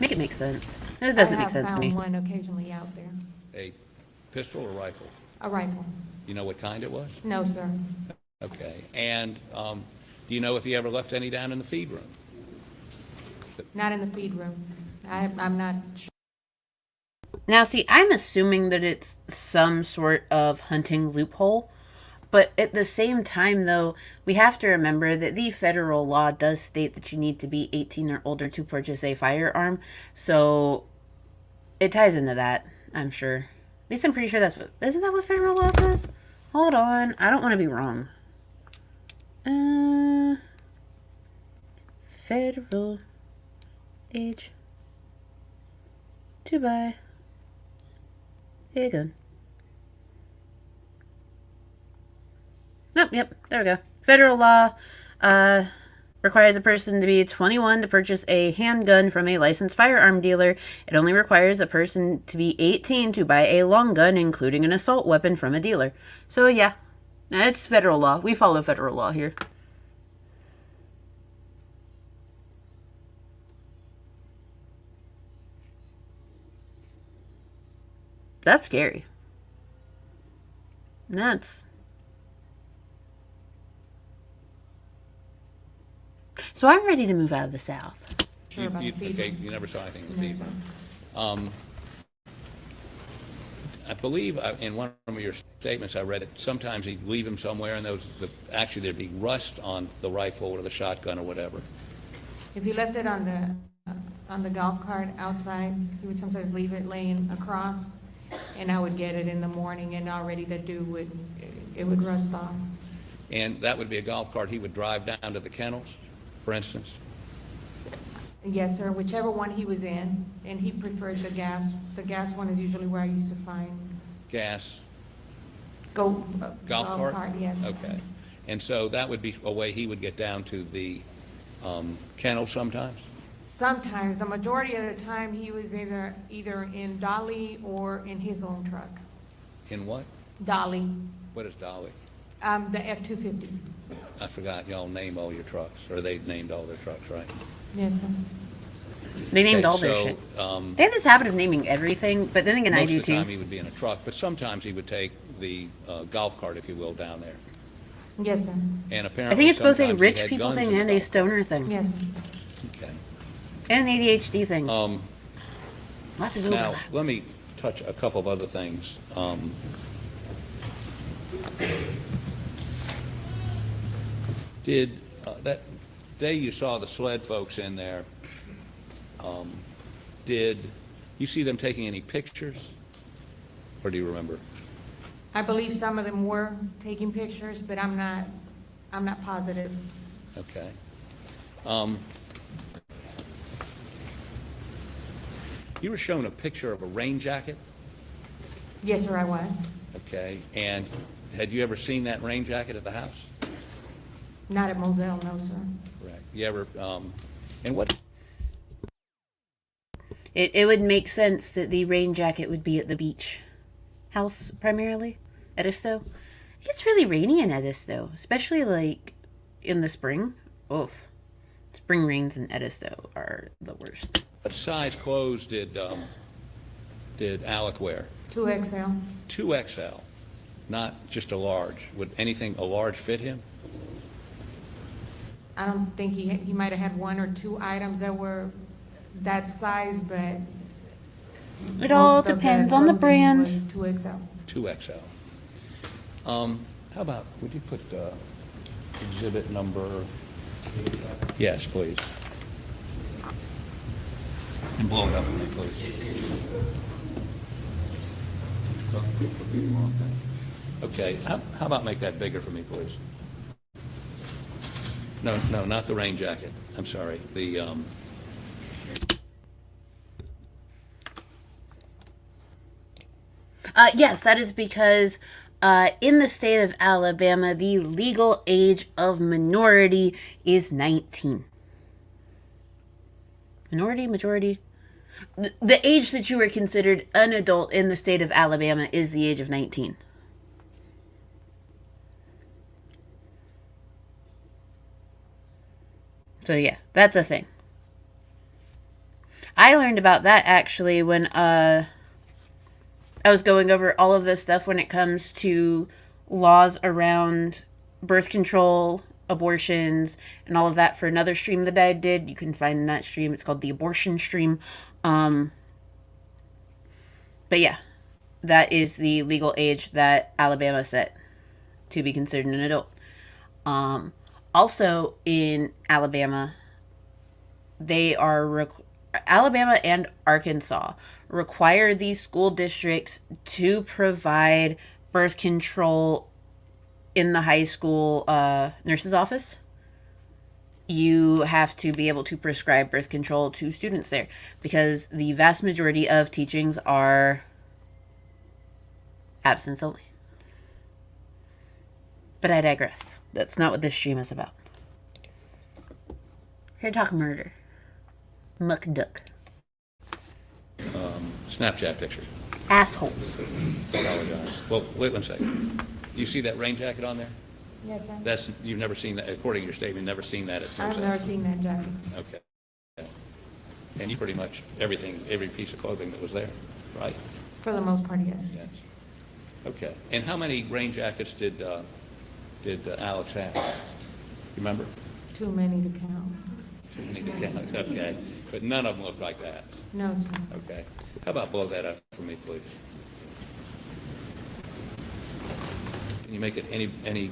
Make it make sense. It doesn't make sense to me. I have found one occasionally out there. A pistol or rifle? A rifle. You know what kind it was? No, sir. Okay. And do you know if he ever left any down in the feed room? Not in the feed room. I'm not sure. Now, see, I'm assuming that it's some sort of hunting loophole. But at the same time, though, we have to remember that the federal law does state that you need to be 18 or older to purchase a firearm. So it ties into that, I'm sure. At least I'm pretty sure that's what... Isn't that what federal law says? Hold on. I don't want to be wrong. Federal age to buy a gun. Nope, yep, there we go. Federal law requires a person to be 21 to purchase a handgun from a licensed firearm dealer. It only requires a person to be 18 to buy a long gun, including an assault weapon, from a dealer. So, yeah, it's federal law. We follow federal law here. That's scary. That's... So I'm ready to move out of the South. Sure about the feed Okay, room. you never saw anything in the No, feed sir. room. I believe in one of your statements I read it, sometimes he'd leave him somewhere and actually there'd be rust on the rifle or the shotgun or whatever. If he left it on the golf cart outside, he would sometimes leave it laying across, and I would get it in the morning, and already the dew would rust off. And that would be a golf cart he would drive down to the kennels, for instance? Yes, sir, whichever one he was in, and he preferred the gas. The gas one is usually where I used to find Gas, golf golf cart? yes. Okay. And so that would be a way he would get down to the kennel sometimes? Sometimes, the majority of the time, he was either in Dolly or in his own truck. In what? Dolly, What is Dolly? the F-250. I forgot, y'all name all your trucks, or they named all their trucks, right? Yes, sir. They named Okay, all their so, shit. um, They have this habit of naming everything, but then again, I Most do of the time too. he would be in a truck, but sometimes he would take the golf cart, if you will, down there. Yes, sir. And I apparently think it's both a sometimes he rich had people guns thing in the and a golf stoner thing. Yes, sir. cart. Okay. And an ADHD thing. Lots of Now, overlap. let me touch a couple of other things. Did, that day you saw the sled folks in there, did you see them taking any pictures? Or do you remember? I believe some of them were taking pictures, but I'm not positive. Okay. You were shown a picture of a rain jacket, Yes, sir, I was. okay? And had you ever seen that rain jacket at the house? Not at Moselle, no, sir. Correct. You ever, and what, It would make sense that the rain jacket would be at the beach house primarily, Edisto. It gets really rainy in Edisto, especially like in the spring. Oof. Spring rains in Edisto are the worst. What size clothes did Alec wear? 2XL. 2XL, not just a large. Would anything, a large fit him? I don't think he might have had one or two items that were that size, but It all most of depends on the clothing brand. was 2XL. 2XL. How about, would you put exhibit number? Yes, please. And blow it up for me, please. Okay, how about make that bigger for me, please? No, not the rain jacket. I'm sorry. Yes, that is because in the state of Alabama, the legal age of minority is 19. Minority, majority? The age that you are considered an adult in the state of Alabama is the age of 19. So yeah, that's a thing. I learned about that actually when I was going over all of this stuff when it comes to laws around birth control, abortions, and all of that for another stream that I did. You can find that stream. It's called the abortion stream. But yeah, that is the legal age that Alabama set to be considered an adult. Also in Alabama, Alabama and Arkansas require these school districts to provide birth control in the high school nurse's office. You have to be able to prescribe birth control to students there because the vast majority of teachings are absence only. But I digress. That's not what this stream is about. Here to talk murder. Muck duck. Snapchat picture. Assholes. Apologize. Well, wait 1 second. You see that rain jacket on there? Yes, sir. You've never seen that, according to your statement, never seen that at I've never seen that jacket. Okay. And you pretty much every piece of clothing that was there, right? For the most part, yes. Yes. Okay. And how many rain jackets did Alex have? You remember? Too many to count. Too many to count. Okay. But none of them looked like that. No, sir. Okay. How about blow that up for me, please? Can you make it any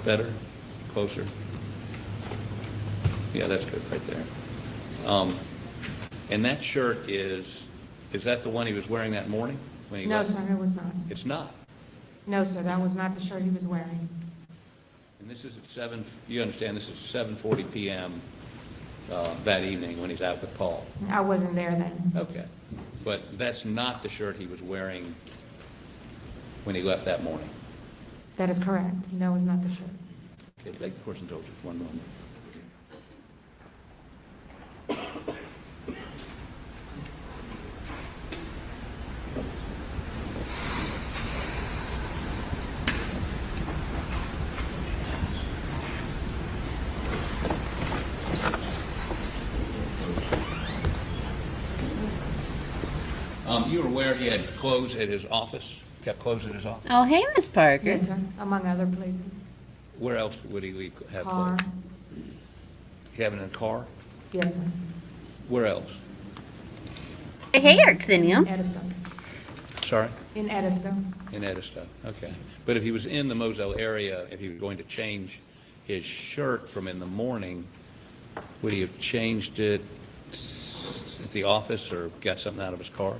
better, closer? Yeah, that's good right there. And that shirt is that the one he was wearing that morning when he No, left? sir, it was not. It's not. No, sir, that was not the shirt he was wearing. And this is at you understand this is 7:40 p.m. That evening when he's out with Paul. I wasn't there then. Okay. But that's not the shirt he was wearing when he left that morning. That is correct. No, it's not the shirt. Okay, take the course and just 1 moment. You were aware he had clothes at his office? Kept clothes at his office? Oh, hey, Miss Parker. Yes, sir, among other places. Where else would he have Car. clothes? He have it in a car? Yes, sir. Where else? Hey, Arxenium. In Edisto. Sorry? In Edisto. In Edisto, okay. But if he was in the Moselle area, if he was going to change his shirt from in the morning, would he have changed it at the office or got something out of his car?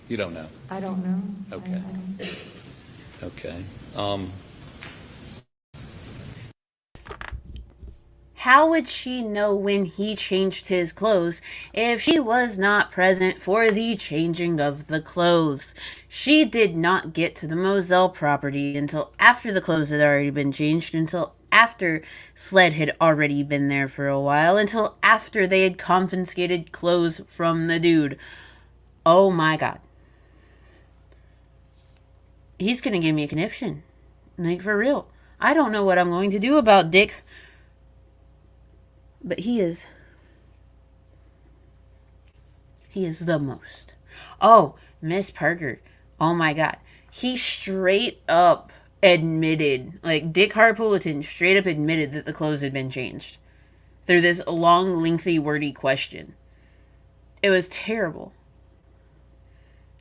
You don't know? I don't know. Okay. I don't- Okay. How would she know when he changed his clothes if she was not present for the changing of the clothes? She did not get to the Moselle property until after the clothes had already been changed, until after Sled had already been there for a while, until after they had confiscated clothes from the dude. Oh my god. he's gonna give me a conniption. Like, for real. I don't know what I'm going to do about Dick. But he is the most. Oh, Miss Parker. Oh my God. He straight up admitted, like Dick Harpulliton straight up admitted that the clothes had been changed through this long, lengthy, wordy question. It was terrible.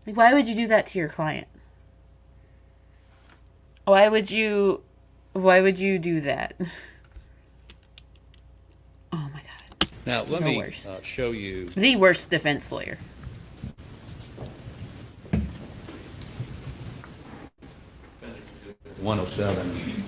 Like, why would you do that to your client? Why would you do that? Oh my God. Now, let The me worst. show you. The worst defense lawyer. One oh seven.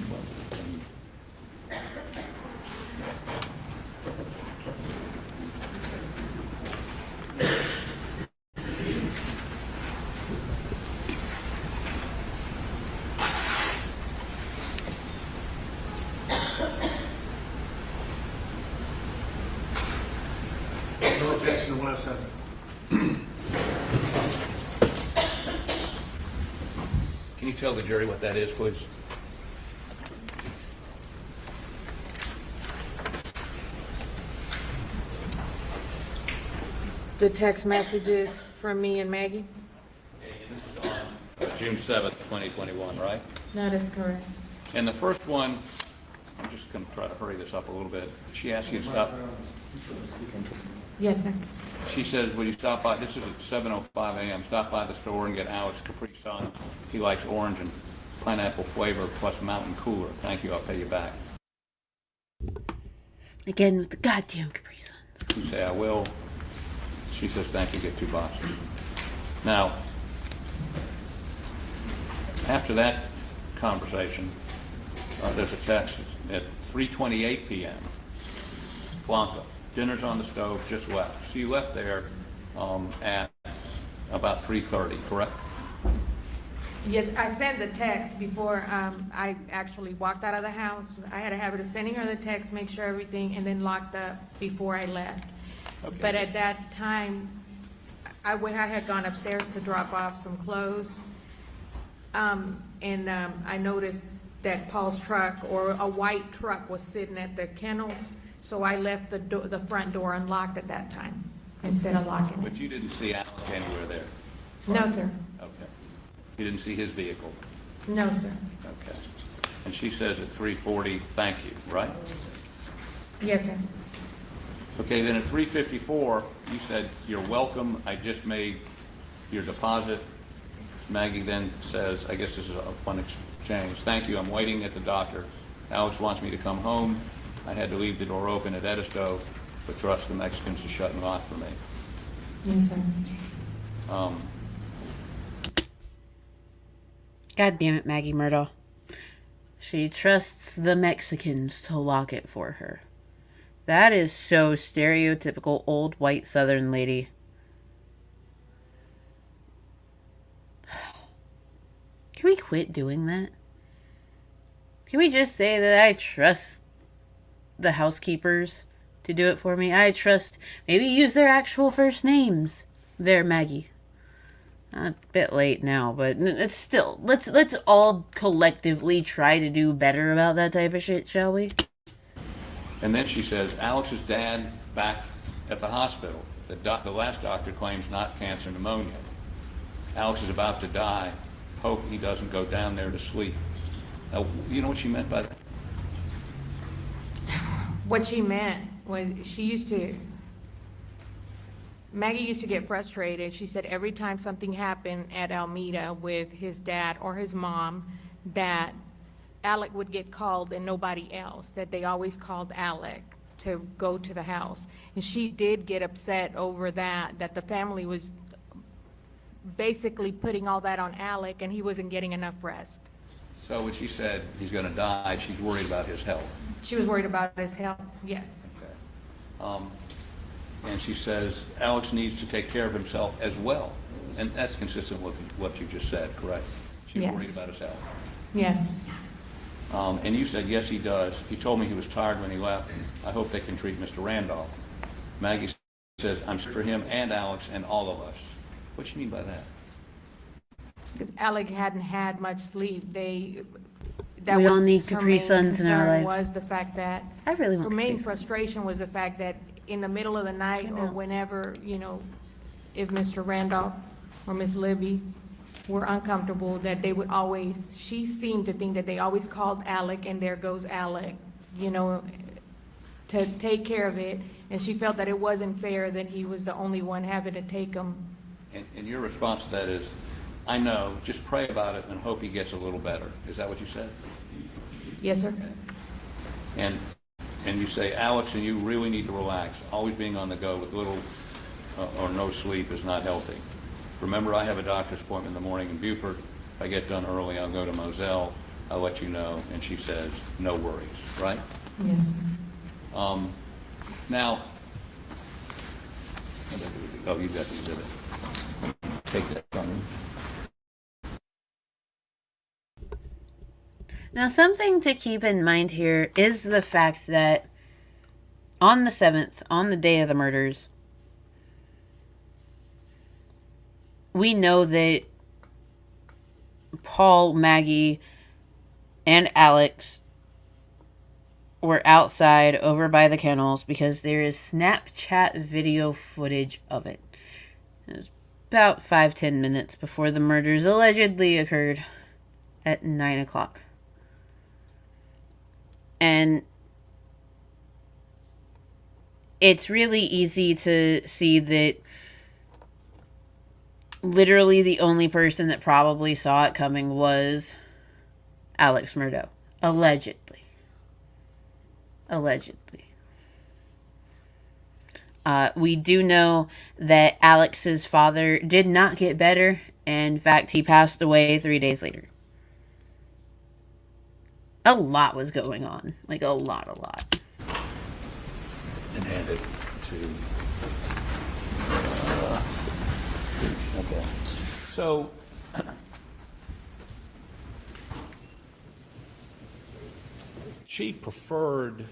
No objection to 107. Can you tell the jury what that is, please? The text messages from me and Maggie? This is on June 7th, 2021, right? That is correct. And the first one, I'm just going to try to hurry this up a little bit. She asked you to stop. Yes, sir. She says, will you stop by, this is at 7:05 a.m., stop by the store and get Alex Capri Sun. He likes orange and pineapple flavor plus mountain cooler. Thank you, I'll pay you back. Again with the goddamn Capri Suns. You say, I will. She says, thank you, get 2 boxes. Now, after that conversation, there's a text at 3:28 p.m. Blanca, dinner's on the stove, just left. So you left there at about 3:30, correct? Yes, I sent the text before I actually walked out of the house. I had a habit of sending her the text, make sure everything, and then locked up before I left. Okay. But at that time, I had gone upstairs to drop off some clothes. I noticed that Paul's truck, or a white truck, was sitting at the kennels. So I left the front door unlocked at that time instead of locking But it. you didn't see Alex anywhere there? No, sir. Okay. You didn't see his vehicle? No, sir. Okay. And she says at 3:40, thank you, right? Yes, sir. Okay, then at 3:54, you said, you're welcome, I just made your deposit. Maggie then says, I guess this is a fun exchange, thank you, I'm waiting at the doctor. Alex wants me to come home. I had to leave the door open at Edisto, but trust the Mexicans to shut and lock for me. Yes, sir. God damn it, Maggie Murdaugh. She trusts the Mexicans to lock it for her. That is so stereotypical old white Southern lady. Can we quit doing that? Can we just say that I trust the housekeepers to do it for me? I trust, maybe use their actual first names. There, Maggie. A bit late now, but it's still, let's all collectively try to do better about that type of shit, shall we? And then she says, Alex's dad back at the hospital. The last doctor claims not cancer, pneumonia. Alex is about to die. Hope he doesn't go down there to sleep. Now, you know what she meant by that? What she meant was Maggie used to get frustrated. She said every time something happened at Almeida with his dad or his mom, that Alec would get called and nobody else, that they always called Alec to go to the house. And she did get upset over that the family was basically putting all that on Alec and he wasn't getting enough rest. So when she said he's going to die, she's worried about his health. She was worried about his health, yes. Okay. And she says Alex needs to take care of himself as well. And that's consistent with what you just said, correct? She's Yes. worried about his health. Yes. And you said, yes, he does. He told me he was tired when he left. I hope they can treat Mr. Randolph. Maggie says, I'm sorry for him and Alex and all of us. What do you mean by that? because Alec hadn't had much sleep. We all need Capri Suns in our lives. Was the fact that I really want her main Capri Suns. frustration was the fact that in the middle of the night I or know. whenever, you know, if Mr. Randolph or Miss Libby were uncomfortable, that they would always, she seemed to think that they always called Alec, and there goes Alec, you know, to take care of it. And she felt that it wasn't fair that he was the only one having to take them. And your response to that is, I know, just pray about it and hope he gets a little better. Is that what you said? Yes, sir. And you say, Alex, and you really need to relax. Always being on the go with little or no sleep is not healthy. Remember, I have a doctor's appointment in the morning in Beaufort. If I get done early, I'll go to Moselle. I'll let you know. And she says, no worries, right? Yes. Now, oh, you've got the exhibit. Take that from me. Now, something to keep in mind here is the fact that on the 7th, on the day of the murders, we know that Paul, Maggie, and Alex were outside over by the kennels because there is Snapchat video footage of it. It was about 5-10 minutes before the murders allegedly occurred at 9 o'clock. And it's really easy to see that literally the only person that probably saw it coming was Alex Murdaugh. Allegedly. We do know that Alex's father did not get better. In fact, he passed away 3 days later. A lot was going on. Like, a lot. And hand it to. Okay. So, she preferred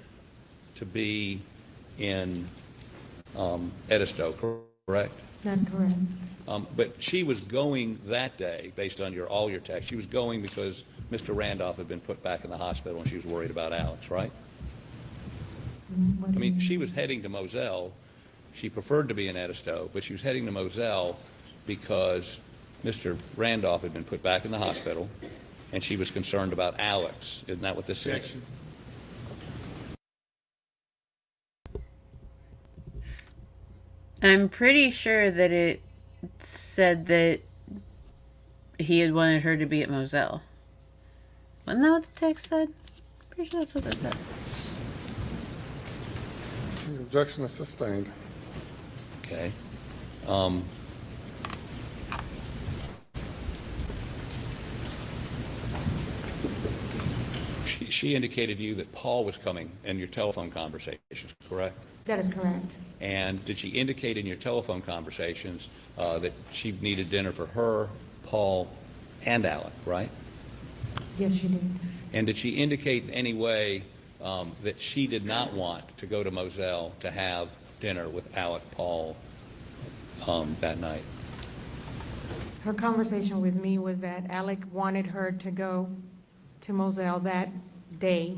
to be in Edisto, correct? That's correct. But she was going that day, based on all your texts, she was going because Mr. Randolph had been put back in the hospital and she was worried about Alex, right? What I do you mean, she was heading to Moselle. She preferred to be in Edisto, but she was heading to Moselle because Mr. Randolph had been put back in the hospital and she was concerned about Alex. Isn't that what this says? I'm pretty sure that it said that he had wanted her to be at Moselle. Wasn't that what the text said? Pretty sure that's what it said. The objection is sustained. Okay. She indicated to you that Paul was coming in your telephone conversations, correct? That is correct. And did she indicate in your telephone conversations that she needed dinner for her, Paul, and Alec, right? Yes, she did. And did she indicate in any way that she did not want to go to Moselle to have dinner with Alec, Paul, that night? Her conversation with me was that Alec wanted her to go to Moselle that day,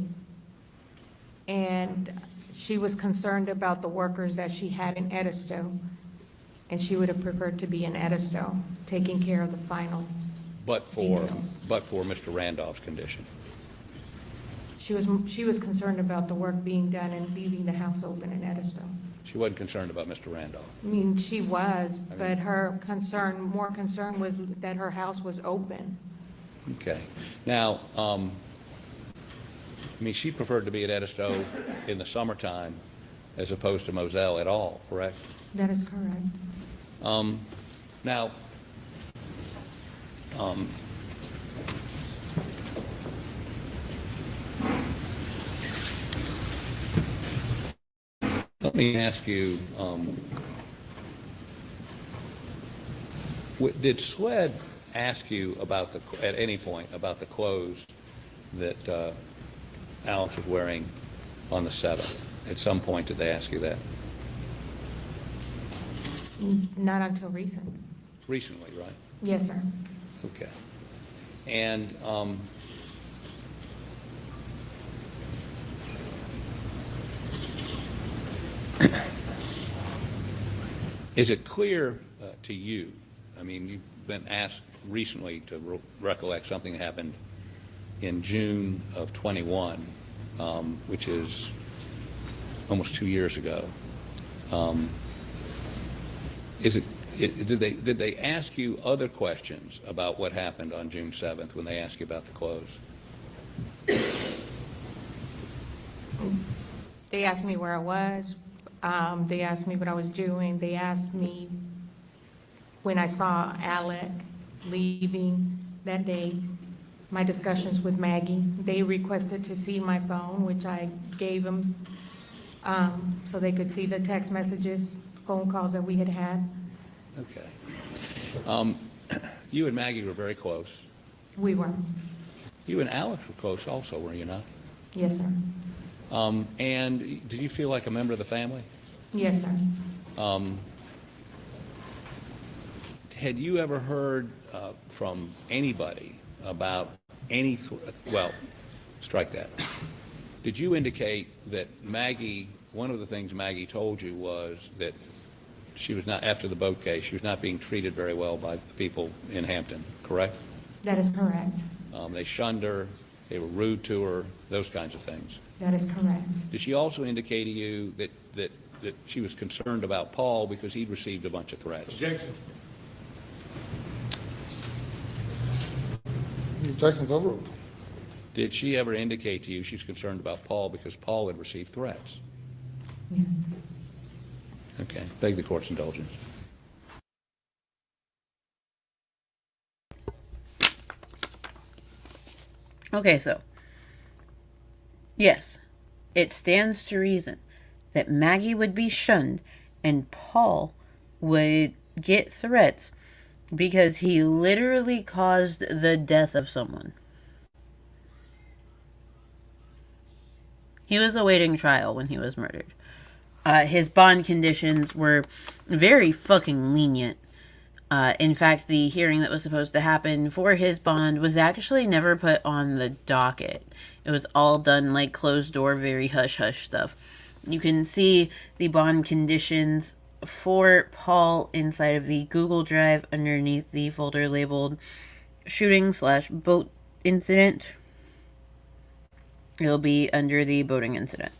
and she was concerned about the workers that she had in Edisto, and she would have preferred to be in Edisto, taking care of the final But for details. Mr. Randolph's condition. She was concerned about the work being done and leaving the house open in Edisto. She wasn't concerned about Mr. Randolph. I mean, she was, but her more concern was that her house was open. Okay. Now, I mean, she preferred to be at Edisto in the summertime as opposed to Moselle at all, correct? That is correct. Now, let me ask you, did Swed ask you about at any point about the clothes that Alex was wearing on the 7th? At some point, did they ask you that? Not until recent. Recently, right? Yes, sir. Okay. And is it clear to you, I mean, you've been asked recently to recollect something that happened in June of 21, which is almost 2 years ago. Did they ask you other questions about what happened on June 7th when they asked you about the clothes? They asked me where I was. They asked me what I was doing. They asked me when I saw Alec leaving that day, my discussions with Maggie. They requested to see my phone, which I gave them, so they could see the text messages, phone calls that we had had. Okay. You and Maggie were very close. We were. You and Alex were close also, were you not? Yes, sir. And did you feel like a member of the family? Yes, sir. Had you ever heard from anybody about any, well, strike that. Did you indicate that Maggie, one of the things Maggie told you was that she was not, after the boat case, she was not being treated very well by the people in Hampton, correct? That is correct. They shunned her, they were rude to her, those kinds of things. That is correct. Did she also indicate to you that she was concerned about Paul because he'd received a bunch of threats? Objection. Objection's overruled. Did she ever indicate to you she's concerned about Paul because Paul had received threats? Yes. Okay, beg the court's indulgence. Okay, so, yes, it stands to reason that Maggie would be shunned and Paul would get threats because he literally caused the death of someone. He was awaiting trial when he was murdered. His bond conditions were very fucking lenient. In fact, the hearing that was supposed to happen for his bond was actually never put on the docket. It was all done like closed door, very hush-hush stuff. You can see the bond conditions for Paul inside of the Google Drive underneath the folder labeled shooting/boat incident. It'll be under the boating incident.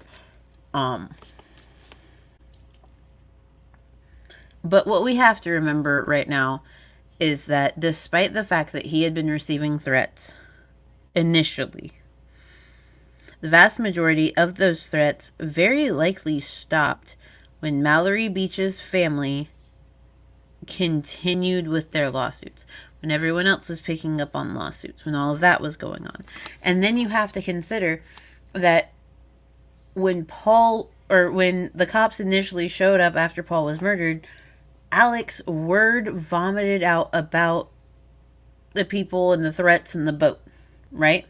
But what we have to remember right now is that despite the fact that he had been receiving threats initially, the vast majority of those threats very likely stopped when Mallory Beach's family continued with their lawsuits, when everyone else was picking up on lawsuits, when all of that was going on. And then you have to consider that when the cops initially showed up after Paul was murdered, Alex word vomited out about the people and the threats and the boat, right?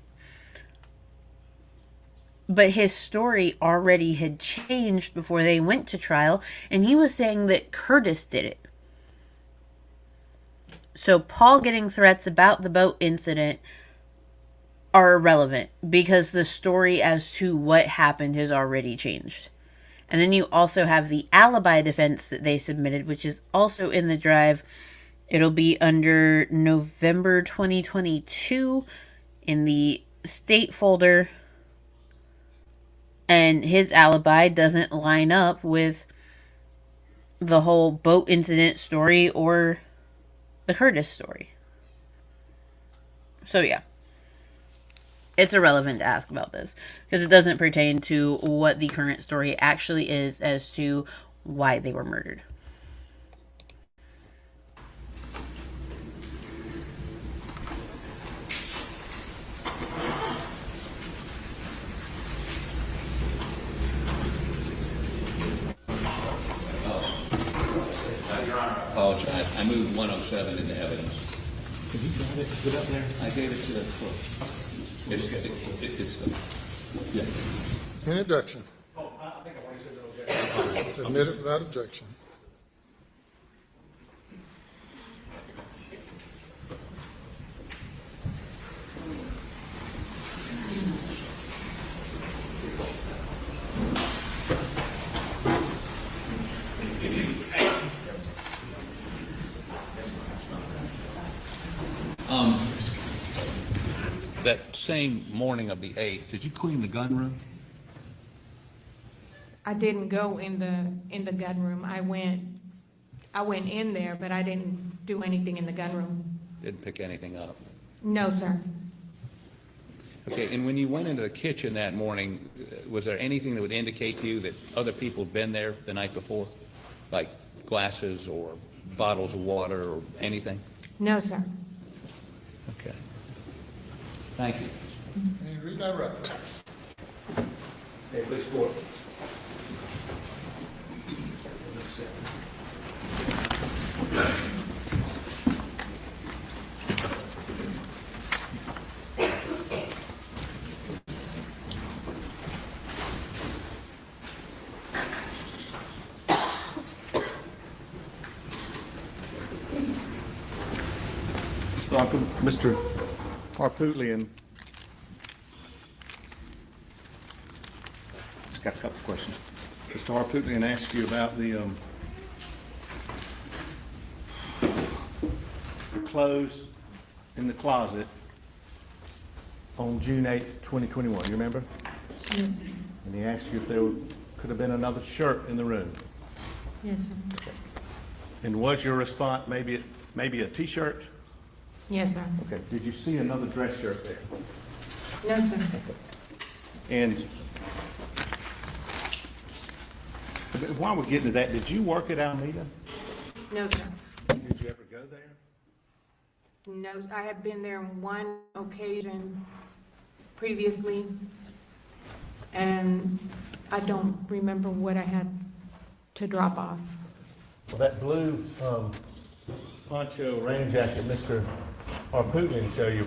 But his story already had changed before they went to trial, and he was saying that Curtis did it. So Paul getting threats about the boat incident are irrelevant because the story as to what happened has already changed. And then you also have the alibi defense that they submitted, which is also in the drive. It'll be under November 2022 in the state folder. And his alibi doesn't line up with the whole boat incident story or the Curtis story. So yeah. It's irrelevant to ask about this because it doesn't pertain to what the current story actually is as to why they were murdered. I apologize. I moved 107 into evidence. Have you got it? Is it up there? I gave it to the clerk. Yeah. Any objection? Submitted without objection. that same morning of the 8th, did you clean the gun room? I didn't go in the gun room. I went in there, but I didn't do anything in the gun room. Didn't pick anything up? No, sir. Okay, and when you went into the kitchen that morning, was there anything that would indicate to you that other people had been there the night before? Like glasses or bottles of water or anything? No, sir. Okay. Thank you. Can you redirect? Hey, please go. Mr. Harpootlian. Just got a couple questions. Mr. Harpootlian asked you about the clothes in the closet on June 8th, 2021. You remember? Yes, sir. And he asked you if there could have been another shirt in the room. Yes, sir. And was your response maybe a T-shirt? Yes, sir. Okay. Did you see another dress shirt there? No, sir. And while we're getting to that, did you work at Alameda? No, sir. Did you ever go there? No, I had been there on one occasion previously, and I don't remember what I had to drop off. Well, that blue poncho rain jacket Mr. Harpootlian showed you,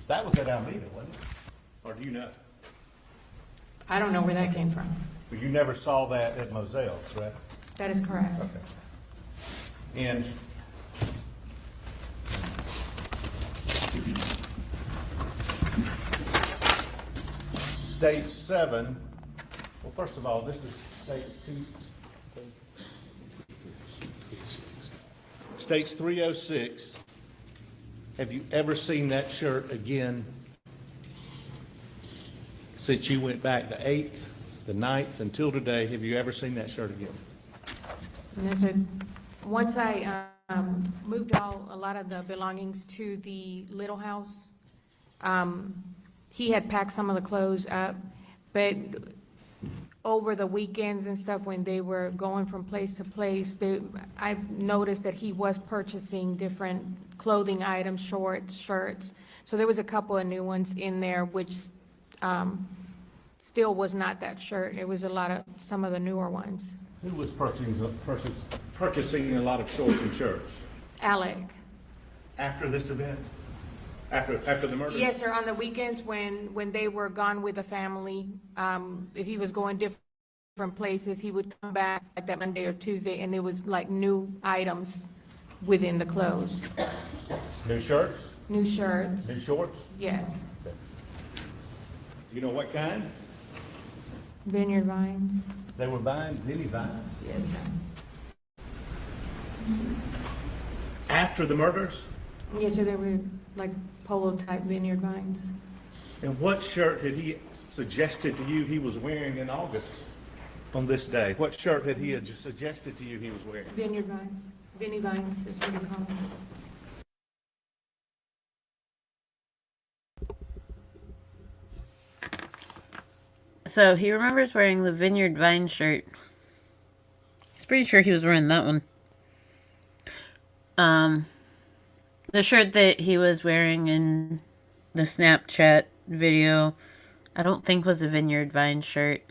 that was at Alameda, wasn't it? Or do you know? I don't know where that came from. But you never saw that at Moselle, correct? That is correct. Okay. And State 7, well, first of all, this is States 306. Have you ever seen that shirt again since you went back the 8th, the 9th, until today? Have you ever seen that shirt again? And I said, once I moved a lot of the belongings to the little house, he had packed some of the clothes up, but over the weekends and stuff, when they were going from place to place, I noticed that he was purchasing different clothing items, shorts, shirts. So there was a couple of new ones in there, which still was not that shirt. It was some of the newer ones. Who was purchasing a lot of shorts and shirts? Alec. After this event? After the murder? Yes, sir, on the weekends when they were gone with the family, if he was going different places, he would come back like that Monday or Tuesday, and there was like new items within the clothes. New shirts? New shirts, New shorts? yes. You know what kind? Vineyard Vines, They were buying Vinnie Vines? yes, sir. After the murders? Yes, sir, they were like polo type Vineyard Vines. And what shirt had he suggested to you he was wearing in August on this day? What shirt had he just suggested to you he was wearing? Vineyard Vines, Vinnie Vines is what they call them. So he remembers wearing the Vineyard Vine shirt. He's pretty sure he was wearing that one. The shirt that he was wearing in the Snapchat video, I don't think was a Vineyard Vine shirt.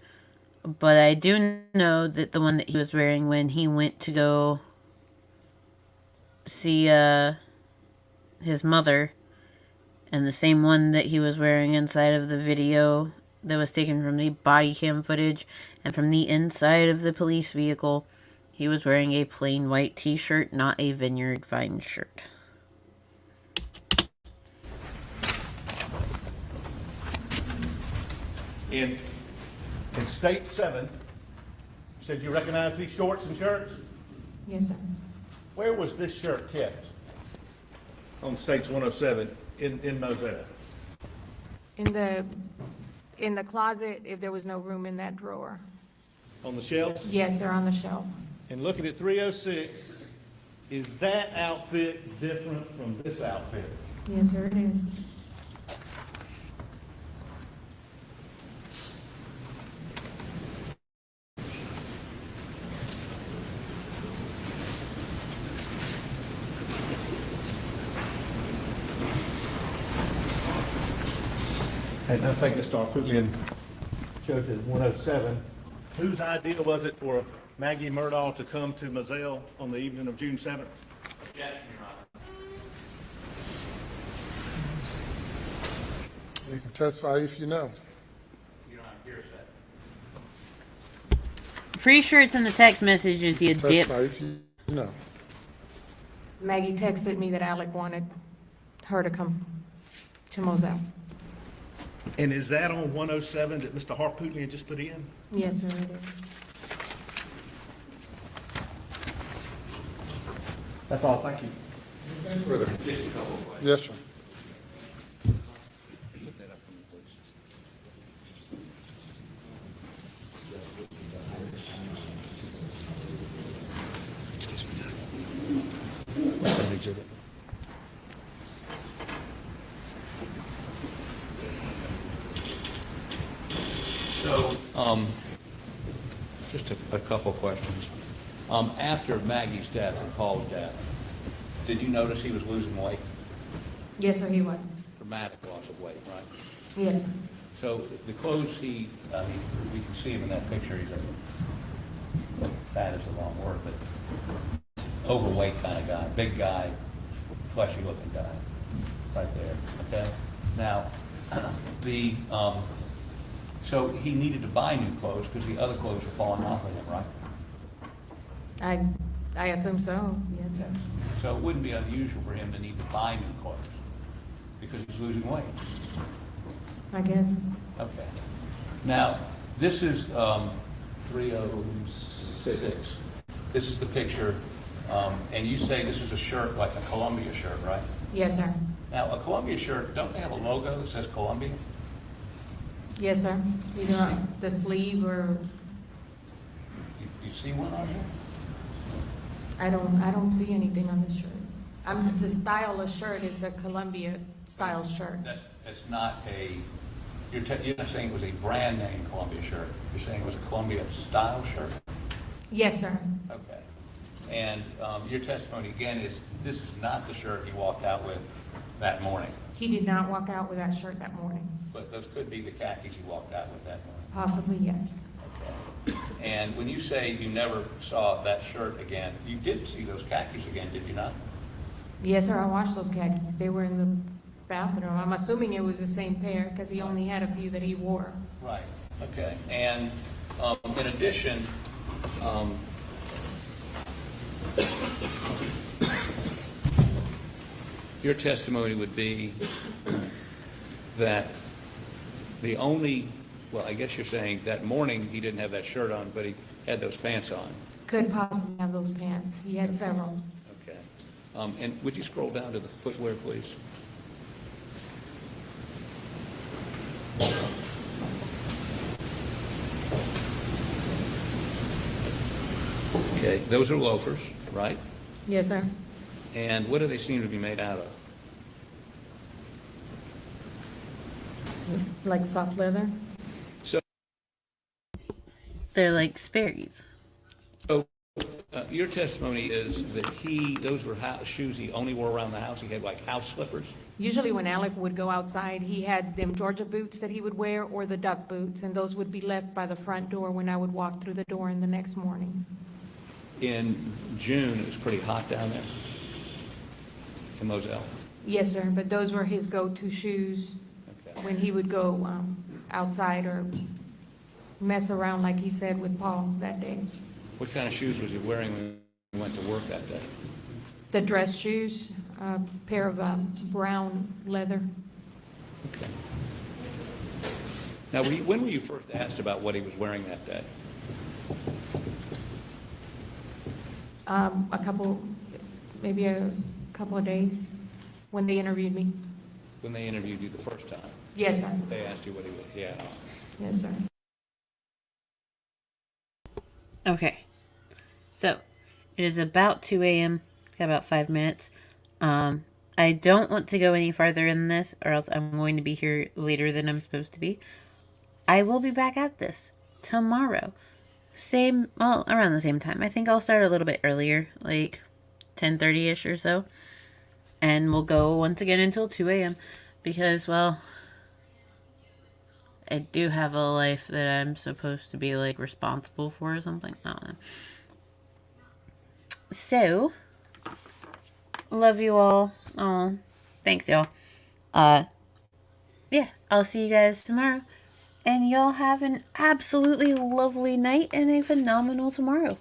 But I do know that the one that he was wearing when he went to go see his mother, and the same one that he was wearing inside of the video that was taken from the body cam footage and from the inside of the police vehicle, he was wearing a plain white t-shirt, not a Vineyard Vine shirt. In State 7, you said you recognize these shorts and shirts? Yes, sir. Where was this shirt kept? On States 107 in Moselle? in the closet, if there was no room in that drawer. On the shelves? Yes, they're on the shelf. And looking at 306, is that outfit different from this outfit? Yes, sir, it is. And I think Mr. Arputian showed the 107. Whose idea was it for Maggie Murdaugh to come to Moselle on the evening of June 7th? You can testify if you know. You don't have hearsay. Pretty sure it's in the text messages, you dip. Testify if you know. Maggie texted me that Alec wanted her to come to Moselle. And is that on 107 that Mr. Harpootlian just put in? Yes, sir, it is. That's all, thank you. Anything further? Just a couple of questions. Yes, sir. Put that up for me, please. What's that exhibit? So, just a couple of questions. After Maggie's death and Paul's death, did you notice he was losing weight? Yes, sir, he was. Dramatic loss of weight, right? Yes, sir. So the clothes we can see him in that picture, he's fat is the wrong word, but overweight kind of guy, big guy, fleshy looking guy, right there, okay? Now, so he needed to buy new clothes because the other clothes were falling off of him, right? I assume so, yes, sir. So it wouldn't be unusual for him to need to buy new clothes because he's losing weight. I guess. Okay. Now, this is 306. This is the picture, and you say this is a shirt like a Columbia shirt, right? Yes, sir. Now, a Columbia shirt, don't they have a logo that says Columbia? Yes, sir. Either on the sleeve or, You see one on here? I don't see anything on this shirt. The style of shirt is a Columbia style shirt. That's not a, you're not saying it was a brand name Columbia shirt. You're saying it was a Columbia style shirt? Yes, sir. Okay. And your testimony again is this is not the shirt he walked out with that morning, He did not walk out with that shirt that morning. but those could be the khakis he walked out with that morning. Possibly, yes. Okay. And when you say you never saw that shirt again, you did see those khakis again, did you not? Yes, sir, I washed those khakis. They were in the bathroom. I'm assuming it was the same pair because he only had a few that he wore. Right. Okay. And in addition, your testimony would be that the only, well, I guess you're saying that morning he didn't have that shirt on, but he had those pants on. Could possibly have those pants. He had several. Okay. And would you scroll down to the footwear, please? Okay, those are loafers, right? Yes, sir. And what do they seem to be made out of? Like soft leather. So, They're like Sperry's. your testimony is that those were shoes he only wore around the house. He had like house slippers. Usually when Alec would go outside, he had them Georgia boots that he would wear or the duck boots, and those would be left by the front door when I would walk through the door in the next morning. In June, it was pretty hot down there in Moselle. Yes, sir, but those were his go-to shoes Okay. when he would go outside or mess around, like he said, with Paul that day. What kind of shoes was he wearing when he went to work that day? The dress shoes, a pair of brown leather. Okay. Now, when were you first asked about what he was wearing that day? Maybe a couple of days when they interviewed me. When they interviewed you the first time? Yes, sir. They asked you what he was, yeah. Yes, sir. Okay. So, it is about 2 a.m. Got about 5 minutes. I don't want to go any farther in this, or else I'm going to be here later than I'm supposed to be. I will be back at this tomorrow. Around the same time. I think I'll start a little bit earlier, like 10:30ish or so. And we'll go once again until 2 a.m. Because, well, I do have a life that I'm supposed to be, like, responsible for or something. I don't know. So, love you all. Oh, thanks, y'all. Yeah, I'll see you guys tomorrow. And y'all have an absolutely lovely night and a phenomenal tomorrow.